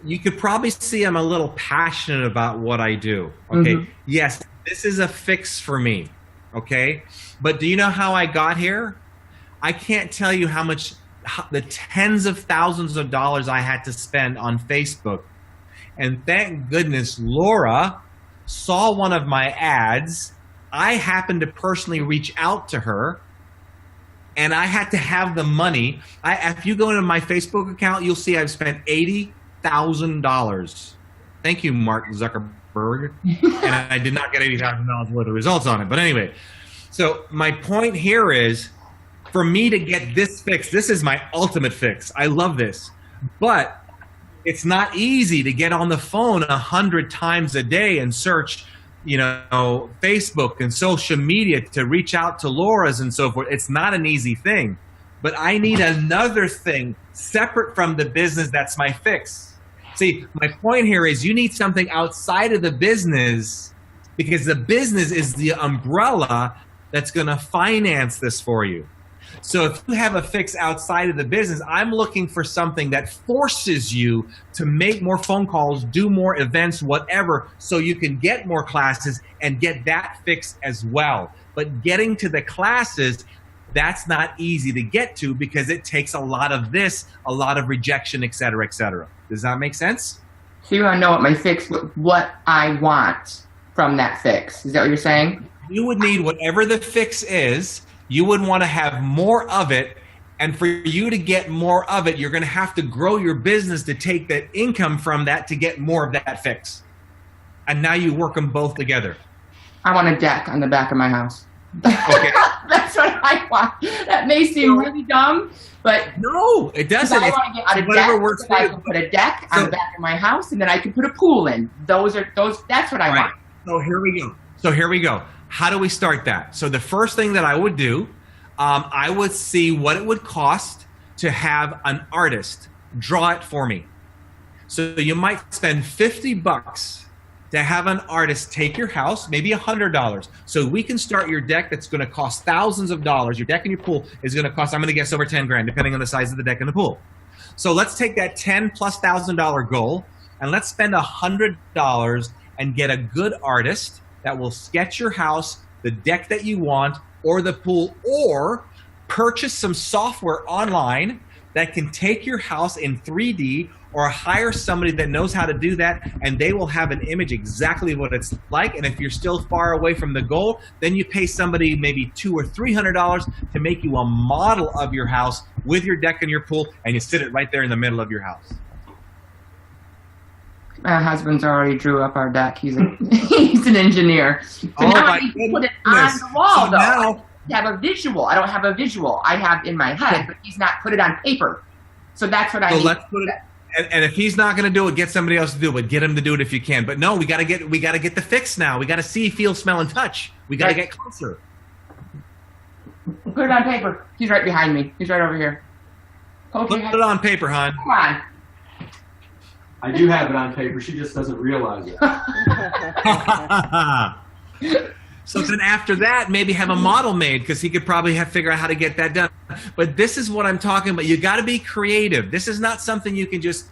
You could probably see I'm a little passionate about what I do. Okay. Mm-hmm. Yes, this is a fix for me. Okay. But do you know how I got here? I can't tell you the tens of thousands of dollars I had to spend on Facebook. And thank goodness Laura saw one of my ads. I happened to personally reach out to her, and I had to have the money. If you go into my Facebook account, you'll see I've spent $80,000. Thank you, Mark Zuckerberg. And I did not get $80,000 worth of results on it. But anyway, so my point here is, for me to get this fix, this is my ultimate fix. I love this. But it's not easy to get on the phone 100 times a day and search, Facebook and social media to reach out to Laura's and so forth. It's not an easy thing. But I need another thing separate from the business that's my fix. See, my point here is you need something outside of the business, because the business is the umbrella that's going to finance this for you. So if you have a fix outside of the business, I'm looking for something that forces you to make more phone calls, do more events, whatever, so you can get more classes and get that fix as well. But getting to the classes, that's not easy to get to because it takes a lot of this, a lot of rejection, et cetera, et cetera. Does that make sense? So you want to know what I want from that fix. Is that what you're saying? You would need whatever the fix is. You would want to have more of it. And for you to get more of it, you're going to have to grow your business to take the income from that to get more of that fix. And now you work them both together. I want a deck on the back of my house. Okay. That's what I want. That may seem really dumb, but no, it doesn't. I want to get a deck. Works so I can put a deck on the back of my house, and then I can put a pool in. That's what I want. So here we go. How do we start that? So the first thing that I would do, I would see what it would cost to have an artist draw it for me. So you might spend $50 to have an artist take your house, maybe $100. So we can start your deck that's going to cost thousands of dollars. Your deck and your pool is going to cost, I'm going to guess, over 10 grand, depending on the size of the deck and the pool. So let's take that $10,000+ goal and let's spend $100 and get a good artist that will sketch your house, the deck that you want, or the pool, or purchase some software online that can take your house in 3D, or hire somebody that knows how to do that, and they will have an image exactly what it's like. And if you're still far away from the goal, then you pay somebody maybe $200 or $300 to make you a model of your house with your deck and your pool, and you sit it right there in the middle of your house. My husband's already drew up our deck. He's an engineer. So Oh now my I need to put it goodness. on the wall, So though. now- I have a visual. I don't have a visual. I have in my head, but he's not put it on paper. So that's what I So need. let's put it. And if he's not going to do it, get somebody else to do it. But get him to do it if you can. But no, we got to get the fix now. We got to see, feel, smell, and touch. We got to get closer. Put it on paper. He's right behind me. He's right over here. Put it on paper, hon. Come on. I do have it on paper. She just doesn't realize it. So then after that, maybe have a model made, because he could probably figure out how to get that done. But this is what I'm talking about. You got to be creative. This is not something you can just,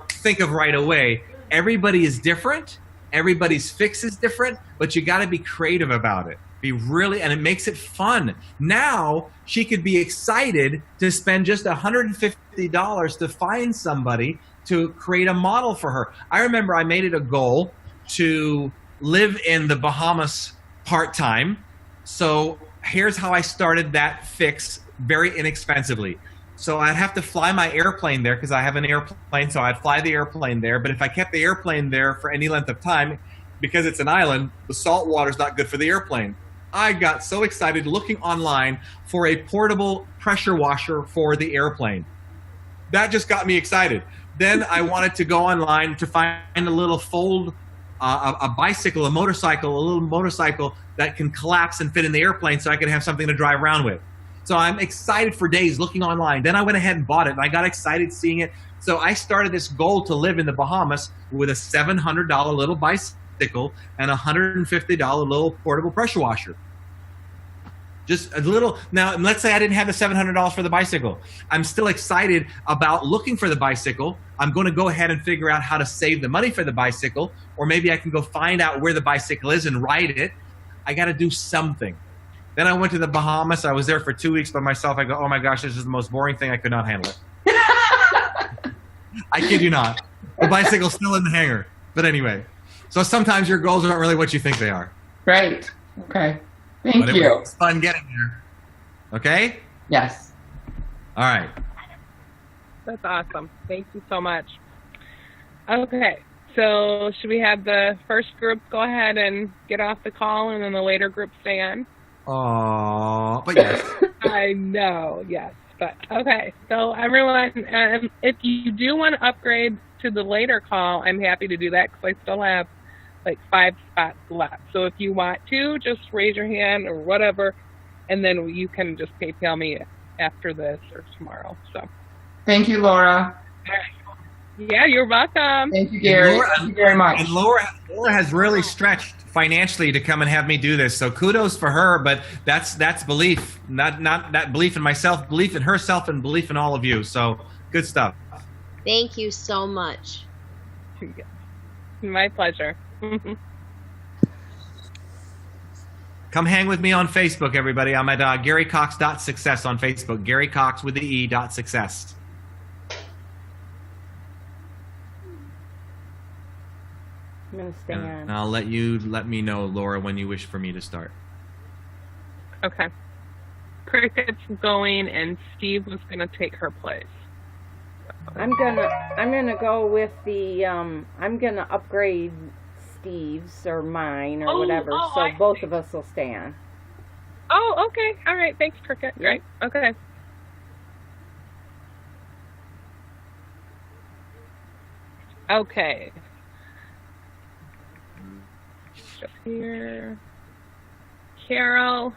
think of right away. Everybody is different. Everybody's fix is different, but you got to be creative about it. And it makes it fun. Now she could be excited to spend just $150 to find somebody to create a model for her. I remember I made it a goal to live in the Bahamas part-time. So here's how I started that fix very inexpensively. So I'd have to fly my airplane there because I have an airplane, so I'd fly the airplane there. But if I kept the airplane there for any length of time, because it's an island, the salt water's not good for the airplane. I got so excited looking online for a portable pressure washer for the airplane. That just got me excited. Then I wanted to go online to find a little a bicycle, a little motorcycle that can collapse and fit in the airplane so I could have something to drive around with. So I'm excited for days looking online. Then I went ahead and bought it, and I got excited seeing it. So I started this goal to live in the Bahamas with a $700 little bicycle and a $150 little portable pressure washer. Just a little. Now, let's say I didn't have the $700 for the bicycle. I'm still excited about looking for the bicycle. I'm going to go ahead and figure out how to save the money for the bicycle, or maybe I can go find out where the bicycle is and ride it. I got to do something. Then I went to the Bahamas. I was there for 2 weeks by myself. I go, oh my gosh, this is the most boring thing. I could not handle it. I kid you not. The bicycle's still in the hangar. But anyway, so sometimes your goals aren't really what you think they are. Right. Okay. Thank you. It was fun getting there. Okay? Yes. All right. That's awesome. Thank you so much. Okay, so should we have the first group go ahead and get off the call, and then the later group stay on? But yes. I know, yes. But okay, so everyone, if you do want to upgrade to the later call, I'm happy to do that because I still have like 5 spots left. So if you want to, just raise your hand or whatever, and then you can just PayPal me after this or tomorrow. So. Thank you, Laura. Yeah, you're welcome. Thank you, Gary. Thank you very much. And Laura has really stretched financially to come and have me do this. So kudos for her, but that's belief, not that belief in myself, belief in herself, and belief in all of you. So good stuff. Thank you so much. My pleasure. Come hang with me on Facebook, everybody. I'm at GaryCox.success on Facebook. Gary Cox with the E.success. I'm going to stay on. And I'll let me know, Laura, when you wish for me to start. Okay. Cricket's going, and Steve was going to take her place. I'm gonna go with the I'm gonna upgrade Steve's or mine or whatever, so both of us will stay on. Oh, okay. All right. Thanks, Cricket. Yeah. Great. Okay. Okay. Just here. Carol,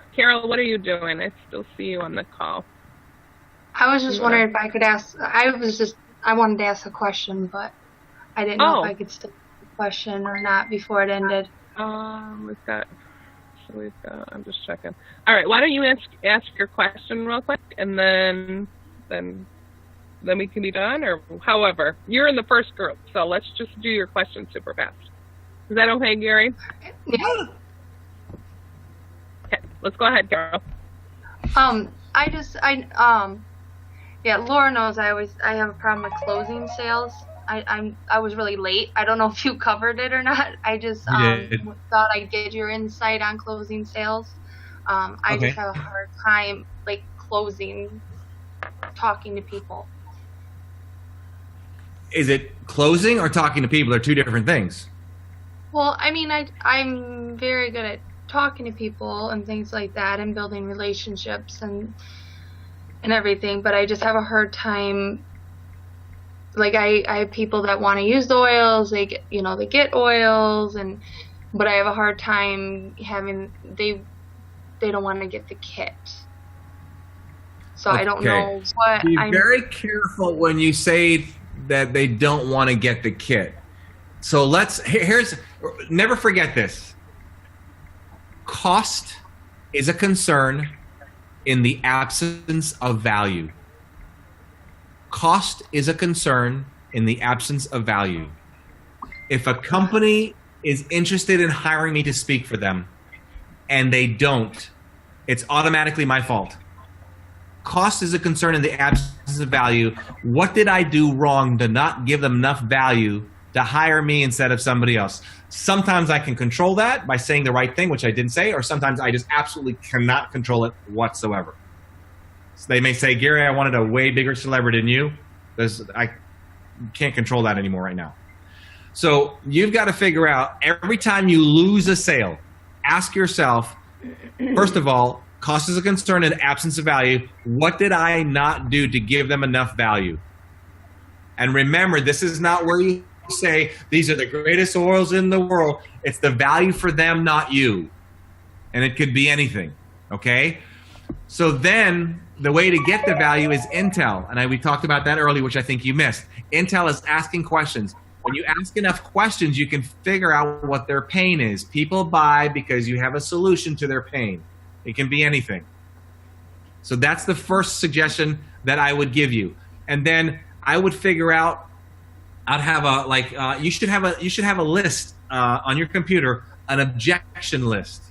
what are you doing? I still see you on the call. I was just wondering if I could ask. I wanted to ask a question, but I didn't know if I could still ask a question or not before it ended. I'm just checking. All right, why don't you ask your question real quick, and then then we can be done, or however. You're in the first group, so let's just do your questions super fast. Is that okay, Gary? Yeah. Okay, let's go ahead, Carol. Yeah, Laura knows I have a problem with closing sales. I was really late. I don't know if you covered it or not. I just thought I'd get your insight on closing sales. I just have a hard time like closing, talking to people. Is it closing or talking to people? They're two different things. Well, I mean, I'm very good at talking to people and things like that, and building relationships and everything. But I just have a hard time. Like I have people that want to use the oils. They get oils, but I have a hard time having they don't want to get the kit. So I don't know what. Be very careful when you say that they don't want to get the kit. So never forget this. Cost is a concern in the absence of value. Cost is a concern in the absence of value. If a company is interested in hiring me to speak for them and they don't, it's automatically my fault. Cost is a concern in the absence of value. What did I do wrong to not give them enough value to hire me instead of somebody else? Sometimes I can control that by saying the right thing, which I didn't say, or sometimes I just absolutely cannot control it whatsoever. So they may say, Gary, I wanted a way bigger celebrity than you. I can't control that anymore right now. So you've got to figure out, every time you lose a sale, ask yourself, first of all, cost is a concern in absence of value. What did I not do to give them enough value? And remember, this is not where you say, these are the greatest oils in the world. It's the value for them, not you. And it could be anything, okay? So then the way to get the value is intel. And we talked about that earlier, which I think you missed. Intel is asking questions. When you ask enough questions, you can figure out what their pain is. People buy because you have a solution to their pain. It can be anything. So that's the first suggestion that I would give you. And then I would figure out, I'd have you should have a list on your computer, an objection list.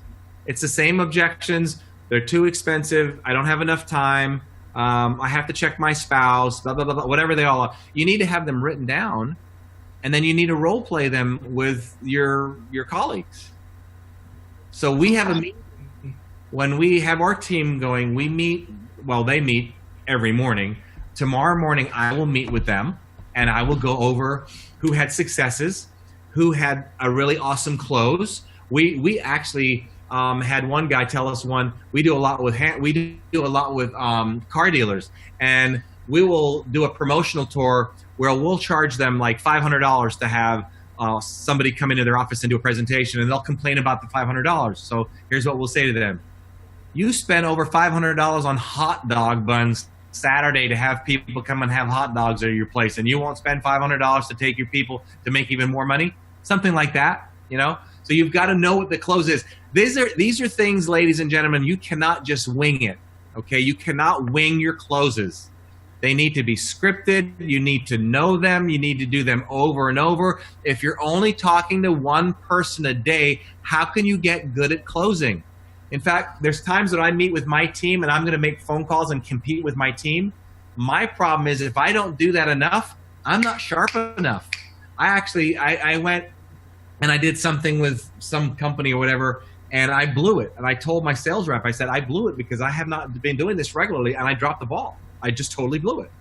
It's the same objections. They're too expensive. I don't have enough time. I have to check my spouse, blah, blah, blah, blah, whatever they all are. You need to have them written down, and then you need to role play them with your colleagues. So we have a meeting. When we have our team going, they meet every morning. Tomorrow morning, I will meet with them, and I will go over who had successes, who had a really awesome close. We actually had one guy tell us one. We do a lot with car dealers, and we will do a promotional tour where we'll charge them like $500 to have somebody come into their office and do a presentation, and they'll complain about the $500. So here's what we'll say to them. You spent over $500 on hot dog buns Saturday to have people come and have hot dogs at your place, and you won't spend $500 to take your people to make even more money? Something like that, you know? So you've got to know what the close is. These are things, ladies and gentlemen, you cannot just wing it, okay? You cannot wing your closes. They need to be scripted. You need to know them. You need to do them over and over. If you're only talking to one person a day, how can you get good at closing? In fact, there's times that I meet with my team and I'm going to make phone calls and compete with my team. My problem is if I don't do that enough, I'm not sharp enough. I went and I did something with some company or whatever, and I blew it. And I told my sales rep, I said, I blew it because I have not been doing this regularly, and I dropped the ball. I just totally blew it.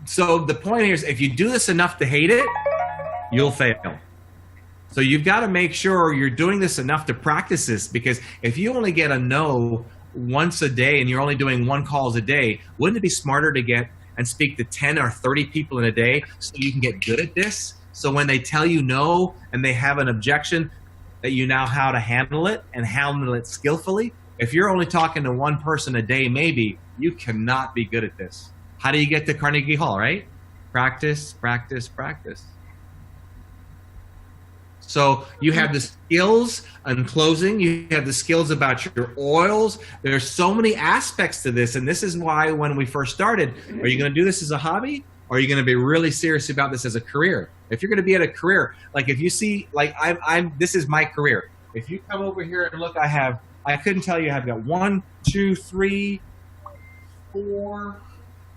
So the point here is, if you do this enough to hate it, you'll fail. So you've got to make sure you're doing this enough to practice this, because if you only get a no once a day and you're only doing 1 call a day, wouldn't it be smarter to get and speak to 10 or 30 people in a day so you can get good at this? So when they tell you no and they have an objection, that you know how to handle it and handle it skillfully. If you're only talking to 1 person a day, maybe, you cannot be good at this. How do you get to Carnegie Hall, right? Practice, practice, practice. So you have the skills on closing, you have the skills about your oils. There's so many aspects to this, and this is why when we first started, are you going to do this as a hobby, or are you going to be really serious about this as a career? If you're going to be at a career, like if you see, like this is my career. If you come over here and look, I couldn't tell you, I've got 1, 2, 3, 4,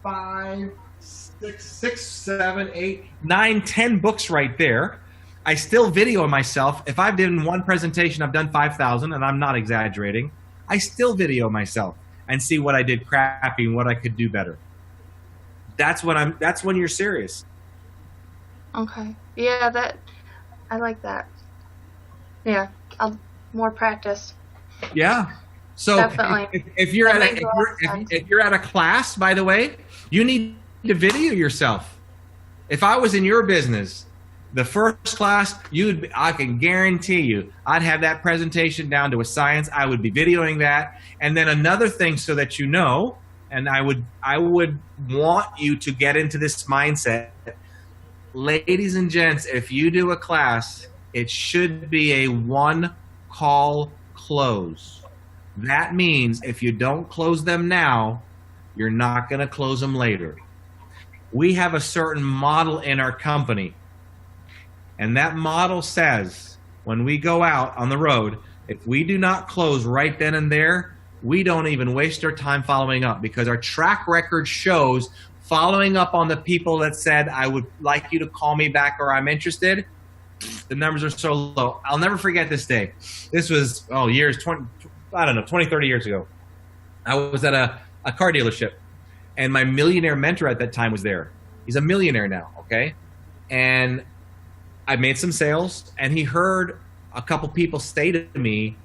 5, 6, 7, 8, 9, 10 books right there. I still video myself. If I've done one presentation, I've done 5,000, and I'm not exaggerating. I still video myself and see what I did crappy and what I could do better. That's when you're serious. Okay. Yeah, I like that. Yeah, more practice. Yeah. So Definitely. if you're at a class, by the way, you need to video yourself. If I was in your business, the first class, I can guarantee you, I'd have that presentation down to a science. I would be videoing that. And then another thing, so that you know, and I would want you to get into this mindset. Ladies and gents, if you do a class, it should be a one-call close. That means if you don't close them now, you're not going to close them later. We have a certain model in our company. And that model says, when we go out on the road, if we do not close right then and there, we don't even waste our time following up, because our track record shows following up on the people that said, I would like you to call me back, or I'm interested. The numbers are so low. I'll never forget this day. This was, 20, 30 years ago. I was at a car dealership, and my millionaire mentor at that time was there. He's a millionaire now, okay? And I made some sales, and he heard a couple people say to me,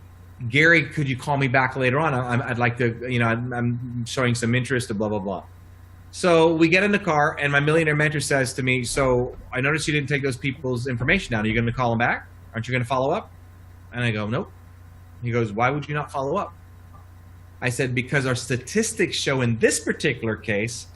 Gary, could you call me back later on? I'd like to, I'm showing some interest, blah, blah, blah. So we get in the car, and my millionaire mentor says to me, so I noticed you didn't take those people's information down. Are you going to call them back? Aren't you going to follow up? And I go, nope. He goes, why would you not follow up? I said, because our statistics show in this particular case,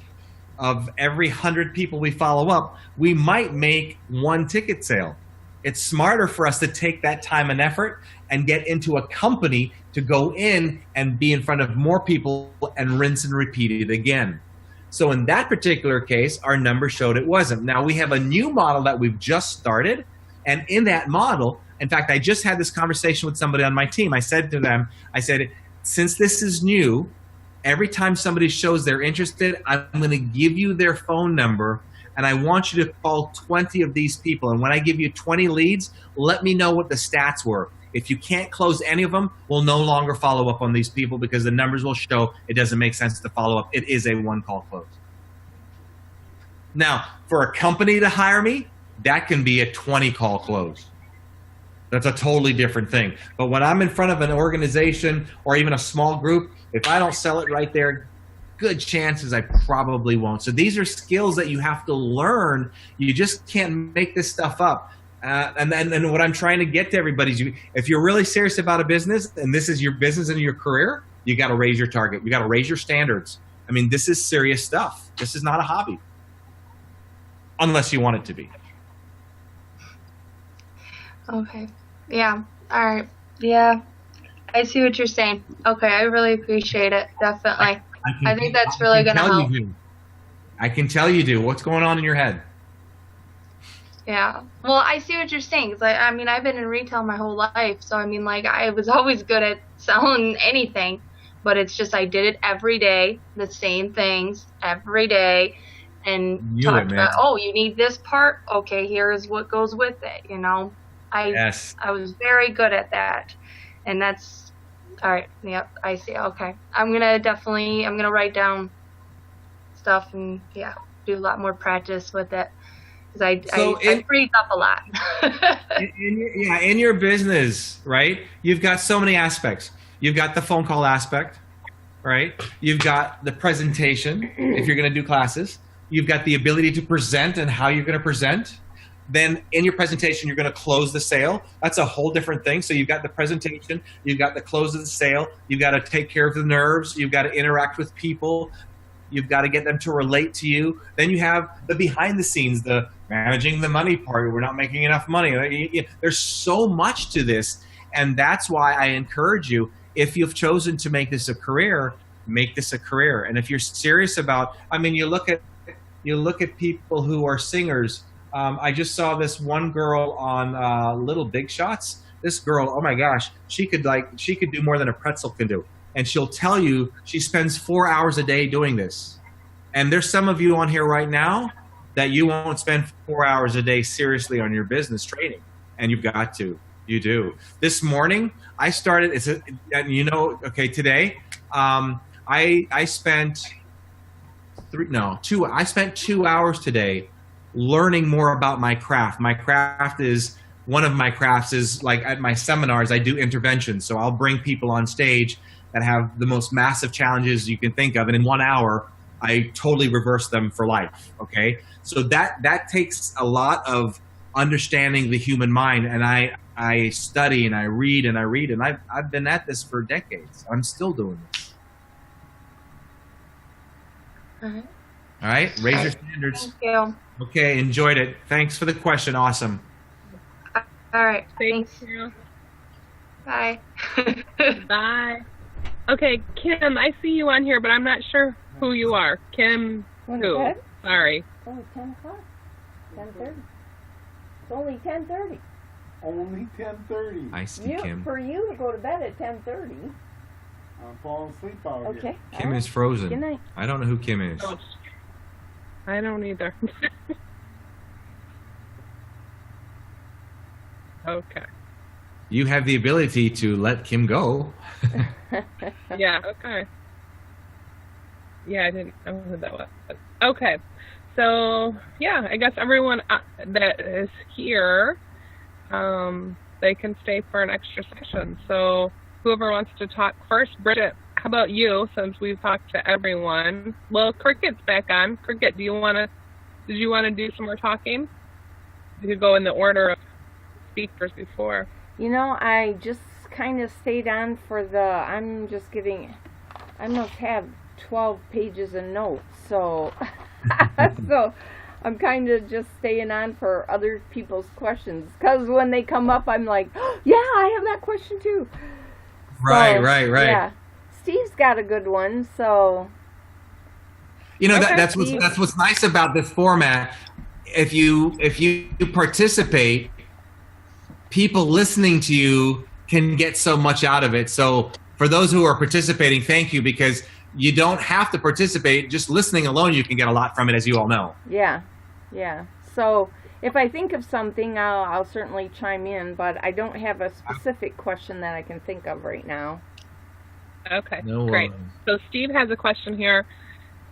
of every 100 people we follow up, we might make one ticket sale. It's smarter for us to take that time and effort and get into a company to go in and be in front of more people and rinse and repeat it again. So in that particular case, our numbers showed it wasn't. Now we have a new model that we've just started. And in that model, in fact, I just had this conversation with somebody on my team. I said to them, since this is new, every time somebody shows they're interested, I'm going to give you their phone number, and I want you to call 20 of these people. And when I give you 20 leads, let me know what the stats were. If you can't close any of them, we'll no longer follow up on these people, because the numbers will show it doesn't make sense to follow up. It is a one-call close. Now, for a company to hire me, that can be a 20-call close. That's a totally different thing. But when I'm in front of an organization or even a small group, if I don't sell it right there, good chances I probably won't. So these are skills that you have to learn. You just can't make this stuff up. And what I'm trying to get to everybody is, if you're really serious about a business, and this is your business and your career, you got to raise your target. You got to raise your standards. I mean, this is serious stuff. This is not a hobby, unless you want it to be. Okay. Yeah. All right. Yeah. I see what you're saying. Okay. I really appreciate it. Definitely. I think that's really going to help. I can tell you do. What's going on in your head? Yeah. Well, I see what you're saying. 'Cause I've been in retail my whole life. So, I was always good at selling anything. But it's just I did it every day, the same things every day. And talked about, you need this part? Okay, here's what goes with it, I was very good at that. And that's, all right, yep, I see, okay. I'm going to write down stuff and, do a lot more practice with it. Because I freeze up a lot. in your business, right, you've got so many aspects. You've got the phone call aspect, right? You've got the presentation, if you're going to do classes. You've got the ability to present and how you're going to present. Then in your presentation, you're going to close the sale. That's a whole different thing. So you've got the presentation, you've got the close of the sale, you've got to take care of the nerves, you've got to interact with people. You've got to get them to relate to you. Then you have the behind the scenes, the managing the money part. We're not making enough money. There's so much to this. And that's why I encourage you, if you've chosen to make this a career, make this a career. And if you're serious about, I mean, you look at people who are singers. I just saw this one girl on Little Big Shots. This girl, oh my gosh, she could do more than a pretzel can do. And she'll tell you she spends 4 hours a day doing this. And there's some of you on here right now that you won't spend 4 hours a day seriously on your business training. And you've got to. You do. This morning, I started, today, I spent 2 hours today learning more about my craft. One of my crafts is, like, at my seminars, I do interventions. So I'll bring people on stage that have the most massive challenges you can think of. And in 1 hour, I totally reverse them for life. Okay. So that takes a lot of understanding the human mind. And I study and I read and I've been at this for decades. I'm still doing this. All right. Raise your standards. Thank you. Okay. Enjoyed it. Thanks for the question. Awesome. All right. Thank you. Bye. Bye. Okay, Kim, I see you on here, but I'm not sure who you are. Kim who? Sorry. It's only 10 o'clock. 10:30. It's only 10:30. Only 10:30. I see Kim. For you to go to bed at 10:30. I'm falling asleep out here. Okay. Kim is frozen. Good night. I don't know who Kim is. Oh. I don't either. Okay. You have the ability to let Kim go. Yeah, okay. Yeah, I didn't know who that was. Okay. So, yeah, I guess everyone that is here, they can stay for an extra session. So whoever wants to talk first, Bridget, how about you, since we've talked to everyone? Well, Cricket's back on. Cricket, did you want to do some more talking? You could go in the order of speakers before. You know, I just kind of stayed on for I must have 12 pages of notes, so so I'm kind of just staying on for other people's questions, because when they come up, I'm like, oh, yeah, I have that question too. Right. Yeah, Steve's got a good one, so. You know, that's what's nice about this format. If you participate, people listening to you can get so much out of it. So for those who are participating, thank you, because you don't have to participate. Just listening alone, you can get a lot from it, as you all know. Yeah. So if I think of something, I'll certainly chime in, but I don't have a specific question that I can think of right now. Okay, great. So Steve has a question here,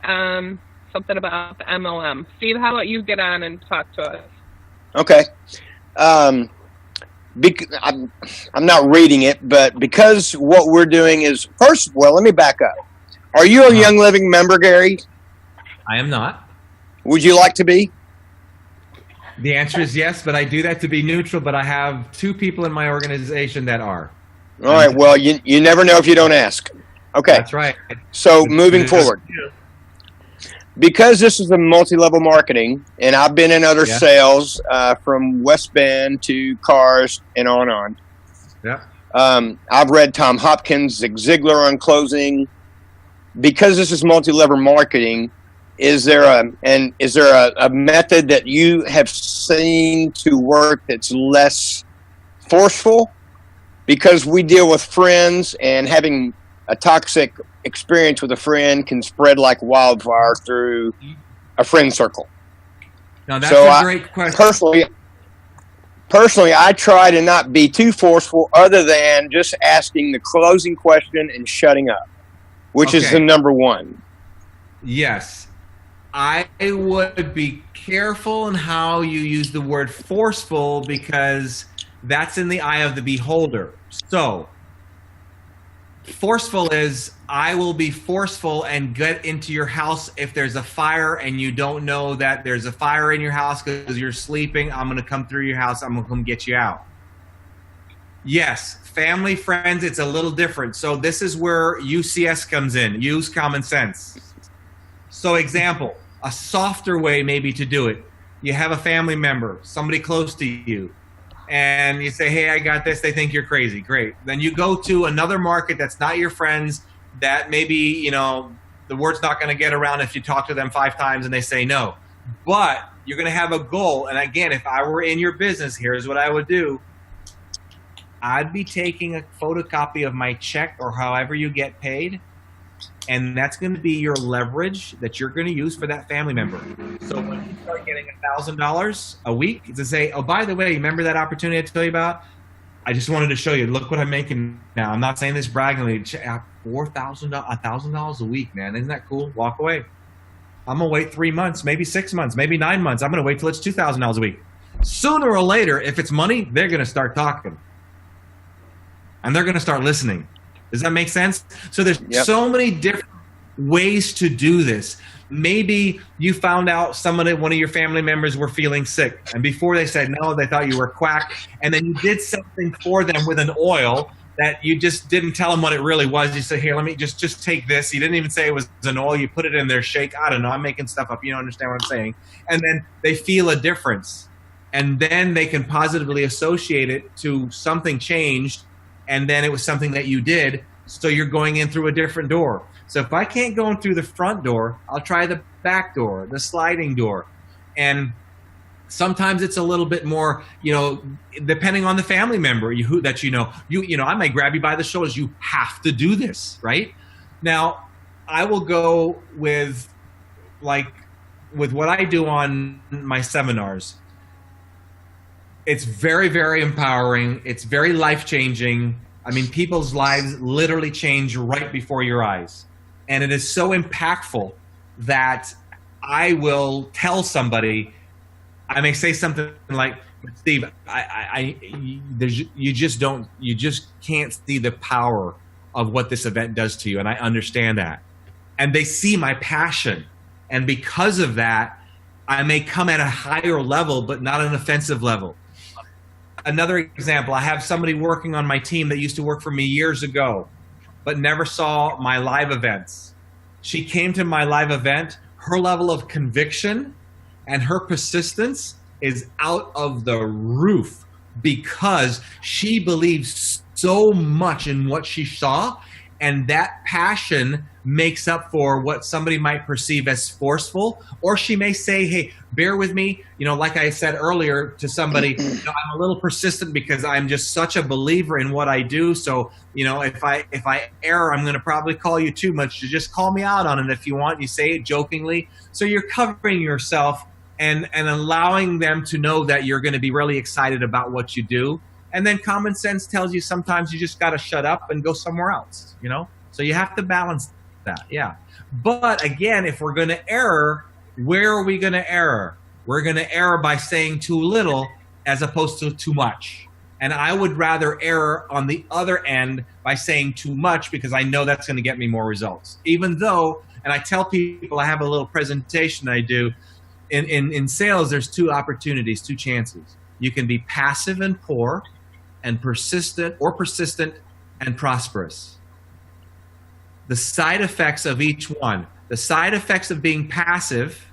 something about the MLM. Steve, how about you get on and talk to us? Okay. I'm not reading it, but because what we're doing is, let me back up. Are you a Young Living member, Gary? I am not. Would you like to be? The answer is yes, but I do that to be neutral, but I have 2 people in my organization that are. All right, well, you never know if you don't ask. Okay. That's right. So moving forward. Because this is a multi-level marketing, and I've been in other sales from West Bend to cars and on. Yeah. I've read Tom Hopkins, Zig Ziglar on closing. Because this is multi-level marketing, is there a method that you have seen to work that's less forceful? Because we deal with friends, and having a toxic experience with a friend can spread like wildfire through a friend circle. Now that's a great question. Personally, I try to not be too forceful, other than just asking the closing question and shutting up, which is the number one. Yes. I would be careful in how you use the word forceful, because that's in the eye of the beholder. So forceful is, I will be forceful and get into your house if there's a fire and you don't know that there's a fire in your house because you're sleeping. I'm going to come through your house. I'm going to come get you out. Yes, family, friends, it's a little different. So this is where UCS comes in. Use common sense. So example, a softer way maybe to do it. You have a family member, somebody close to you, and you say, hey, I got this. They think you're crazy. Great. Then you go to another market that's not your friends, that maybe, you know, the word's not going to get around if you talk to them 5 times and they say no. But you're going to have a goal. And again, if I were in your business, here's what I would do. I'd be taking a photocopy of my check or however you get paid, and that's going to be your leverage that you're going to use for that family member. So when you start getting $1,000 a week, to say, oh, by the way, remember that opportunity I told you about? I just wanted to show you. Look what I'm making now. I'm not saying this braggingly. $1,000 a week, man. Isn't that cool? Walk away. I'm going to wait 3 months, maybe 6 months, maybe 9 months. I'm going to wait till it's $2,000 a week. Sooner or later, if it's money, they're going to start talking. And they're going to start listening. Does that make sense? So there's so many different ways to do this. Maybe you found out one of your family members were feeling sick, and before they said no, they thought you were quack, and then you did something for them with an oil that you just didn't tell them what it really was. You said, here, let me just take this. You didn't even say it was an oil. You put it in their shake. I don't know. I'm making stuff up. You don't understand what I'm saying. And then they feel a difference, and then they can positively associate it to something changed, and then it was something that you did, so you're going in through a different door. So if I can't go in through the front door, I'll try the back door, the sliding door. And sometimes it's a little bit more, you know, depending on the family member that you know, I might grab you by the shoulders. You have to do this, right? Now, I will go with what I do on my seminars. It's very, very empowering. It's very life-changing. I mean, people's lives literally change right before your eyes. And it is so impactful that I will tell somebody, I may say something like, Steve, you just can't see the power of what this event does to you. And I understand that. And they see my passion. And because of that, I may come at a higher level, but not an offensive level. Another example, I have somebody working on my team that used to work for me years ago, but never saw my live events. She came to my live event. Her level of conviction and her persistence is out of the roof because she believes so much in what she saw, and that passion makes up for what somebody might perceive as forceful. Or she may say, hey, bear with me. You know, like I said earlier to somebody, I'm a little persistent because I'm just such a believer in what I do. So, you know, if I err, I'm going to probably call you too much. So just call me out on it if you want. You say it jokingly. So you're covering yourself and allowing them to know that you're going to be really excited about what you do. And then common sense tells you sometimes you just got to shut up and go somewhere else, you know? So you have to balance that, yeah. But again, if we're going to err, where are we going to err? We're going to err by saying too little as opposed to too much. And I would rather err on the other end by saying too much because I know that's going to get me more results. Even though, and I tell people, I have a little presentation I do, in sales, there's 2 opportunities, 2 chances. You can be passive and poor, and persistent and prosperous. The side effects of each one. The side effects of being passive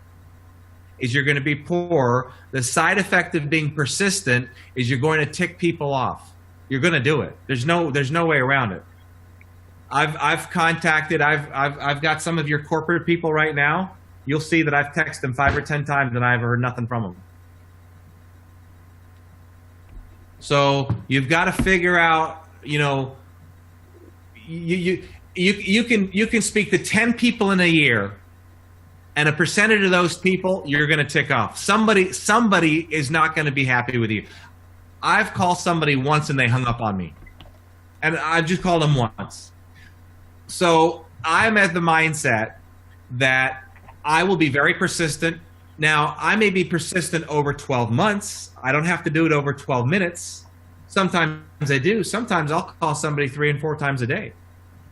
is you're going to be poor. The side effect of being persistent is you're going to tick people off. You're going to do it. There's no way around it. I've got some of your corporate people right now. You'll see that I've texted them 5 or 10 times and I've heard nothing from them. So you've got to figure out, you know, you can speak to 10 people in a year, and a percentage of those people you're going to tick off. Somebody is not going to be happy with you. I've called somebody once and they hung up on me, and I've just called them once. So I'm at the mindset that I will be very persistent. Now, I may be persistent over 12 months. I don't have to do it over 12 minutes. Sometimes I do. Sometimes I'll call somebody 3 and 4 times a day.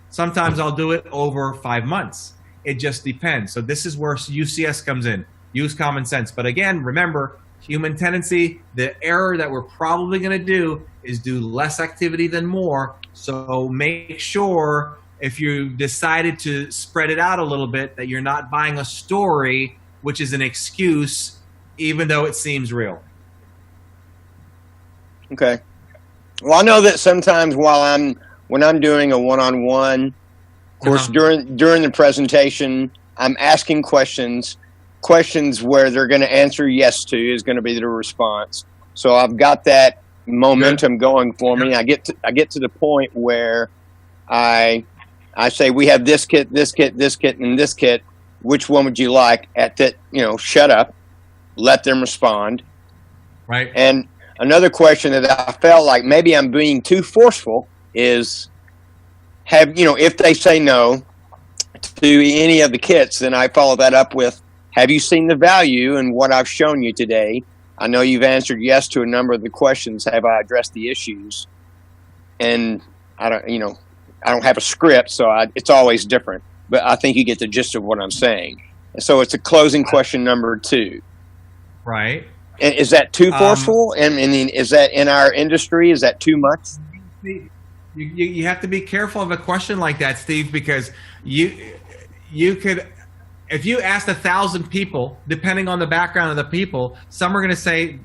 Sometimes I'll do it over 5 months. It just depends. So this is where UCS comes in. Use common sense. But again, remember, human tendency, the error that we're probably going to do is do less activity than more. So make sure if you decided to spread it out a little bit, that you're not buying a story, which is an excuse, even though it seems real. Okay. Well, I know that sometimes when I'm doing a one-on-one, of course, during the presentation, I'm asking questions where they're going to answer yes to is going to be the response. So I've got that momentum going for me. I get to the point where I say, we have this kit, this kit, this kit, and this kit. Which one would you like? At that, shut up, let them respond. Right. And another question that I felt like maybe I'm being too forceful is, if they say no to any of the kits, then I follow that up with, have you seen the value in what I've shown you today? I know you've answered yes to a number of the questions. Have I addressed the issues? And I don't have a script, so it's always different. But I think you get the gist of what I'm saying. And so it's a closing question number 2. Right. And is that too forceful? And is that in our industry? Is that too much? You have to be careful of a question like that, Steve, because you could, if you asked 1,000 people, depending on the background of the people, some are going to say,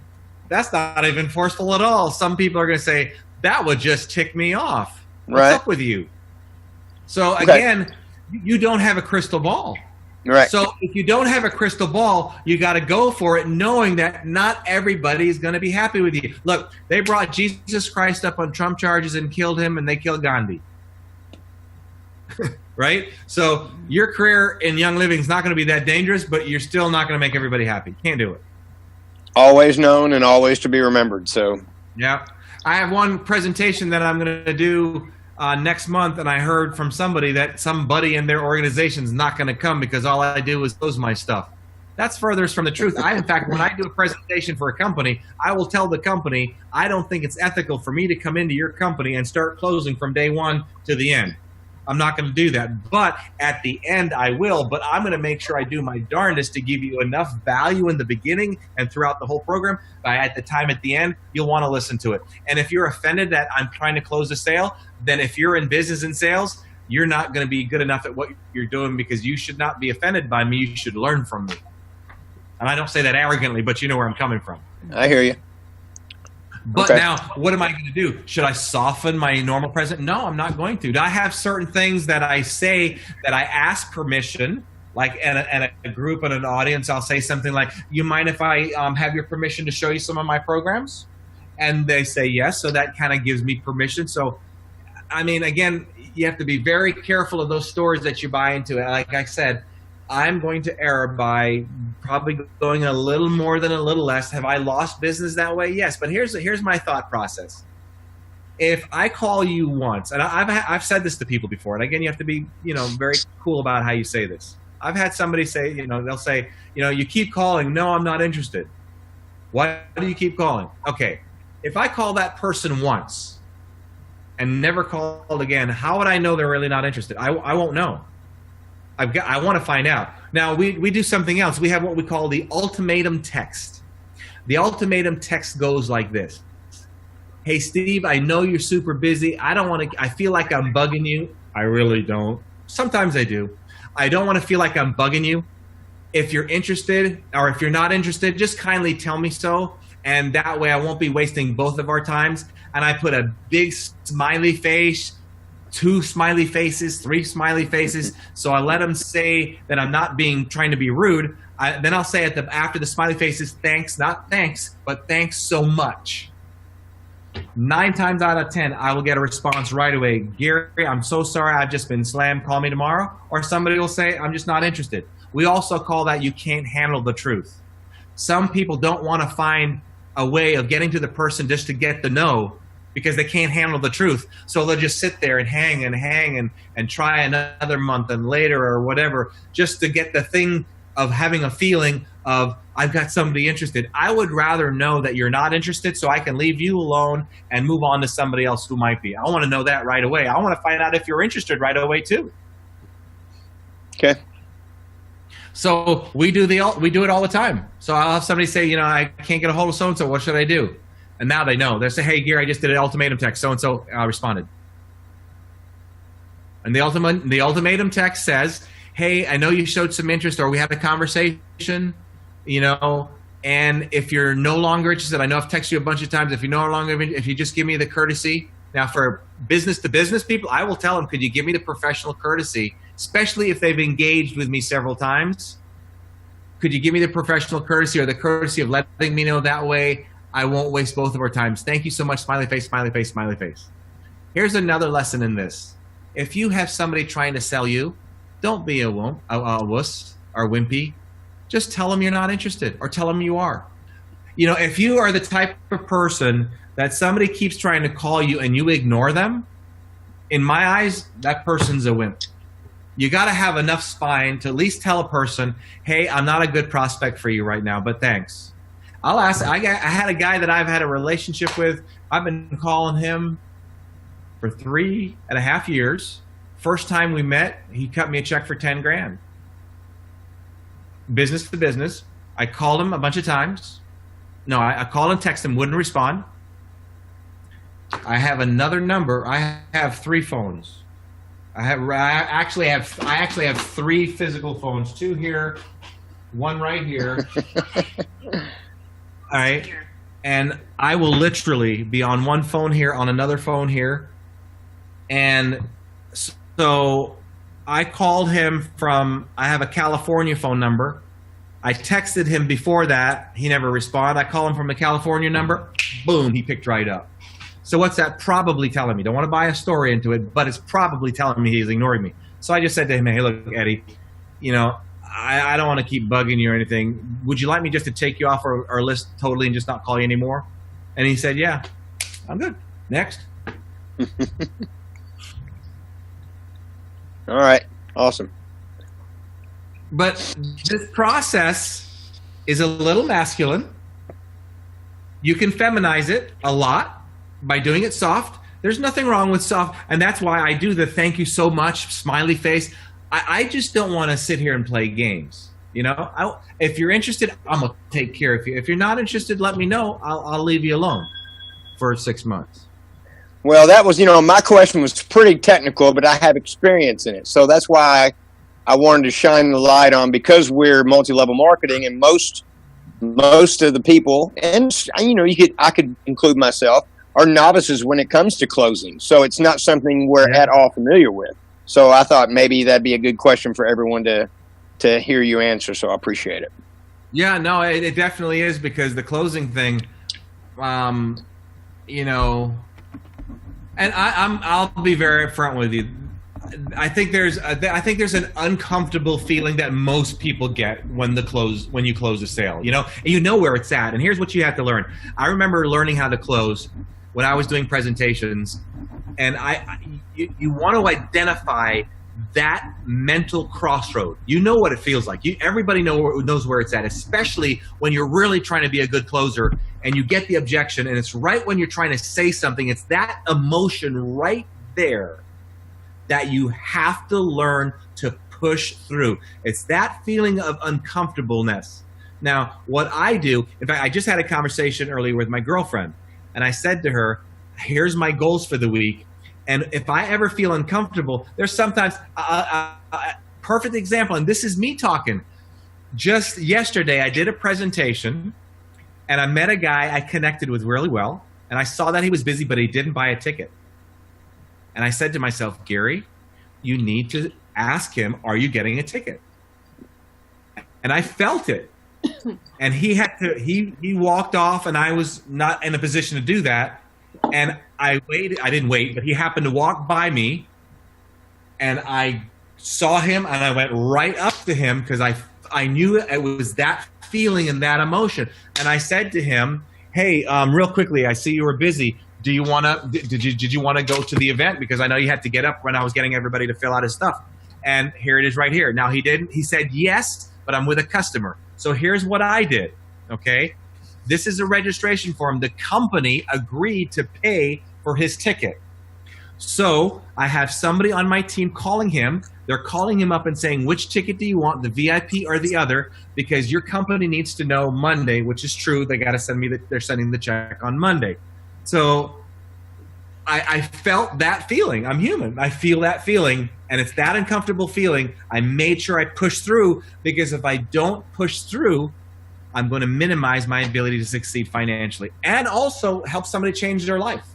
that's not even forceful at all. Some people are going to say, that would just tick me off. What's up with you? So again, you don't have a crystal ball. Right. So if you don't have a crystal ball, you got to go for it, knowing that not everybody is going to be happy with you. Look, they brought Jesus Christ up on Trump charges and killed him, and they killed Gandhi. Right? So your career in Young Living is not going to be that dangerous, but you're still not going to make everybody happy. Can't do it. Always known and always to be remembered. So yeah, I have one presentation that I'm going to do next month, and I heard from somebody that somebody in their organization is not going to come because all I do is close my stuff. That's furthest from the truth. In fact, when I do a presentation for a company, I will tell the company, I don't think it's ethical for me to come into your company and start closing from day one to the end. I'm not going to do that. But at the end, I will. But I'm going to make sure I do my darndest to give you enough value in the beginning and throughout the whole program. At the time at the end, you'll want to listen to it. And if you're offended that I'm trying to close a sale, then if you're in business and sales, you're not going to be good enough at what you're doing, because you should not be offended by me. You should learn from me. And I don't say that arrogantly, but you know where I'm coming from. I hear you. But now, what am I going to do? Should I soften my normal present? No, I'm not going to. I have certain things that I say that I ask permission, like in a group and an audience. I'll say something like, you mind if I have your permission to show you some of my programs? And they say yes, so that kind of gives me permission. So, I mean, again, you have to be very careful of those stories that you buy into. Like I said, I'm going to err by probably going a little more than a little less. Have I lost business that way? Yes, but here's my thought process. If I call you once, and I've said this to people before, and again, you have to be very cool about how you say this. I've had somebody say, they'll say, you keep calling. No, I'm not interested. Why do you keep calling? Okay, if I call that person once and never called again, how would I know they're really not interested? I won't know. I want to find out. Now, we do something else. We have what we call the ultimatum text. The ultimatum text goes like this. Hey, Steve, I know you're super busy. I feel like I'm bugging you. I really don't. Sometimes I do. I don't want to feel like I'm bugging you. If you're interested, or if you're not interested, just kindly tell me so. And that way I won't be wasting both of our times. And I put a big smiley face, 2 smiley faces, 3 smiley faces. So I let them say that I'm not trying to be rude. Then I'll say after the smiley faces, thanks, not thanks, but thanks so much. 9 times out of 10, I will get a response right away. Gary, I'm so sorry, I've just been slammed. Call me tomorrow. Or somebody will say, I'm just not interested. We also call that you can't handle the truth. Some people don't want to find a way of getting to the person just to get the no, because they can't handle the truth. So they'll just sit there and hang and try another month and later or whatever, just to get the thing of having a feeling of, I've got somebody interested. I would rather know that you're not interested so I can leave you alone and move on to somebody else who might be. I want to know that right away. I want to find out if you're interested right away too. Okay. So we do it all the time. So I'll have somebody say, I can't get a hold of so-and-so. What should I do? And now they know. They say, hey, Gary, I just did an ultimatum text. So-and-so responded. And the ultimatum text says, hey, I know you showed some interest, or we had a conversation, you know, and if you're no longer interested, I know I've texted you a bunch of times, if you're no longer, if you just give me the courtesy. Now, for business to business people, I will tell them, could you give me the professional courtesy, especially if they've engaged with me several times? Could you give me the professional courtesy, or the courtesy of letting me know that way I won't waste both of our times? Thank you so much, smiley face, smiley face, smiley face. Here's another lesson in this. If you have somebody trying to sell you, don't be a wuss or wimpy. Just tell them you're not interested, or tell them you are. You know, if you are the type of person that somebody keeps trying to call you and you ignore them, in my eyes, that person's a wimp. You got to have enough spine to at least tell a person, hey, I'm not a good prospect for you right now, but thanks. I'll ask. I had a guy that I've had a relationship with. I've been calling him for 3.5 years. First time we met, he cut me a check for 10 grand. Business to business. I called him a bunch of times. No, I called and texted him, wouldn't respond. I have another number. I have 3 phones. I actually have 3 physical phones. 2 here, 1 right here. All right. And I will literally be on one phone here, on another phone here. And so I called him from, I have a California phone number. I texted him before that. He never responded. I called him from a California number. Boom, he picked right up. So what's that probably telling me? Don't want to buy a story into it, but it's probably telling me he's ignoring me. So I just said to him, hey, look, Eddie, you know, I don't want to keep bugging you or anything. Would you like me just to take you off our list totally and just not call you anymore? And he said, yeah, I'm good. Next. All right. Awesome. But this process is a little masculine. You can feminize it a lot by doing it soft. There's nothing wrong with soft. And that's why I do the thank you so much, smiley face. I just don't want to sit here and play games. You know, if you're interested, I'm going to take care of you. If you're not interested, let me know. I'll leave you alone for 6 months. Well, that was, you know, my question was pretty technical, but I have experience in it. So that's why I wanted to shine the light on, because we're multi-level marketing, and most of the people, and, you know, I could include myself, are novices when it comes to closing. So it's not something we're at all familiar with. So I thought maybe that'd be a good question for everyone to hear you answer. So I appreciate it. Yeah, no, it definitely is, because the closing thing, you know, and I'll be very upfront with you. I think there's an uncomfortable feeling that most people get when you close a sale. You know, and you know where it's at. And here's what you have to learn. I remember learning how to close when I was doing presentations, and you want to identify that mental crossroad. You know what it feels like. Everybody knows where it's at, especially when you're really trying to be a good closer and you get the objection, and it's right when you're trying to say something. It's that emotion right there that you have to learn to push through. It's that feeling of uncomfortableness. Now, what I do, in fact, I just had a conversation earlier with my girlfriend, and I said to her, here's my goals for the week. And if I ever feel uncomfortable, there's sometimes a perfect example, and this is me talking. Just yesterday, I did a presentation, and I met a guy I connected with really well, and I saw that he was busy, but he didn't buy a ticket. And I said to myself, Gary, you need to ask him, are you getting a ticket? And I felt it. And he walked off, and I was not in a position to do that. And I waited. I didn't wait, but he happened to walk by me, and I saw him, and I went right up to him because I knew it was that feeling and that emotion. And I said to him, hey, real quickly, I see you were busy. Did you want to go to the event? Because I know you had to get up when I was getting everybody to fill out his stuff. And here it is right here. Now, he didn't. He said yes, but I'm with a customer. So here's what I did, okay? This is a registration form. The company agreed to pay for his ticket. So I have somebody on my team calling him. They're calling him up and saying, which ticket do you want, the VIP or the other? Because your company needs to know Monday, which is true. They got to send me they're sending the check on Monday. So I felt that feeling. I'm human. I feel that feeling, and it's that uncomfortable feeling. I made sure I push through, because if I don't push through, I'm going to minimize my ability to succeed financially and also help somebody change their life.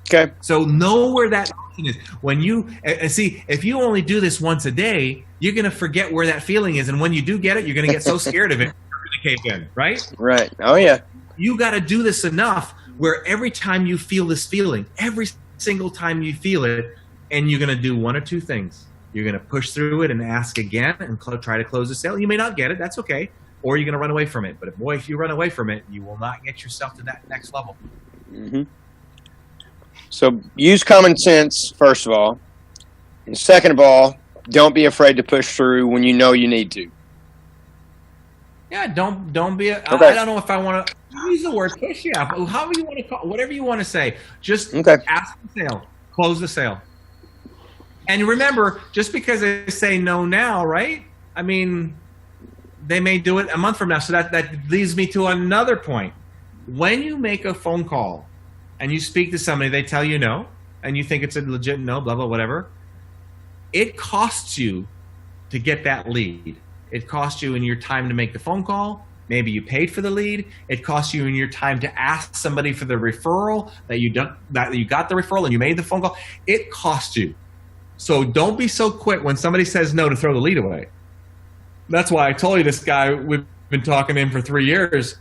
Okay. So know where that is. When you see, if you only do this once a day, you're going to forget where that feeling is. And when you do get it, you're going to get so scared of it, you're going to cave in, right? Right. Oh, yeah. You got to do this enough where every time you feel this feeling, every single time you feel it, and you're going to do one or two things. You're going to push through it and ask again and try to close the sale. You may not get it. That's okay. Or you're going to run away from it. But boy, if you run away from it, you will not get yourself to that next level. Mm-hmm. So use common sense, first of all. And second of all, don't be afraid to push through when you know you need to. Yeah, don't be. Okay. I don't know if I want to use the word push. Yeah, but however you want to call, whatever you want to say. Just ask the sale, close the sale, and remember, just because they say no now, right? I mean, they may do it a month from now. So that leads me to another point. When you make a phone call and you speak to somebody, they tell you no, and you think it's a legit no, blah blah whatever. It costs you to get that lead. It costs you in your time to make the phone call. Maybe you paid for the lead. It costs you in your time to ask somebody for the referral, that you got the referral and you made the phone call. It costs you. So don't be so quick when somebody says no to throw the lead away. That's why I told you this guy, we've been talking to him for 3 years.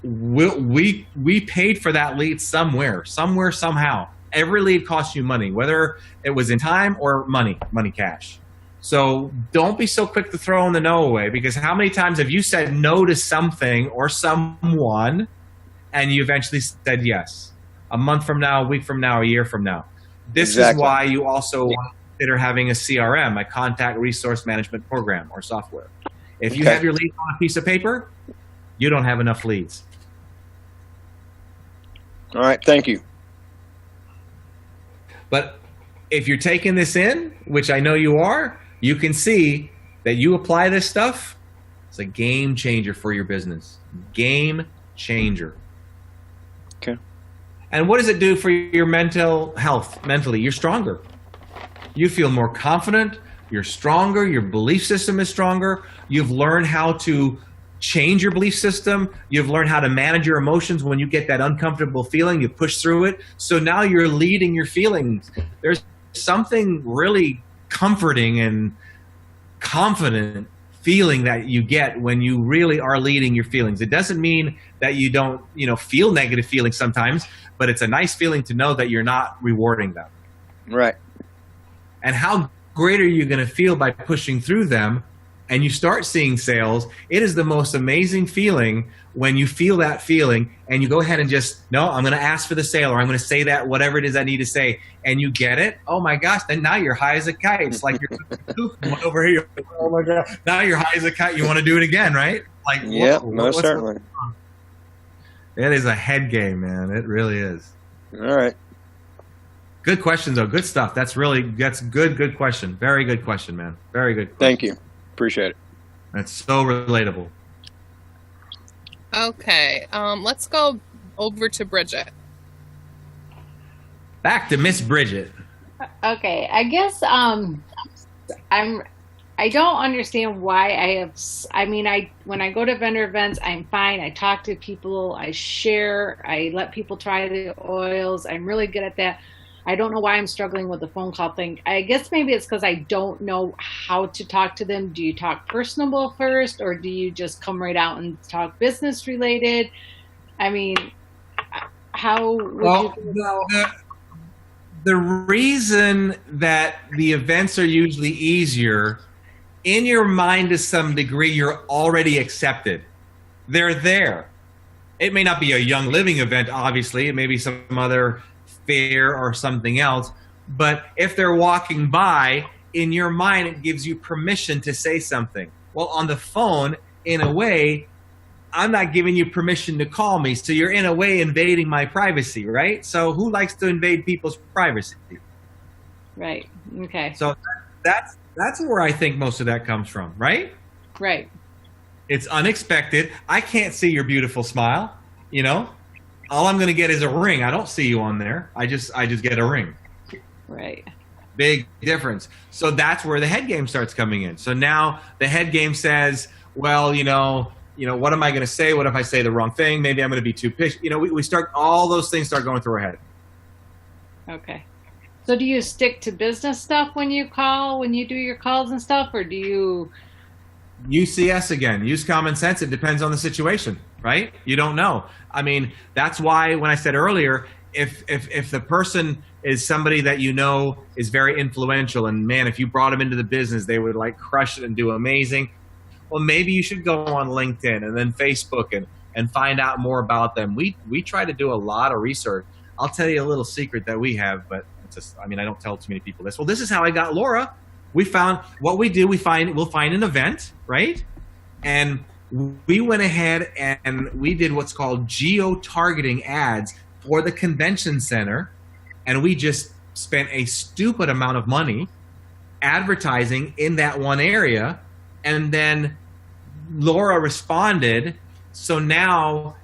We paid for that lead somewhere, somehow. Every lead costs you money, whether it was in time or money cash. So don't be so quick to throw the no away, because how many times have you said no to something or someone and you eventually said yes? A month from now, a week from now, a year from now. This is why you also want to consider having a CRM, a contact resource management program or software. If you have your leads on a piece of paper, you don't have enough leads. All right, thank you. But if you're taking this in, which I know you are, you can see that you apply this stuff, it's a game changer for your business. Game changer. Okay. And what does it do for your mental health? Mentally, you're stronger. You feel more confident. You're stronger. Your belief system is stronger. You've learned how to change your belief system. You've learned how to manage your emotions. When you get that uncomfortable feeling, you push through it. So now you're leading your feelings. There's something really comforting and confident feeling that you get when you really are leading your feelings. It doesn't mean that you don't, feel negative feelings sometimes, but it's a nice feeling to know that you're not rewarding them. Right. And how great are you going to feel by pushing through them? And you start seeing sales. It is the most amazing feeling when you feel that feeling and you go ahead and just, no, I'm going to ask for the sale, or I'm going to say that, whatever it is I need to say, and you get it. Oh my gosh, then now you're high as a kite. It's like you're over here. Oh my God. Now you're high as a kite. You want to do it again, right? Like, yeah, most certainly. It is a head game, man. It really is. All right. Good questions, though. Good stuff. That's good question. Very good question, man. Very good question. Thank you. Appreciate it. That's so relatable. Okay, let's go over to Bridget. Back to Miss Bridget. Okay, I guess I don't understand why when I go to vendor events, I'm fine. I talk to people, I share, I let people try the oils. I'm really good at that. I don't know why I'm struggling with the phone call thing. I guess maybe it's because I don't know how to talk to them. Do you talk personable first, or do you just come right out and talk business related? I mean, how would you? The reason that the events are usually easier, in your mind to some degree, you're already accepted. They're there. It may not be a Young Living event, obviously. It may be some other fair or something else. But if they're walking by, in your mind, it gives you permission to say something. Well, on the phone, in a way, I'm not giving you permission to call me. So you're in a way invading my privacy, right? So who likes to invade people's privacy? Right. Okay. So that's where I think most of that comes from, right? Right. It's unexpected. I can't see your beautiful smile, all I'm going to get is a ring. I don't see you on there. I just get a ring. Right. Big difference. So that's where the head game starts coming in. So now the head game says, well, what am I going to say? What if I say the wrong thing? Maybe I'm going to be too pitched. We start, all those things start going through our head. Okay. So do you stick to business stuff when you do your calls and stuff, or do you? UCS again, use common sense. It depends on the situation, right? You don't know. I mean, that's why when I said earlier, if the person is somebody that is very influential, and man, if you brought them into the business, they would like crush it and do amazing. Well, maybe you should go on LinkedIn and then Facebook and find out more about them. We try to do a lot of research. I'll tell you a little secret that we have, but I don't tell too many people this. Well, this is how I got Laura. We found what we do. We'll find an event, right? And we went ahead and we did what's called geo-targeting ads for the convention center. And we just spent a stupid amount of money advertising in that one area. And then Laura responded. So now,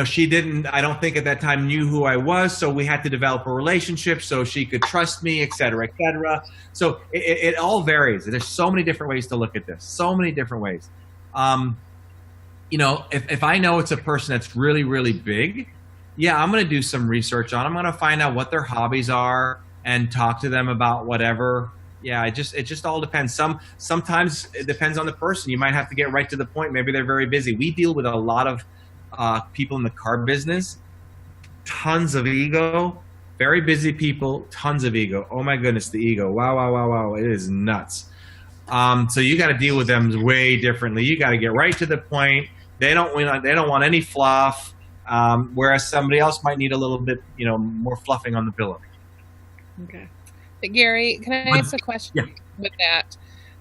she didn't, I don't think at that time knew who I was. So we had to develop a relationship so she could trust me, et cetera, et cetera. So it all varies. There's so many different ways to look at this. So many different ways. If I know it's a person that's really, really big, yeah, I'm going to do some research on them. I'm going to find out what their hobbies are and talk to them about whatever. Yeah, it just all depends. Sometimes it depends on the person. You might have to get right to the point. Maybe they're very busy. We deal with a lot of people in the car business, tons of ego, very busy people, tons of ego. Oh my goodness, the ego. Wow. It is nuts. So you got to deal with them way differently. You got to get right to the point. They don't want any fluff. Whereas somebody else might need a little bit, more fluffing on the pillow. Okay. Gary, can I ask a question with that?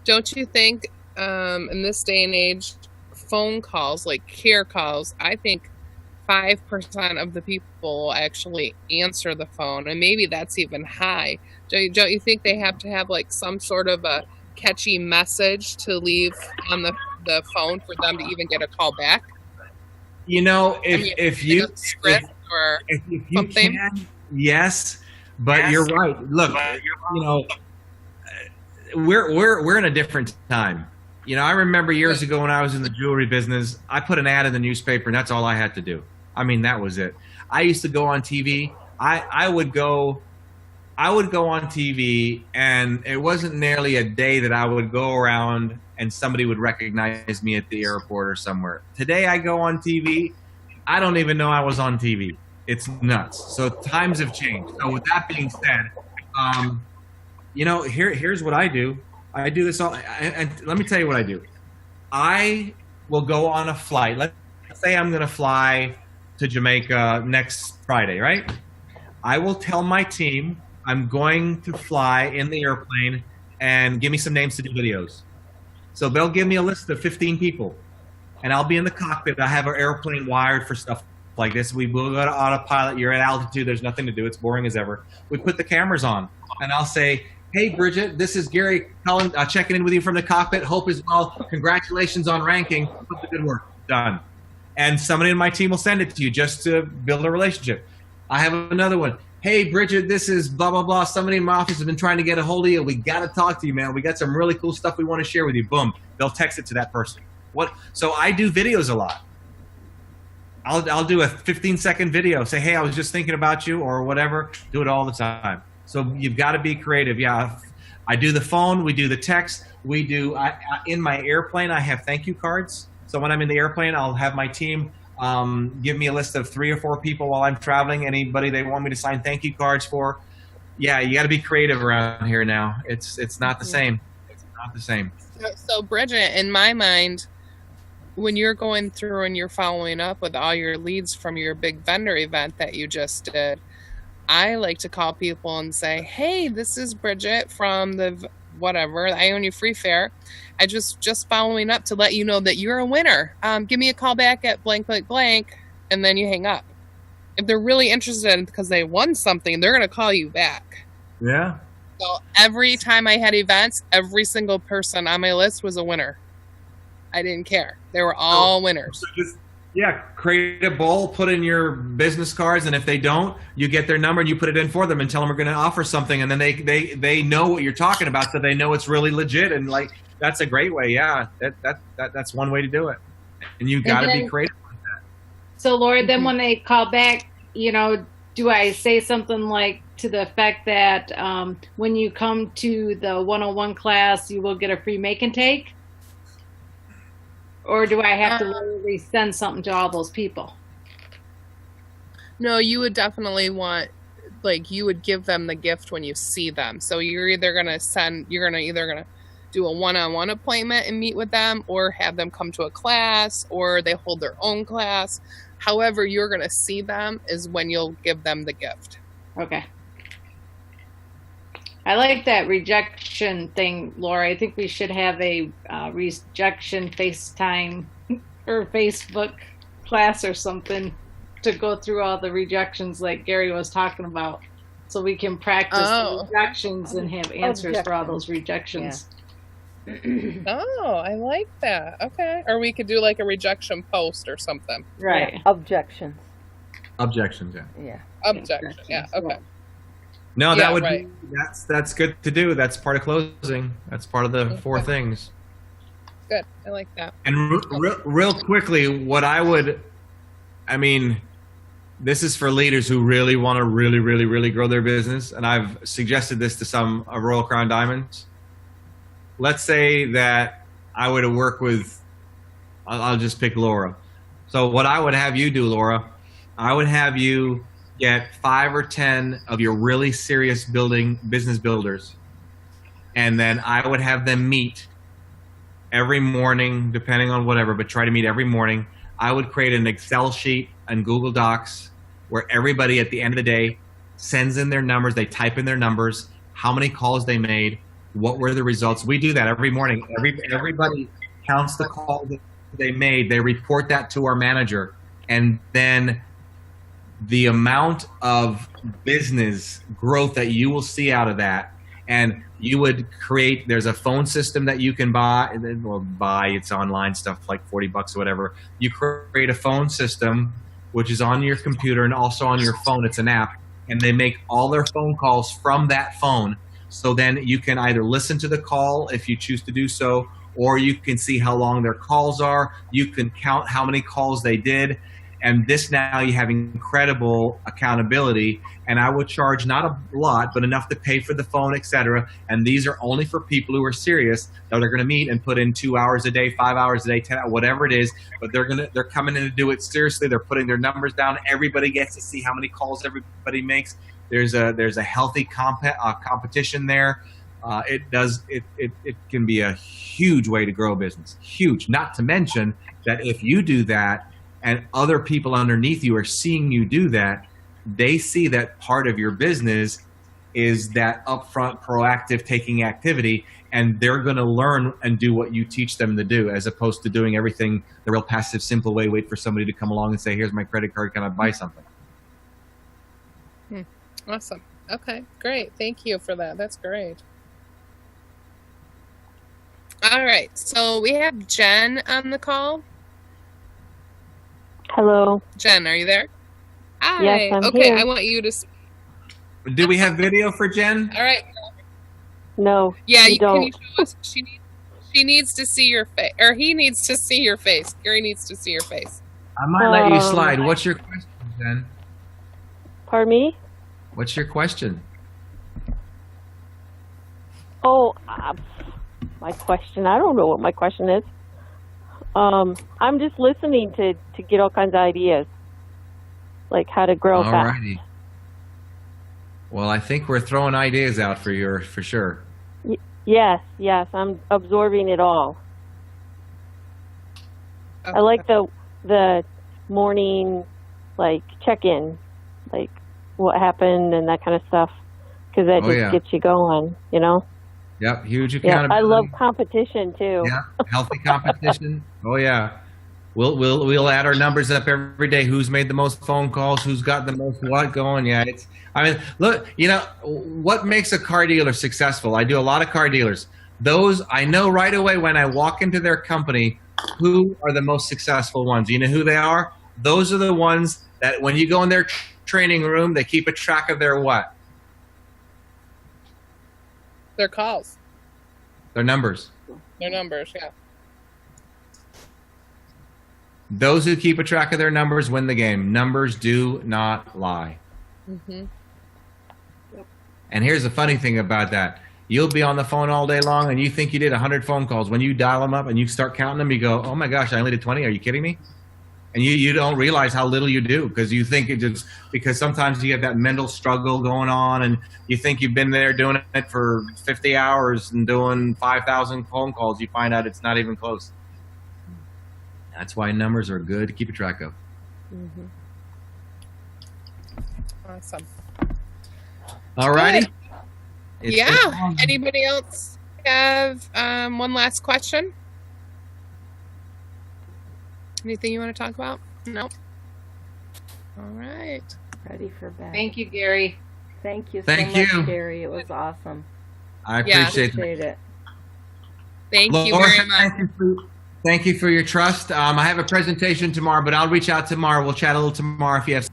Don't you think in this day and age, phone calls, like care calls, I think 5% of the people actually answer the phone, and maybe that's even high. Don't you think they have to have like some sort of a catchy message to leave on the phone for them to even get a call back? If you something. can, yes, but you're right. Look, we're in a different time. I remember years ago when I was in the jewelry business, I put an ad in the newspaper, and that's all I had to do. I mean, that was it. I used to go on TV. I would go on TV, and it wasn't nearly a day that I would go around and somebody would recognize me at the airport or somewhere. Today I go on TV. I don't even know I was on TV. It's nuts. So times have changed. So with that being said, here's what I do. I do this all, and let me tell you what I do. I will go on a flight. Let's say I'm going to fly to Jamaica next Friday, right? I will tell my team I'm going to fly in the airplane and give me some names to do videos. So they'll give me a list of 15 people, and I'll be in the cockpit. I have our airplane wired for stuff like this. We will go to autopilot. You're at altitude. There's nothing to do. It's boring as ever. We put the cameras on, and I'll say, hey, Bridget, this is Gary calling, checking in with you from the cockpit. Hope as well. Congratulations on ranking. Keep up the good work. Done. And somebody in my team will send it to you just to build a relationship. I have another one. Hey, Bridget, this is blah, blah, blah. Somebody in my office has been trying to get a hold of you. We got to talk to you, man. We got some really cool stuff we want to share with you. Boom. They'll text it to that person. So I do videos a lot. I'll do a 15-second video. Say, hey, I was just thinking about you or whatever. Do it all the time. So you've got to be creative. Yeah, I do the phone. We do the text. We do in my airplane, I have thank you cards. So when I'm in the airplane, I'll have my team give me a list of 3 or 4 people while I'm traveling, anybody they want me to sign thank you cards for. Yeah, you got to be creative around here now. It's not the same. It's not the same. So Bridget, in my mind, when you're going through and you're following up with all your leads from your big vendor event that you just did, I like to call people and say, hey, this is Bridget from the whatever, I Own You Free Fair. I just following up to let you know that you're a winner. Give me a call back at blank, blank, blank, and then you hang up. If they're really interested because they won something, they're going to call you back. Yeah. So every time I had events, every single person on my list was a winner. I didn't care. They were all winners. Yeah, create a bowl, put in your business cards, and if they don't, you get their number and you put it in for them and tell them we're going to offer something, and then they know what you're talking about, so they know it's really legit. And like that's a great way. Yeah, that's one way to do it. And you got to be creative like that. So, Laura, then when they call back, do I say something like to the effect that when you come to the 101 class, you will get a free make and take? Or do I have to literally send something to all those people? No, you would definitely want, you would give them the gift when you see them. So you're either going to do a one-on-one appointment and meet with them, or have them come to a class, or they hold their own class. However you're going to see them is when you'll give them the gift. Okay. I like that rejection thing, Laura. I think we should have a rejection FaceTime or Facebook class or something to go through all the rejections like Gary was talking about, so we can practice the rejections and have answers for all those rejections. Oh, I like that. Okay. Or we could do like a rejection post or something. Right. Yeah. Objections. Objections, yeah. Yeah. Objection. Yeah. Okay. No, that would right. be, that's good to do. That's part of closing. That's part of the 4 things. Good. I like that. And real quickly, this is for leaders who really want to really grow their business. And I've suggested this to some of Royal Crown Diamonds. Let's say that I would have worked with, I'll just pick Laura. So what I would have you do, Laura, I would have you get 5 or 10 of your really serious business builders, and then I would have them meet every morning, depending on whatever, but try to meet every morning. I would create an Excel sheet and Google Docs where everybody at the end of the day sends in their numbers, they type in their numbers, how many calls they made, what were the results. We do that every morning. Everybody counts the calls that they made. They report that to our manager, and then the amount of business growth that you will see out of that. And you would create, there's a phone system that you can buy, and then it's online stuff like $40 or whatever. You create a phone system, which is on your computer and also on your phone. It's an app, and they make all their phone calls from that phone. So then you can either listen to the call if you choose to do so, or you can see how long their calls are. You can count how many calls they did. And this, now you have incredible accountability. And I would charge not a lot, but enough to pay for the phone, etc. And these are only for people who are serious, that they're going to meet and put in 2 hours a day, 5 hours a day, 10, whatever it is. But they're coming in to do it seriously. They're putting their numbers down. Everybody gets to see how many calls everybody makes. There's a healthy competition there. It can be a huge way to grow a business. Huge. Not to mention that if you do that, and other people underneath you are seeing you do that, they see that part of your business is that upfront, proactive taking activity, and they're going to learn and do what you teach them to do, as opposed to doing everything the real passive, simple way, wait for somebody to come along and say, here's my credit card, can I buy something? Awesome. Okay, great. Thank you for that. That's great. All right, so we have Jen on the call. Hello. Jen, are you there? Hi. Yes, I'm okay, here. I want you to. Do we have video for Jen? All right. No. Yeah, you can don't. you show us? She needs to see your face, or he needs to see your face. Gary needs to see your face. I might let you slide. What's your question, Jen? Pardon me? What's your question? Oh, my question. I don't know what my question is. I'm just listening to get all kinds of ideas, like how to grow fast. Alrighty. Well, I think we're throwing ideas out for sure. Yes, I'm absorbing it all. I like the morning, check-in, what happened and that kind of stuff, because that just gets you going, Yep, huge Yeah, accountability. I love competition too. Yeah, healthy competition. Oh yeah, we'll add our numbers up every day. Who's made the most phone calls? Who's got the most what going? Yeah, look, what makes a car dealer successful? I do a lot of car dealers. Those I know right away when I walk into their company who are the most successful ones? You know who they are? Those are the ones that when you go in their training room, they keep a track of their what? Their calls. Their numbers. Their numbers, yeah. Those who keep a track of their numbers win the game. Numbers do not lie. Mm-hmm. And here's the funny thing about that. You'll be on the phone all day long and you think you did 100 phone calls. When you dial them up and you start counting them, you go, oh my gosh, I only did 20. Are you kidding me? And you don't realize how little you do because you think it just, because sometimes you get that mental struggle going on and you think you've been there doing it for 50 hours and doing 5,000 phone calls. You find out it's not even close. That's why numbers are good to keep a track of. Mm-hmm. Awesome. All righty. Yeah. Anybody else have one last question? Anything you want to talk about? No. All right. Ready for bed. Thank you, Gary. Thank you so Thank much, you. Gary. It was awesome. I appreciate it. Thank you Laura, very much. Thank you for your trust. I have a presentation tomorrow, but I'll reach out tomorrow. We'll chat a little tomorrow if you have